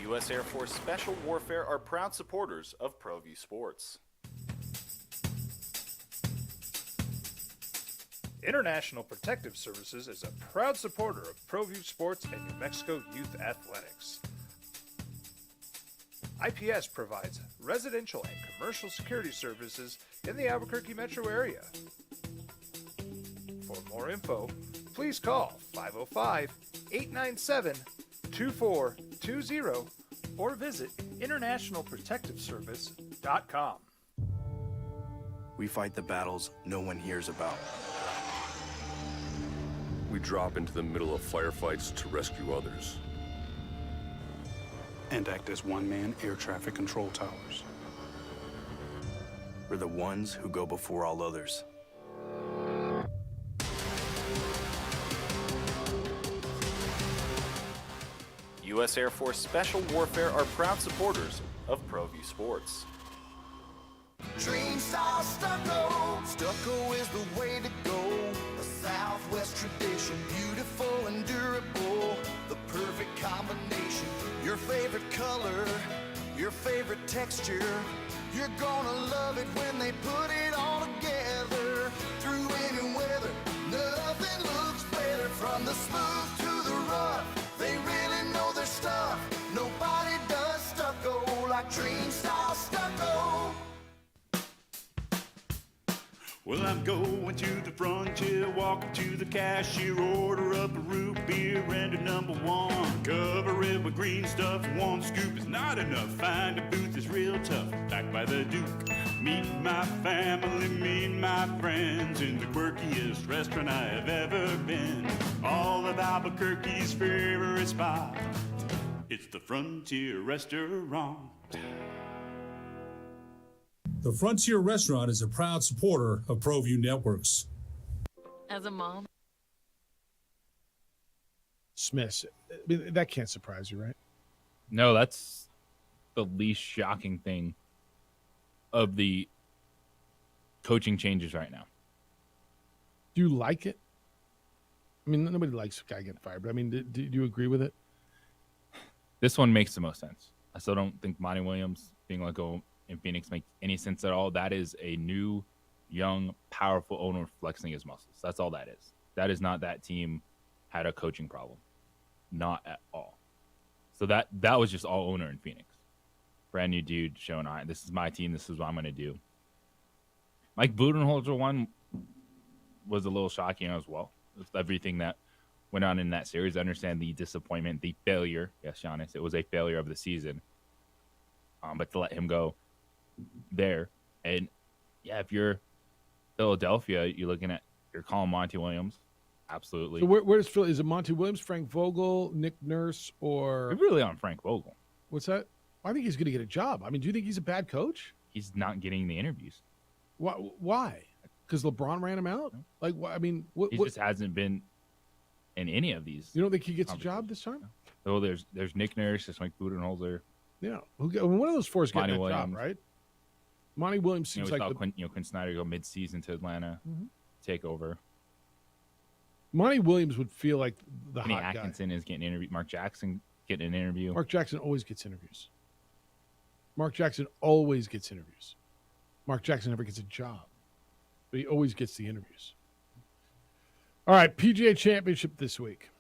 U.S. Air Force Special Warfare are proud supporters of ProView Sports. International Protective Services is a proud supporter of ProView Sports and New Mexico Youth Athletics. IPS provides residential and commercial security services in the Albuquerque metro area. For more info, please call 505-897-2420 or visit internationalprotectiveservice.com. We fight the battles no one hears about. We drop into the middle of firefights to rescue others. And act as one-man air traffic control towers. We're the ones who go before all others. U.S. Air Force Special Warfare are proud supporters of ProView Sports. Dream style stucco. Stucco is the way to go. A Southwest tradition, beautiful and durable. The perfect combination. Your favorite color, your favorite texture. You're gonna love it when they put it all together. Through any weather, nothing looks better. From the smooth to the rough, they really know their stuff. Nobody does stucco like Dream style stucco. Well, I'm going to the frontier, walking to the cashier, order up a root beer and a number one. Cover it with green stuff, one scoop is not enough. Find a booth that's real tough, back by the Duke. Meet my family, meet my friends in the quirkiest restaurant I have ever been. All of Albuquerque's favorite spot, it's the Frontier Restaurant. The Frontier Restaurant is a proud supporter of ProView Networks. As a mom, Smiths. I mean, that can't surprise you, right? No, that's the least shocking thing of the coaching changes right now. Do you like it? I mean, nobody likes a guy getting fired, but I mean, do you agree with it? This one makes the most sense. I still don't think Monty Williams being let go in Phoenix makes any sense at all. That is a new, young, powerful owner flexing his muscles. That's all that is. That is not that team had a coaching problem. Not at all. So that was just all owner in Phoenix. Brand new dude showing, all right, this is my team. This is what I'm going to do. Mike Budenholzer one was a little shocking as well. With everything that went on in that series. I understand the disappointment, the failure. Yes, Giannis, it was a failure of the season. But to let him go there, and yeah, if you're Philadelphia, you're looking at, you're calling Monty Williams, absolutely. So where does Phil? Is it Monty Williams, Frank Vogel, Nick Nurse, or We're really on Frank Vogel? What's that? I think he's going to get a job. I mean, do you think he's a bad coach? He's not getting the interviews. Why? Because LeBron ran him out? Like, I mean, He just hasn't been in any of these. You don't think he gets a job this time? Oh, there's Nick Nurse, there's Mike Budenholzer. Yeah, one of those four is getting Monty that job, Williams. right? Monty Williams seems we like saw Quinn Snyder go mid-season to Atlanta, take over. Monty Williams would feel like the Kenny hot Atkinson is getting interviewed. Mark Jackson getting an interview. guy. Mark Jackson always gets interviews. Mark Jackson always gets interviews. Mark Jackson never gets a job, but he always gets the interviews. All right, PGA Championship this week.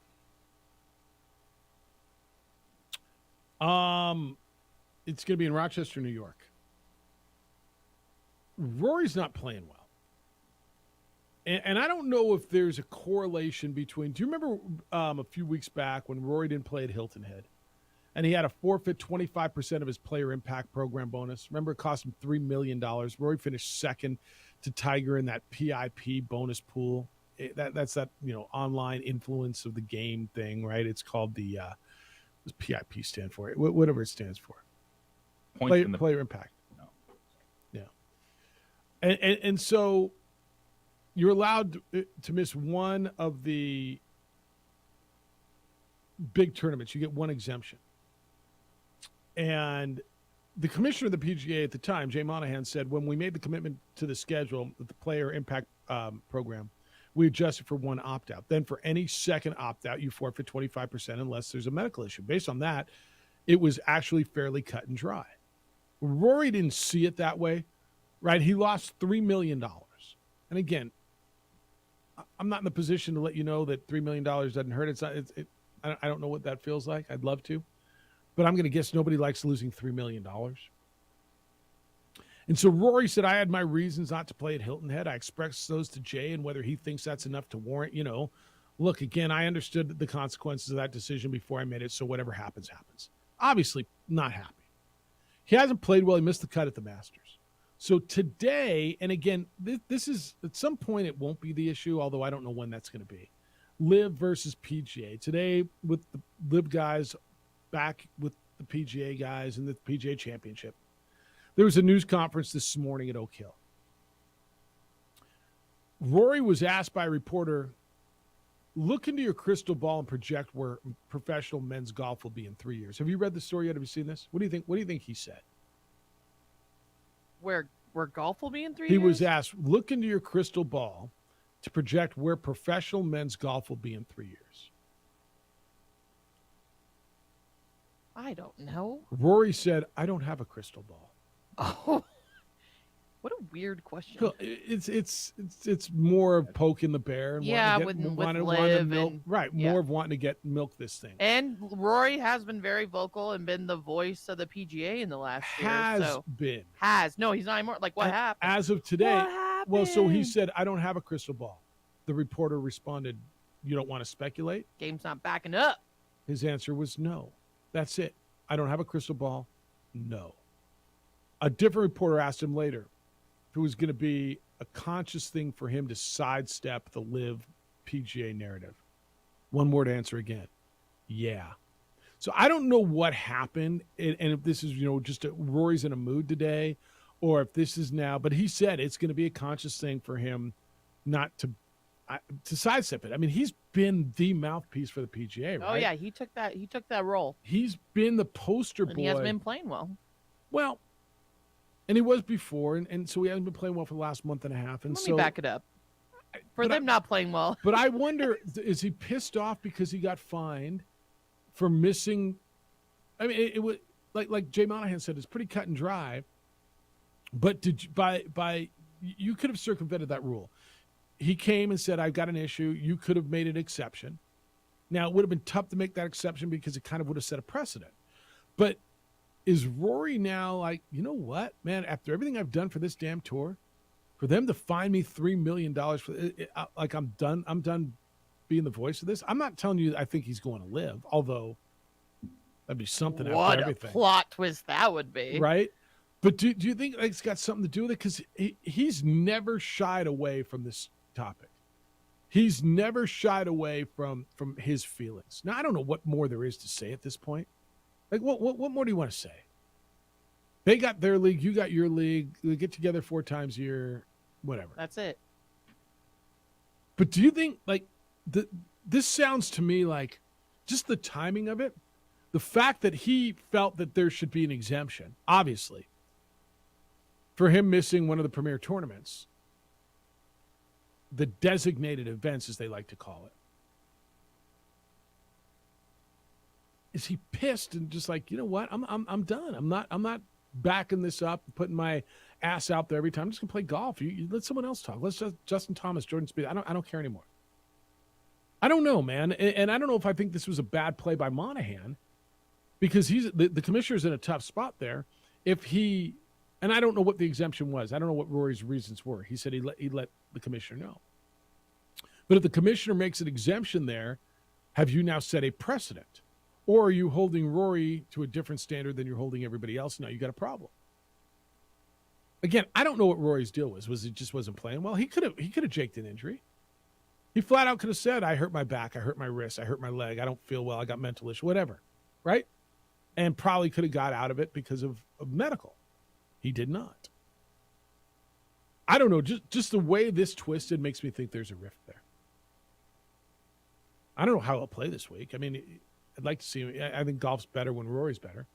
It's going to be in Rochester, New York. Rory's not playing well. And I don't know if there's a correlation between... Do you remember a few weeks back when Rory didn't play at Hilton Head? And he had to forfeit 25% of his player impact program bonus. Remember, it cost him $3 million. Rory finished second to Tiger in that PIP bonus pool. That's that, online influence of the game thing, right? It's called the... what does PIP stand for? Whatever it stands for. Player impact. No. Yeah. And so you're allowed to miss one of the big tournaments. You get one exemption. And the commissioner of the PGA at the time, Jay Monahan, said when we made the commitment to the schedule, the player impact program, we adjusted for one opt-out. Then for any second opt-out, you forfeit 25% unless there's a medical issue. Based on that, it was actually fairly cut and dry. Rory didn't see it that way, right? He lost $3 million. And again, I'm not in the position to let you know that $3 million doesn't hurt. It's not. I don't know what that feels like. I'd love to, but I'm going to guess nobody likes losing $3 million. And so Rory said, I had my reasons not to play at Hilton Head. I expressed those to Jay, and whether he thinks that's enough to warrant, look, again, I understood the consequences of that decision before I made it. So whatever happens, happens. Obviously not happy. He hasn't played well. He missed the cut at the Masters. So today, and again, this is at some point it won't be the issue, although I don't know when that's going to be. LIV versus PGA. Today with the LIV guys back with the PGA guys in the PGA Championship. There was a news conference this morning at Oak Hill. Rory was asked by a reporter, look into your crystal ball and project where professional men's golf will be in 3 years. Have you read the story yet? Have you seen this? What do you think? What do you think he said? Where golf will be in 3 years? He was asked, look into your crystal ball to project where professional men's golf will be in 3 years. I don't know. Rory said, I don't have a crystal ball. Oh, what a weird question. It's more of poking the bear. And with wanting LIV milk, and right? yeah. More of wanting to get milk this thing. And Rory has been very vocal and been the voice of the PGA in the last year. No, he's not anymore. Like, what happened? As of today, What happened? well, so he said, I don't have a crystal ball. The reporter responded, you don't want to speculate? Game's not backing up. His answer was no. That's it. I don't have a crystal ball. No. A different reporter asked him later if it was going to be a conscious thing for him to sidestep the LIV PGA narrative. One word answer again. Yeah. So I don't know what happened, and if this is, just Rory's in a mood today, or if this is now, but he said it's going to be a conscious thing for him not to sidestep it. I mean, he's been the mouthpiece for the PGA, right? Oh yeah, he took that role. He's been the poster boy. And he hasn't been playing well. Well, and he was before, and so he hasn't been playing well for the last month and a half. And Let me back it up. For them not playing well. But I wonder, is he pissed off because he got fined for missing? I mean, it was like Jay Monahan said, it's pretty cut and dry. But you could have circumvented that rule. He came and said, I've got an issue. You could have made an exception. Now, it would have been tough to make that exception because it kind of would have set a precedent. But is Rory now like, you know what, man, after everything I've done for this damn tour, for them to fine me $3 million for it, like I'm done being the voice of this? I'm not telling you I think he's going to LIV, although that'd be something after everything. What a plot twist that would be. Right? But do you think it's got something to do with it? Because he's never shied away from this topic. He's never shied away from his feelings. Now, I don't know what more there is to say at this point. Like, what more do you want to say? They got their league, you got your league. They get together 4 times a year, whatever. That's it. But do you think, like, this sounds to me like just the timing of it, the fact that he felt that there should be an exemption, obviously, for him missing one of the premier tournaments, the designated events, as they like to call it. Is he pissed and just like, you know what? I'm done. I'm not backing this up, putting my ass out there every time. I'm just gonna play golf. You let someone else talk. Let's just Justin Thomas, Jordan Spieth. I don't care anymore. I don't know, man, and I don't know if I think this was a bad play by Monahan, because he's the commissioner's in a tough spot there. If he, and I don't know what the exemption was. I don't know what Rory's reasons were. He said he let the commissioner know. But if the commissioner makes an exemption there, have you now set a precedent? Or are you holding Rory to a different standard than you're holding everybody else? Now you got a problem. Again, I don't know what Rory's deal was. Was it just wasn't playing well? He could have jaked an injury. He flat out could have said, I hurt my back, I hurt my wrist, I hurt my leg, I don't feel well, I got mental issue, whatever. Right? And probably could have got out of it because of medical. He did not. I don't know. Just the way this twisted makes me think there's a rift there. I don't know how he'll play this week. I mean, I'd like to see him. I think golf's better when Rory's better.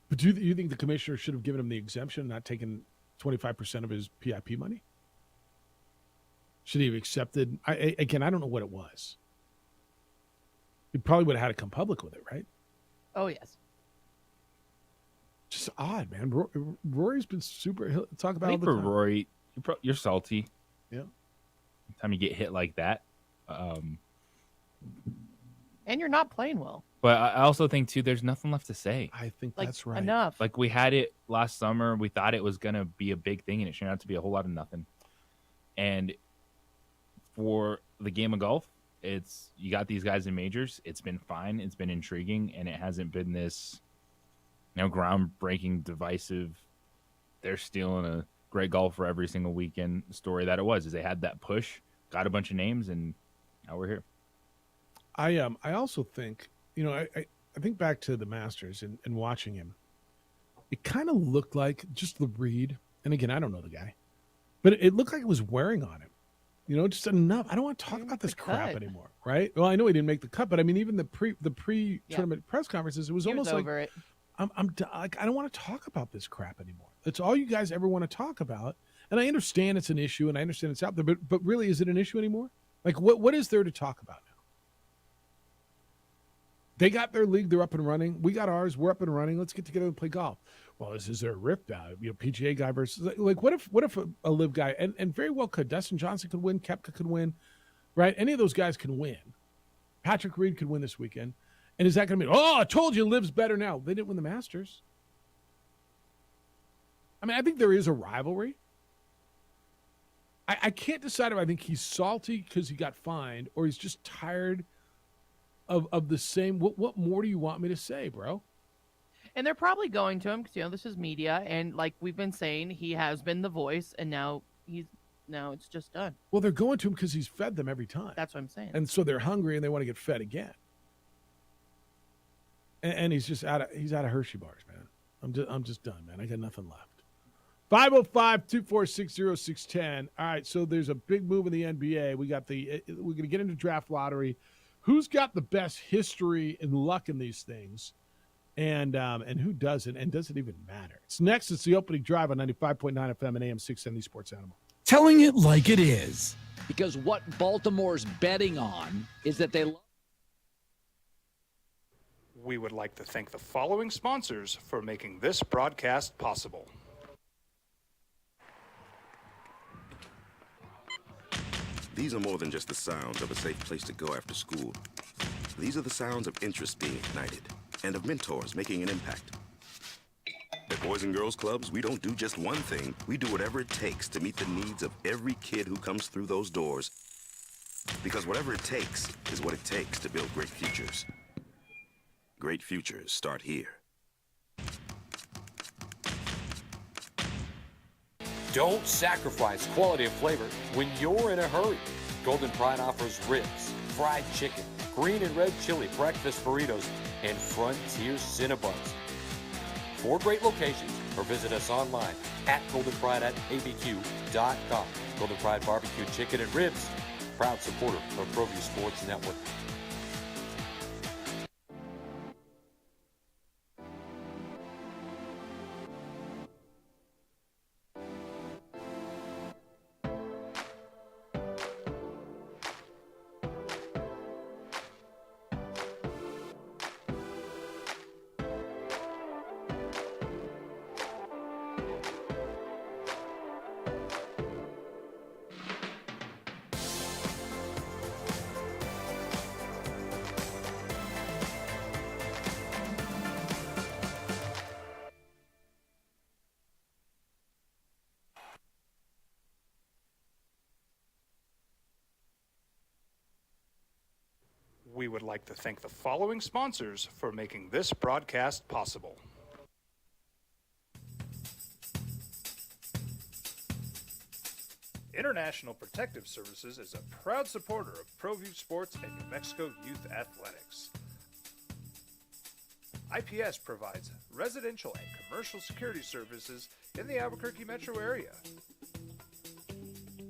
But do you think the commissioner should have given him the exemption, not taken 25% of his PIP money? Should he have accepted? Again, I don't know what it was. He probably would have had to come public with it, right? Oh, yes. Just odd, man. Rory's been super. He'll talk about I it think all the for time. Rory, you're salty. Yeah. Time you get hit like that. And you're not playing well. But I also think, too, there's nothing left to say. I think Like, that's right. enough. Like, we had it last summer. We thought it was going to be a big thing, and it turned out to be a whole lot of nothing. And for the game of golf, you got these guys in majors. It's been fine. It's been intriguing, and it hasn't been this, groundbreaking, divisive, they're stealing a great golfer every single weekend story that it was. Is they had that push, got a bunch of names, and now we're here. I also think, I think back to the Masters and watching him. It kind of looked like just the read, and again, I don't know the guy, but it looked like it was wearing on him. Just enough. I don't want to talk about this crap anymore, right? Well, I know he didn't make the cut, but I mean, even the pre-tournament press conferences, it was almost like over it. I don't want to talk about this crap anymore. That's all you guys ever want to talk about. And I understand it's an issue, and I understand it's out there, but really, is it an issue anymore? Like, what is there to talk about now? They got their league; they're up and running. We got ours; we're up and running. Let's get together and play golf. Well, is there a rift out? PGA guy versus like what if a live guy and very well could Dustin Johnson could win, Koepka could win, right? Any of those guys can win. Patrick Reed could win this weekend, and is that going to mean? Oh, I told you, Live's better now. They didn't win the Masters. I mean, I think there is a rivalry. I can't decide if I think he's salty because he got fined or he's just tired of the same. What more do you want me to say, bro? And they're probably going to him because, this is media. And like we've been saying, he has been the voice, and now it's just done. Well, they're going to him because he's fed them every time. That's what I'm saying. And so they're hungry and they want to get fed again. And he's just out of Hershey bars, man. I'm just done, man. I got nothing left. 505-246-0610. All right, so there's a big move in the NBA. We're going to get into draft lottery. Who's got the best history and luck in these things, and who doesn't, and does it even matter? It's next. It's the opening drive on 95.9 FM and AM 670 Sports Animal. Telling it like it is. Because what Baltimore's betting on is that they love. We would like to thank the following sponsors for making this broadcast possible. These are more than just the sounds of a safe place to go after school. These are the sounds of interest being ignited and of mentors making an impact. At Boys and Girls Clubs, we don't do just one thing. We do whatever it takes to meet the needs of every kid who comes through those doors. Because whatever it takes is what it takes to build great futures. Great futures start here. Don't sacrifice quality and flavor when you're in a hurry. Golden Pride offers ribs, fried chicken, green and red chili breakfast burritos, and Frontier Cinnabons. 4 great locations, or visit us online at goldenpride@abq.com. Golden Pride Barbecue Chicken and Ribs, proud supporter of ProView Sports Network. We would like to thank the following sponsors for making this broadcast possible. International Protective Services is a proud supporter of ProView Sports and New Mexico Youth Athletics. IPS provides residential and commercial security services in the Albuquerque metro area.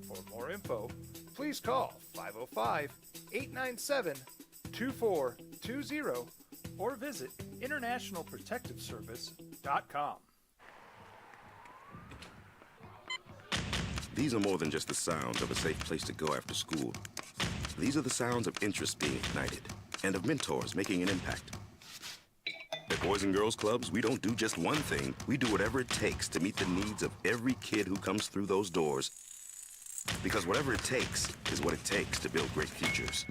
For more info, please call 505-897-2420 or visit internationalprotectiveservice.com. These are more than just the sounds of a safe place to go after school. These are the sounds of interest being ignited and of mentors making an impact. At Boys and Girls Clubs, we don't do just one thing. We do whatever it takes to meet the needs of every kid who comes through those doors. Because whatever it takes is what it takes to build great futures.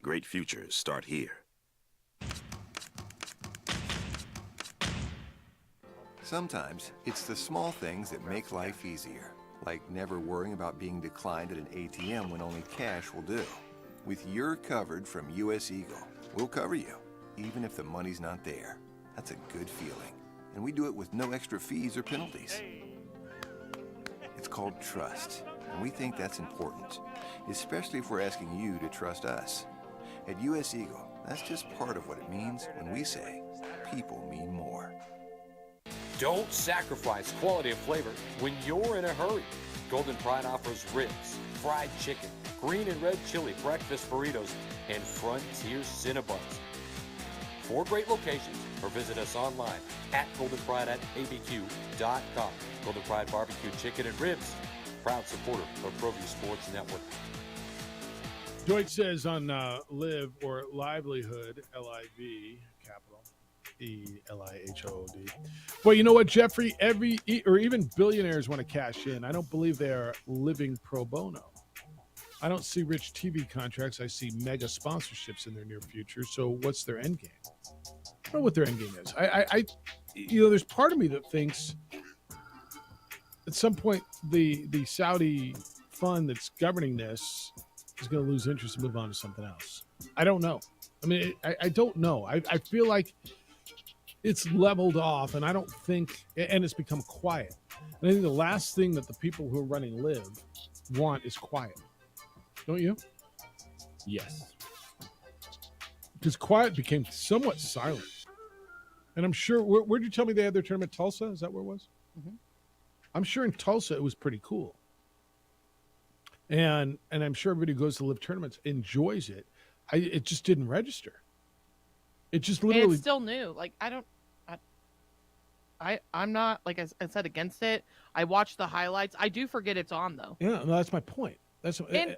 Great futures start here. Sometimes it's the small things that make life easier, like never worrying about being declined at an ATM when only cash will do. With You're Covered from US Eagle, we'll cover you, even if the money's not there. That's a good feeling. And we do it with no extra fees or penalties. It's called trust, and we think that's important, especially if we're asking you to trust us. At US Eagle, that's just part of what it means when we say people mean more. Don't sacrifice quality of flavor when you're in a hurry. Golden Pride offers ribs, fried chicken, green and red chili breakfast burritos, and Frontier Cinnabons. 4 great locations, or visit us online at goldenpride@abq.com. Golden Pride Barbecue Chicken and Ribs, proud supporter of ProView Sports Network. Deutsch says on Live or Livelihood, L-I-V, capital, E-L-I-H-O-O-D. Well, you know what, Jeffrey? Or even billionaires want to cash in. I don't believe they are living pro bono. I don't see rich TV contracts. I see mega sponsorships in their near future. So what's their end game? I don't know what their end game is. I there's part of me that thinks at some point the Saudi fund that's governing this is going to lose interest and move on to something else. I don't know. I mean, I don't know. I feel like it's leveled off, and I don't think, and it's become quiet. And I think the last thing that the people who are running Live want is quiet. Don't you? Yes. Because quiet became somewhat silent. And I'm sure, where'd you tell me they had their tournament? Tulsa? Is that where it was? Mm-hmm. I'm sure in Tulsa it was pretty cool. And I'm sure everybody who goes to Live tournaments enjoys it. It just didn't register. It just literally. And it's still new. Like, I'm not, like I said, against it. I watch the highlights. I do forget it's on, though. Yeah, no, that's my point. And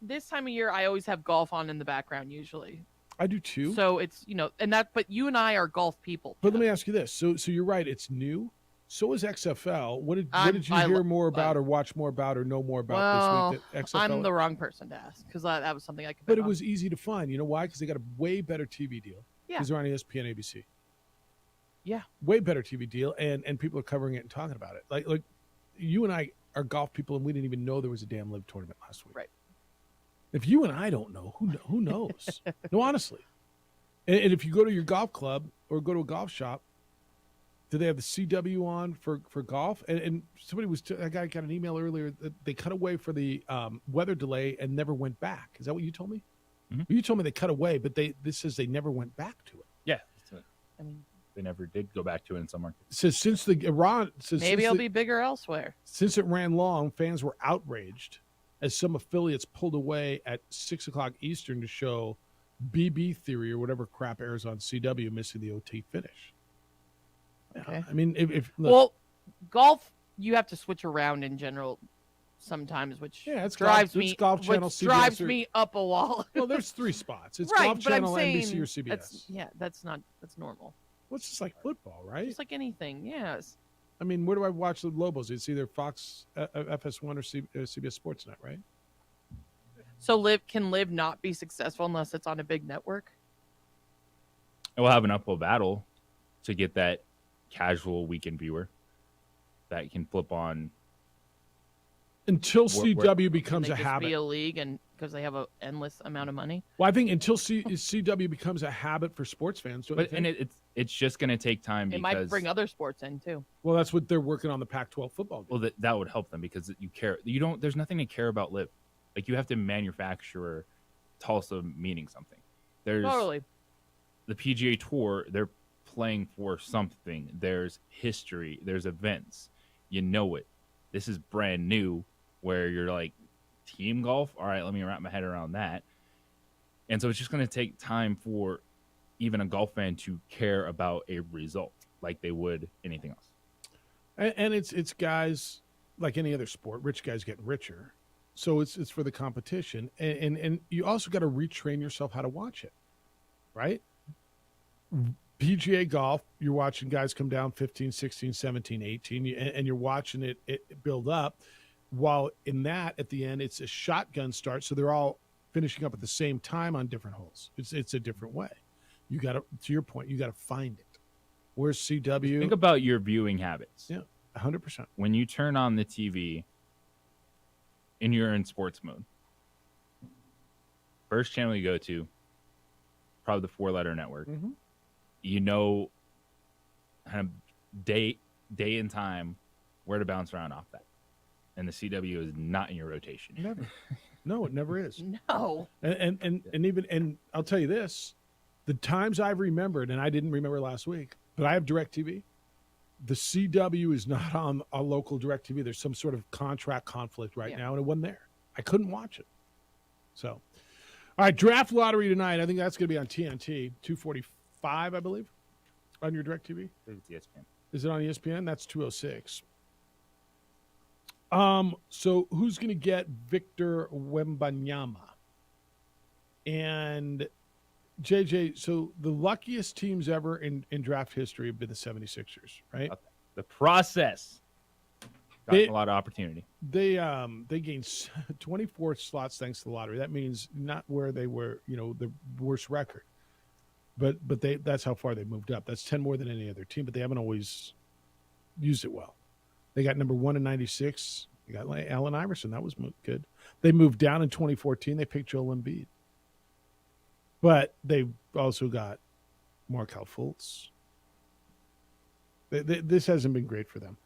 this time of year, I always have golf on in the background, usually. I do too. So it's, but you and I are golf people. But let me ask you this. So you're right. It's new. So is XFL. What did you hear more about or watch more about or know more about this week that XFL? I'm the wrong person to ask because that was something I could. But it was easy to find. You know why? Because they got a way better TV deal. Yeah. Because they're on ESPN, ABC. Yeah. Way better TV deal, and people are covering it and talking about it. Like you and I are golf people, and we didn't even know there was a damn Live tournament last week. Right. If you and I don't know, who knows? No, honestly. And if you go to your golf club or go to a golf shop, do they have the CW on for golf? And somebody a guy got an email earlier that they cut away for the weather delay and never went back. Is that what you told me? Mm-hmm. You told me they cut away, but this says they never went back to it. Yeah. They never did go back to it in some markets. It says since the Iran says maybe it'll be bigger elsewhere. Since it ran long, fans were outraged as some affiliates pulled away at 6:00 Eastern to show BB Theory or whatever crap airs on CW missing the OT finish. Okay. I mean, if golf, you have to switch around in general sometimes, which it's drives golf, me Golf Channel, which CBS, drives me up a wall. Well, there's 3 spots. It's right, Golf but I'm Channel, saying NBC, or CBS. that's normal. Well, it's just like football, right? Just like anything, yes. I mean, where do I watch the Lobos? It's either Fox, FS1, or CBS Sportsnet, right? So can Live not be successful unless it's on a big network? And we'll have an uphill battle to get that casual weekend viewer that can flip on until CW becomes a habit. Be a league, and because they have an endless amount of money. Well, I think until CW becomes a habit for sports fans. And it's just going to take time. It might bring other sports in too. Well, that's what they're working on the Pac-12 football game. Well, that would help them because you care. You don't. There's nothing to care about Live. Like you have to manufacture Tulsa meaning something. There's totally the PGA Tour. They're playing for something. There's history. There's events. You know it. This is brand new. Where you're like, team golf? All right, let me wrap my head around that. And so it's just going to take time for even a golf fan to care about a result like they would anything else. And it's guys like any other sport. Rich guys getting richer. So it's for the competition. And you also got to retrain yourself how to watch it, right? PGA golf, you're watching guys come down 15, 16, 17, 18, and you're watching it build up. while in that, at the end, it's a shotgun start, so they're all finishing up at the same time on different holes. It's a different way. You got to your point, you got to find it. Where's CW? Think about your viewing habits. Yeah, 100%. When you turn on the TV and you're in sports mode, first channel you go to, probably the 4-letter network. Mm-hmm. You know, kind of day and time where to bounce around off that. And the CW is not in your rotation. Never. No, it never is. No. And I'll tell you this, the times I've remembered, and I didn't remember last week, but I have DirecTV. The CW is not on a local DirecTV. There's some sort of contract conflict right now, and it wasn't there. I couldn't watch it. So, all right, draft lottery tonight. I think that's going to be on TNT, 245, I believe, on your DirecTV. I think it's ESPN. Is it on ESPN? That's 206. So who's going to get Victor Wembanyama? And JJ, so the luckiest teams ever in draft history have been the 76ers, right? The process got a lot of opportunity. They gained 24 slots thanks to the lottery. That means not where they were, the worst record. But that's how far they moved up. That's 10 more than any other team, but they haven't always used it well. They got number 1 in 96. They got Allen Iverson. That was good. They moved down in 2014. They picked Joel Embiid. But they also got Markelle Fultz. This hasn't been great for them.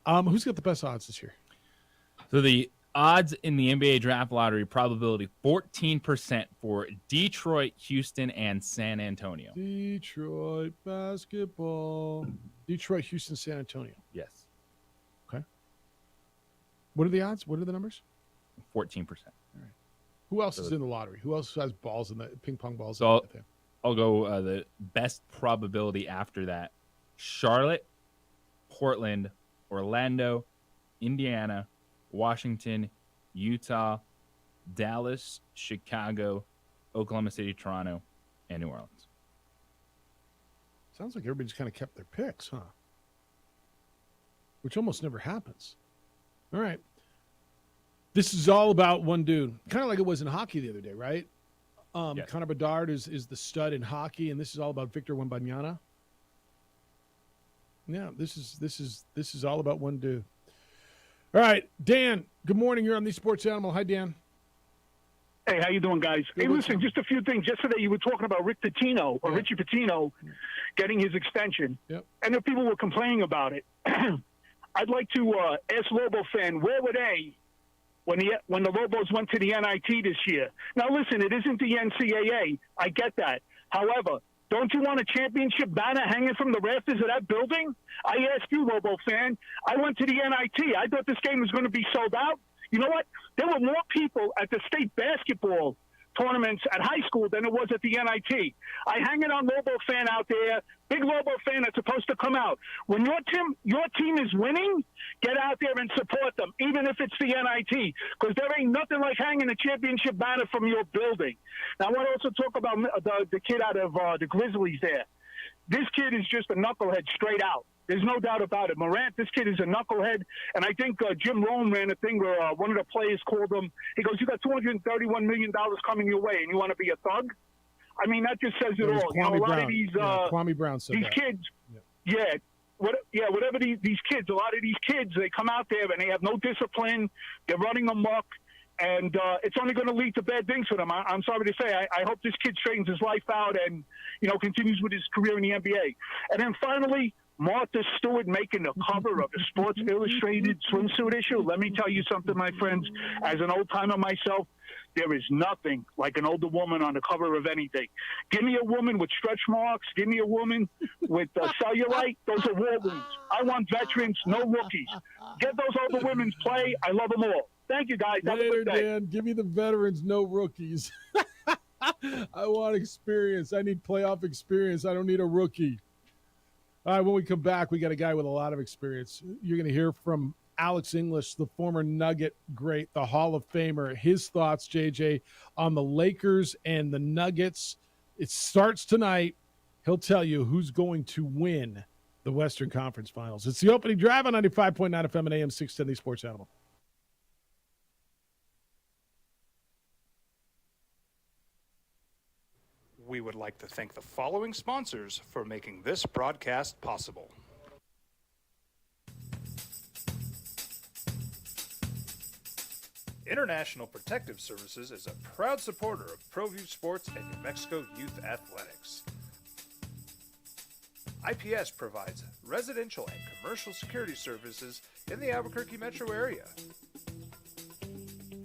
Who's got the best odds this year? So the odds in the NBA draft lottery probability, 14% for Detroit, Houston, and San Antonio. Detroit basketball. Detroit, Houston, San Antonio. Yes. Okay. What are the odds? What are the numbers? 14%. All right. Who else is in the lottery? Who else has balls in the ping pong balls? So I'll go the best probability after that. Charlotte, Portland, Orlando, Indiana, Washington, Utah, Dallas, Chicago, Oklahoma City, Toronto, and New Orleans. Sounds like everybody's kind of kept their picks, huh? Which almost never happens. All right. This is all about one dude, kind of like it was in hockey the other day, right? Yes. Connor Bedard is the stud in hockey, and this is all about Victor Wembanyama. Yeah, this is all about one dude. All right, Dan, good morning. You're on the Sports Animal. Hi, Dan. Hey, how you doing, guys? Hey, listen, just a few things. Yesterday you were talking about Rick Pitino, or Richie Pitino, getting his extension. Yep. And the people were complaining about it. I'd like to ask Lobo fan, where were they when the Lobos went to the NIT this year? Now, listen, it isn't the NCAA. I get that. However, don't you want a championship banner hanging from the rafters of that building? I ask you, Lobo fan. I went to the NIT. I thought this game was going to be sold out. You know what? There were more people at the state basketball tournaments at high school than it was at the NIT. I hang it on Lobo fan out there, big Lobo fan that's supposed to come out. When your team is winning, get out there and support them, even if it's the NIT, because there ain't nothing like hanging a championship banner from your building. Now, I want to also talk about the kid out of the Grizzlies there. This kid is just a knucklehead straight out. There's no doubt about it. Morant, this kid is a knucklehead. And I think Jim Rome ran a thing where one of the players called him. He goes, you got $231 million coming your way, and you want to be a thug? I mean, that just says it all. You know, a lot of these Kwame Brown said these that. kids, whatever these kids, a lot of these kids, they come out there and they have no discipline. They're running amok. And it's only going to lead to bad things for them. I'm sorry to say. I hope this kid straightens his life out and, continues with his career in the NBA. And then finally, Martha Stewart making the cover of the Sports Illustrated swimsuit issue. Let me tell you something, my friends. As an old-timer myself, there is nothing like an older woman on the cover of anything. Give me a woman with stretch marks. Give me a woman with cellulite. Those are war wounds. I want veterans, no rookies. Get those older women's play. I love them all. Thank you, guys. Have a Later, good day. Dan. Give me the veterans, no rookies. I want experience. I need playoff experience. I don't need a rookie. All right, when we come back, we got a guy with a lot of experience. You're going to hear from Alex English, the former Nugget great, the Hall of Famer. His thoughts, JJ, on the Lakers and the Nuggets. It starts tonight. He'll tell you who's going to win the Western Conference Finals. It's the opening drive on 95.9 FM and AM 610, the Sports Animal. We would like to thank the following sponsors for making this broadcast possible. International Protective Services is a proud supporter of ProView Sports and New Mexico Youth Athletics. IPS provides residential and commercial security services in the Albuquerque metro area.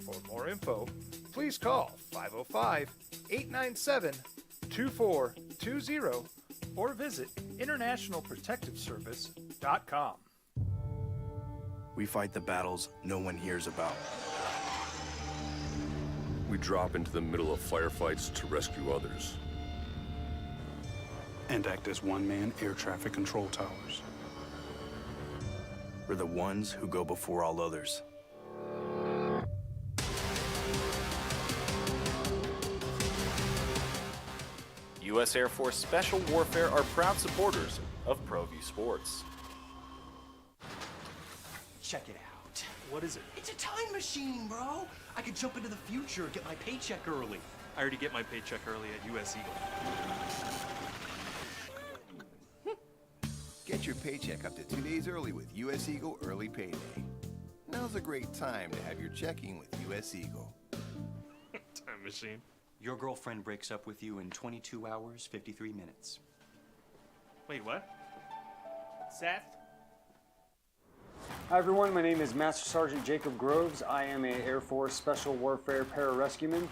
For more info, please call 505-897-2420 or visit internationalprotectiveservice.com. We fight the battles no one hears about. We drop into the middle of firefights to rescue others. And act as one-man air traffic control towers. We're the ones who go before all others. U.S. Air Force Special Warfare are proud supporters of ProView Sports. Check it out. What is it? It's a time machine, bro. I could jump into the future, get my paycheck early. I already get my paycheck early at U.S. Eagle. Get your paycheck up to 2 days early with U.S. Eagle Early Payday. Now's a great time to have your checking with U.S. Eagle. Time machine. Your girlfriend breaks up with you in 22 hours, 53 minutes. Wait, what? Seth? Hi everyone, my name is Master Sergeant Jacob Groves. I am a Air Force Special Warfare Pararescueman.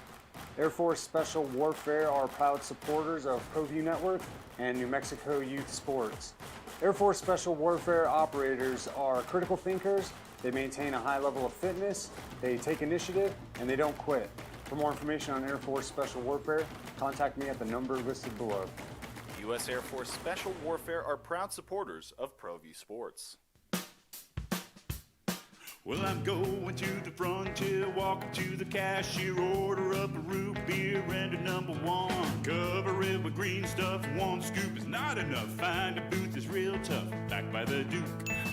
Air Force Special Warfare are proud supporters of ProView Network and New Mexico Youth Sports. Air Force Special Warfare operators are critical thinkers. They maintain a high level of fitness, they take initiative, and they don't quit. For more information on Air Force Special Warfare, contact me at the number listed below. U.S. Air Force Special Warfare are proud supporters of ProView Sports. Well, I'm going to the frontier, walking to the cashier, order up a root beer and a number one. Cover it with green stuff, one scoop is not enough. Find a booth is real tough, back by the Duke.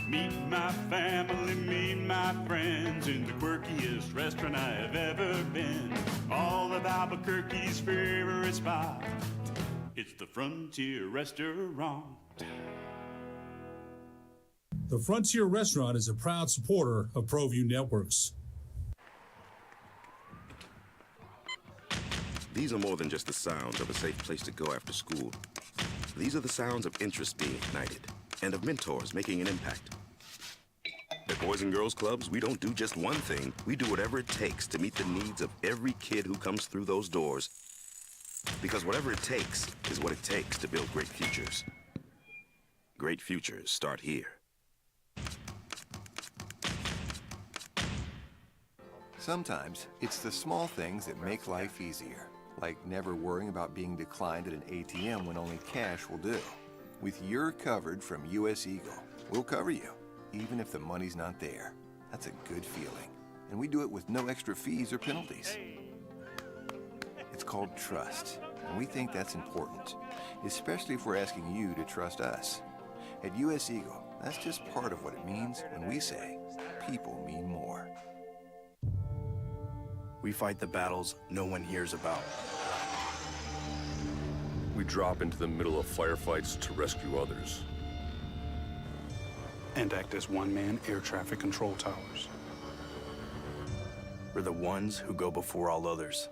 Meet my family, meet my friends in the quirkiest restaurant I have ever been. All of Albuquerque's favorite spot, it's the Frontier Restaurant. The Frontier Restaurant is a proud supporter of ProView Networks. These are more than just the sounds of a safe place to go after school. These are the sounds of interest being ignited and of mentors making an impact. At Boys and Girls Clubs, we don't do just one thing. We do whatever it takes to meet the needs of every kid who comes through those doors. Because whatever it takes is what it takes to build great futures. Great futures start here. Sometimes it's the small things that make life easier, like never worrying about being declined at an ATM when only cash will do. With your covered from U.S. Eagle, we'll cover you, even if the money's not there. That's a good feeling. And we do it with no extra fees or penalties. It's called trust, and we think that's important, especially if we're asking you to trust us. At U.S. Eagle, that's just part of what it means when we say people mean more. We fight the battles no one hears about. We drop into the middle of firefights to rescue others. And act as one-man air traffic control towers. We're the ones who go before all others.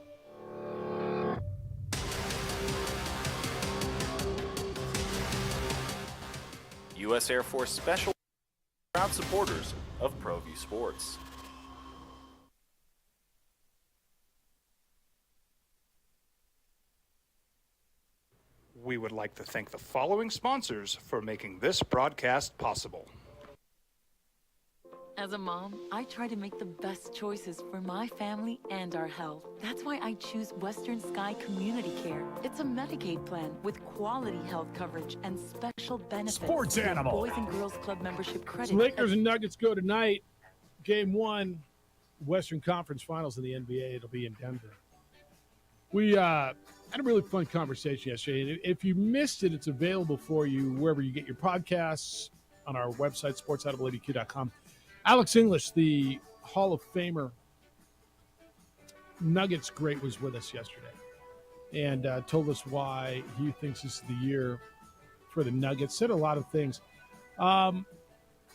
U.S. Air Force Special proud supporters of ProView Sports. We would like to thank the following sponsors for making this broadcast possible. As a mom, I try to make the best choices for my family and our health. That's why I choose Western Sky Community Care. It's a Medicaid plan with quality health coverage and special benefits. Sports with animal. Boys and Girls Club membership credit. So Lakers and Nuggets go tonight. Game 1, Western Conference Finals in the NBA. It'll be in Denver. We had a really fun conversation yesterday. If you missed it, it's available for you wherever you get your podcasts, on our website, sportsoutofladq.com. Alex English, the Hall of Famer, Nuggets great, was with us yesterday. and told us why he thinks this is the year for the Nuggets. Said a lot of things.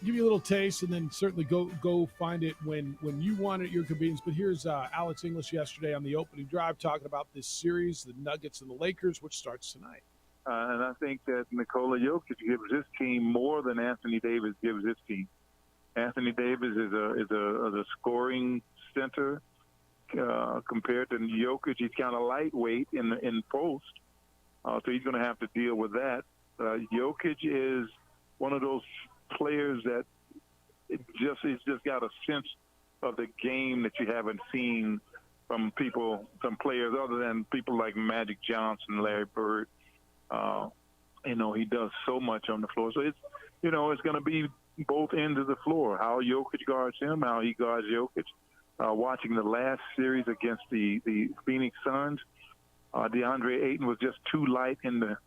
Give you a little taste, and then certainly go find it when you want it at your convenience. But here's Alex English yesterday on the opening drive talking about this series, the Nuggets and the Lakers, which starts tonight. And I think that Nikola Jokic gives this team more than Anthony Davis gives this team. Anthony Davis is a scoring center compared to Jokic. He's kind of lightweight in post, so he's going to have to deal with that. Jokic is one of those players that he's just got a sense of the game that you haven't seen from players other than people like Magic Johnson, Larry Bird. He does so much on the floor. So it's going to be both ends of the floor, how Jokic guards him, how he guards Jokic. Watching the last series against the Phoenix Suns, DeAndre Ayton was just too light in the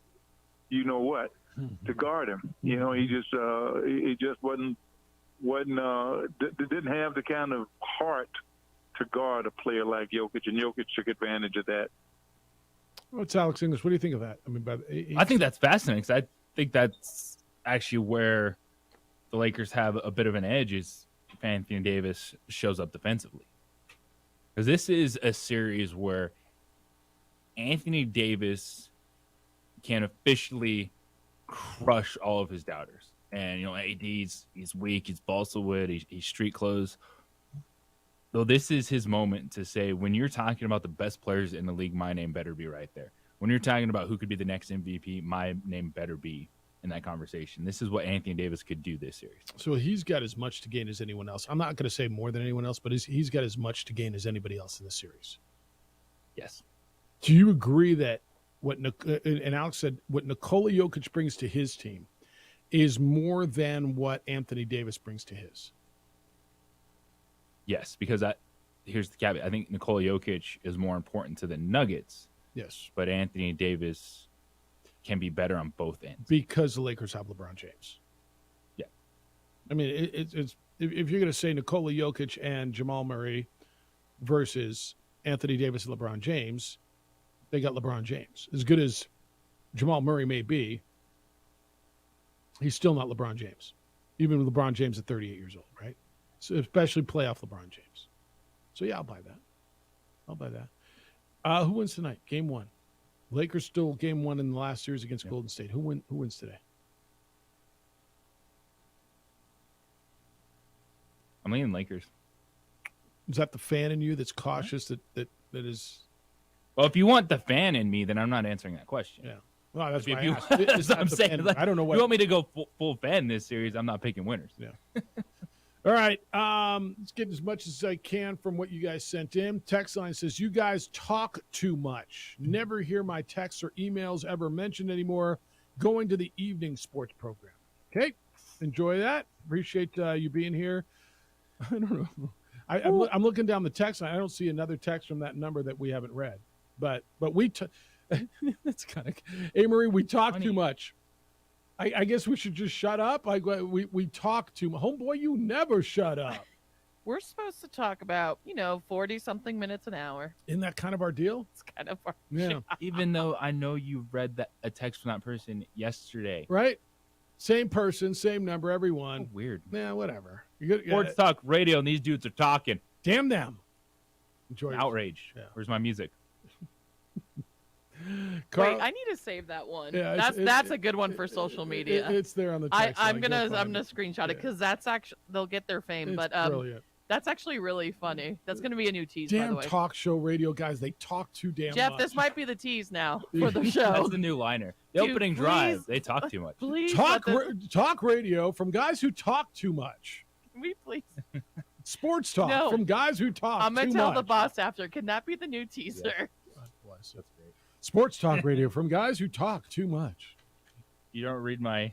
to guard him. He just didn't have the kind of heart to guard a player like Jokic, and Jokic took advantage of that. What's Alex English? What do you think of that? I think that's fascinating because I think that's actually where the Lakers have a bit of an edge is if Anthony Davis shows up defensively. Because this is a series where Anthony Davis can officially crush all of his doubters. And, AD's he's weak, he's balsa wood, he's street clothes. Though this is his moment to say, when you're talking about the best players in the league, my name better be right there. When you're talking about who could be the next MVP, my name better be in that conversation. This is what Anthony Davis could do this series. So he's got as much to gain as anyone else. I'm not going to say more than anyone else, but he's got as much to gain as anybody else in the series. Yes. Do you agree that and Alex said what Nikola Jokic brings to his team is more than what Anthony Davis brings to his? Yes, because here's the caveat. I think Nikola Jokic is more important to the Nuggets. Yes. But Anthony Davis can be better on both ends. Because the Lakers have LeBron James. Yeah. I mean, it's if you're going to say Nikola Jokic and Jamal Murray versus Anthony Davis and LeBron James, they got LeBron James. As good as Jamal Murray may be, he's still not LeBron James. Even with LeBron James at 38 years old, right? So especially playoff LeBron James. So, yeah, I'll buy that. Who wins tonight? Game one. Lakers still game one in the last series against Golden State. Who wins today? I'm leaning Lakers. Is that the fan in you that's cautious that is? Well, if you want the fan in me, then I'm not answering that question. Yeah. Well, that's what I'm saying. I don't know what you want me to go full fan this series. I'm not picking winners. Yeah. All right. Let's get as much as I can from what you guys sent in. Text line says, you guys talk too much. Never hear my texts or emails ever mentioned anymore. Going to the evening sports program. Okay. Enjoy that. Appreciate you being here. I don't know. I'm looking down the text line. I don't see another text from that number that we haven't read. But we that's kind of Amory, we talk too much. I guess we should just shut up. We talk too much. Homeboy, you never shut up. We're supposed to talk about, 40-something minutes an hour. Isn't that kind of our deal? It's kind of our job. Even though I know you read a text from that person yesterday. Right? Same person, same number, everyone. Oh, weird. Yeah, whatever. Sports Talk Radio, and these dudes are talking. Damn them. Enjoy outrage. Yeah. Where's my music? Wait, I need to save that one. Yeah, that's a good one for social media. It's there on the text line. I'm gonna screenshot it because that's actually they'll get their fame. It's brilliant. That's actually really funny. That's gonna be a new tease. Damn by the way. Talk show radio guys, they talk too damn Jeff, much. this might be the tease now for the show. That's the new liner. The opening drive, they talk too much. Please talk radio from guys who talk too much. Can we please? Sports talk from guys who talk. I'm gonna too tell much. the boss after. Can that be the new teaser? Yeah. God bless. That's great. Sports talk radio from guys who talk too much. You don't read my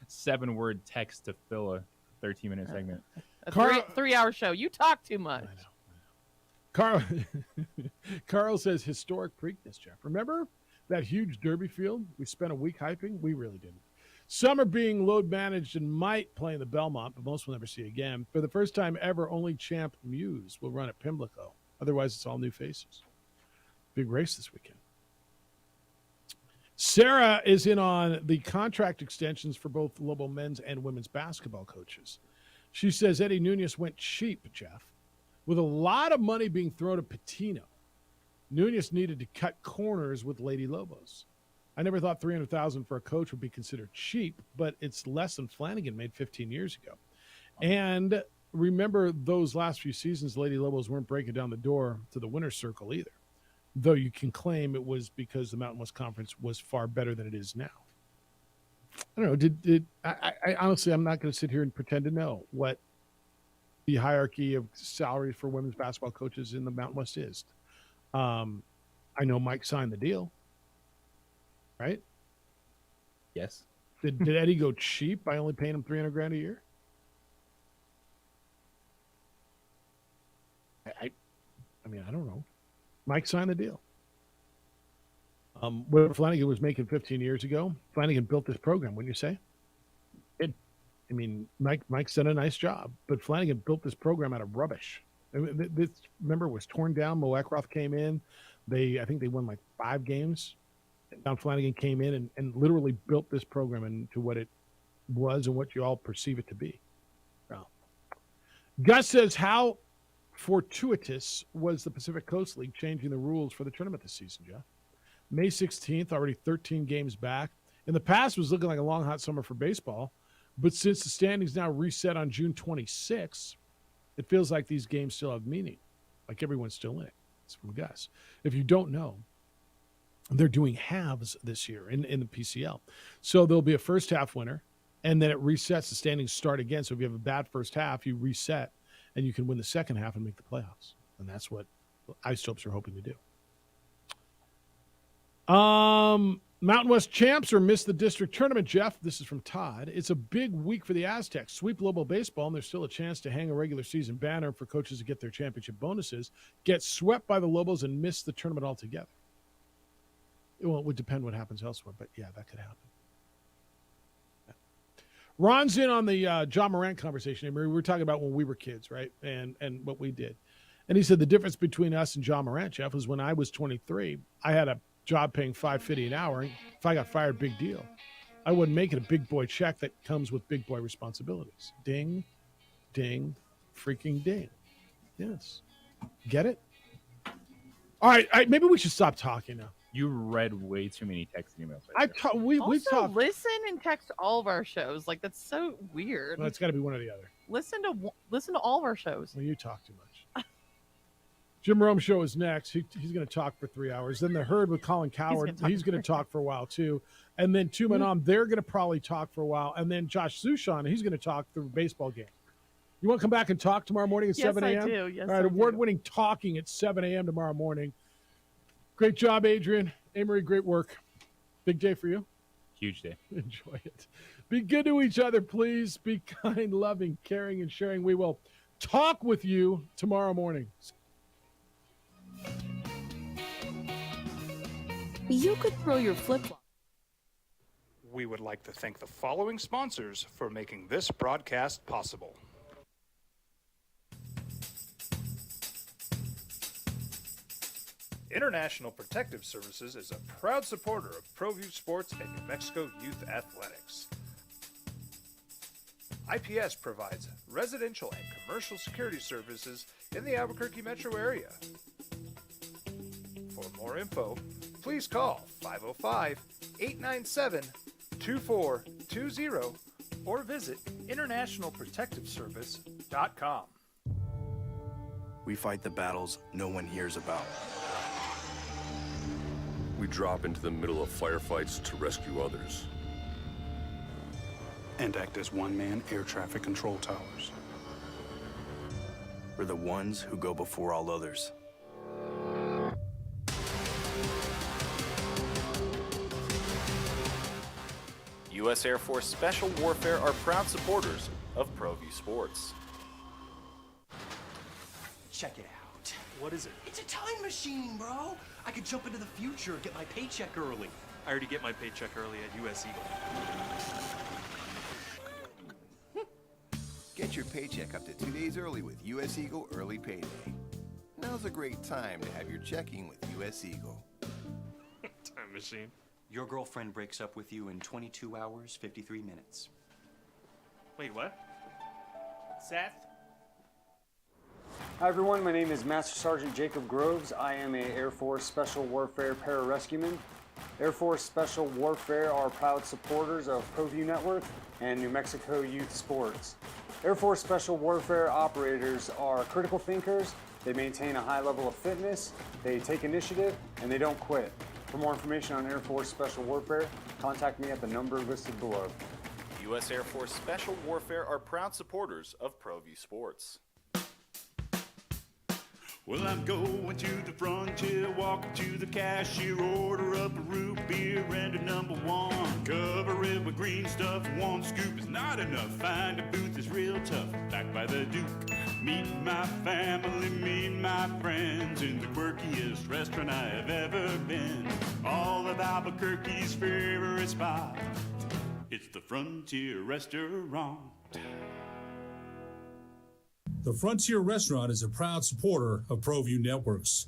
7-word text to fill a 13-minute segment. A 3-hour show. You talk too much. I know. Carl says historic Preakness, Jeff. Remember that huge derby field we spent a week hyping? We really didn't. Some are being load managed and might play in the Belmont, but most will never see it again. For the first time ever, only Champ Muse will run at Pimlico. Otherwise, it's all new faces. Big race this weekend. Sarah is in on the contract extensions for both Lobo men's and women's basketball coaches. She says Eddie Nunez went cheap, Jeff, with a lot of money being thrown at Pitino. Nunez needed to cut corners with Lady Lobos. I never thought $300,000 for a coach would be considered cheap, but it's less than Flanagan made 15 years ago. And remember, those last few seasons, Lady Lobos weren't breaking down the door to the winner's circle either, though you can claim it was because the Mountain West Conference was far better than it is now. I don't know. I honestly, I'm not going to sit here and pretend to know what the hierarchy of salaries for women's basketball coaches in the Mountain West is. I know Mike signed the deal, right? Yes. Did Eddie go cheap by only paying him $300,000 a year? I mean, I don't know. Mike signed the deal. What Flanagan was making 15 years ago, Flanagan built this program, wouldn't you say? I mean, Mike's done a nice job, but Flanagan built this program out of rubbish. I mean, this, remember, was torn down. Mo Eckroth came in. I think they won like 5 games. Don Flanagan came in and literally built this program into what it was and what you all perceive it to be. Well, Gus says, how fortuitous was the Pacific Coast League changing the rules for the tournament this season, Jeff? May 16th, already 13 games back. In the past, it was looking like a long, hot summer for baseball. But since the standings now reset on June 26th, it feels like these games still have meaning, like everyone's still in it. It's from Gus. If you don't know, they're doing halves this year in the PCL. So there'll be a first half winner, and then it resets. The standings start again. So if you have a bad first half, you reset, and you can win the second half and make the playoffs. And that's what Isotopes are hoping to do. Mountain West champs or miss the district tournament, Jeff. This is from Todd. It's a big week for the Aztecs. Sweep Lobo baseball, and there's still a chance to hang a regular season banner for coaches to get their championship bonuses. Get swept by the Lobos and miss the tournament altogether. Well, it would depend what happens elsewhere, but yeah, that could happen. Yeah. Ron's in on the John Morant conversation. We were talking about when we were kids, right? And what we did. And he said the difference between us and John Morant, Jeff, was when I was 23, I had a job paying $5.50 an hour. If I got fired, big deal. I wasn't making a big boy check that comes with big boy responsibilities. Ding, ding, freaking ding. Yes. Get it? All right, maybe we should stop talking now. You read way too many text and emails. Right we talk. Listen and text all of our shows. Like, that's so weird. Well, it's got to be one or the other. Listen to all of our shows. Well, you talk too much. Jim Rome show is next. He's going to talk for 3 hours. Then the Herd with Colin Coward. He's going to talk for a while too. And then Two Men On, they're going to probably talk for a while. And then Josh Sushan, he's going to talk through a baseball game. You want to come back and talk tomorrow morning at 7 a.m.? Yes, I do. Yes, all right, I award-winning talking at 7 a.m. tomorrow morning. Great job, Adrian. Amory, great work. Big day for you. Huge day. Enjoy it. Be good to each other, please. Be kind, loving, caring, and sharing. We will talk with you tomorrow morning. You could throw your flip-flop. We would like to thank the following sponsors for making this broadcast possible. International Protective Services is a proud supporter of ProView Sports and New Mexico Youth Athletics. IPS provides residential and commercial security services in the Albuquerque metro area. For more info, please call 505-897-2420 or visit internationalprotectiveservice.com. We fight the battles no one hears about. We drop into the middle of firefights to rescue others. And act as one-man air traffic control towers. We're the ones who go before all others. U.S. Air Force Special Warfare are proud supporters of ProView Sports. Check it out. What is it? It's a time machine, bro. I could jump into the future, get my paycheck early. I already get my paycheck early at U.S. Eagle. Get your paycheck up to 2 days early with U.S. Eagle Early Payday. Now's a great time to have your checking with U.S. Eagle. Time machine. Your girlfriend breaks up with you in 22 hours, 53 minutes. Wait, what? Seth? Hi everyone, my name is Master Sergeant Jacob Groves. I am a Air Force Special Warfare Pararescueman. Air Force Special Warfare are proud supporters of ProView Network and New Mexico Youth Sports. Air Force Special Warfare operators are critical thinkers. They maintain a high level of fitness, they take initiative, and they don't quit. For more information on Air Force Special Warfare, contact me at the number listed below. U.S. Air Force Special Warfare are proud supporters of ProView Sports. Well, I'm going to the frontier, walking to the cashier, order up a root beer and a number one. Cover it with green stuff, one scoop is not enough. Find a booth is real tough, back by the Duke. Meet my family, meet my friends in the quirkiest restaurant I have ever been. All of Albuquerque's favorite spot, it's the Frontier Restaurant. The Frontier Restaurant is a proud supporter of ProView Networks.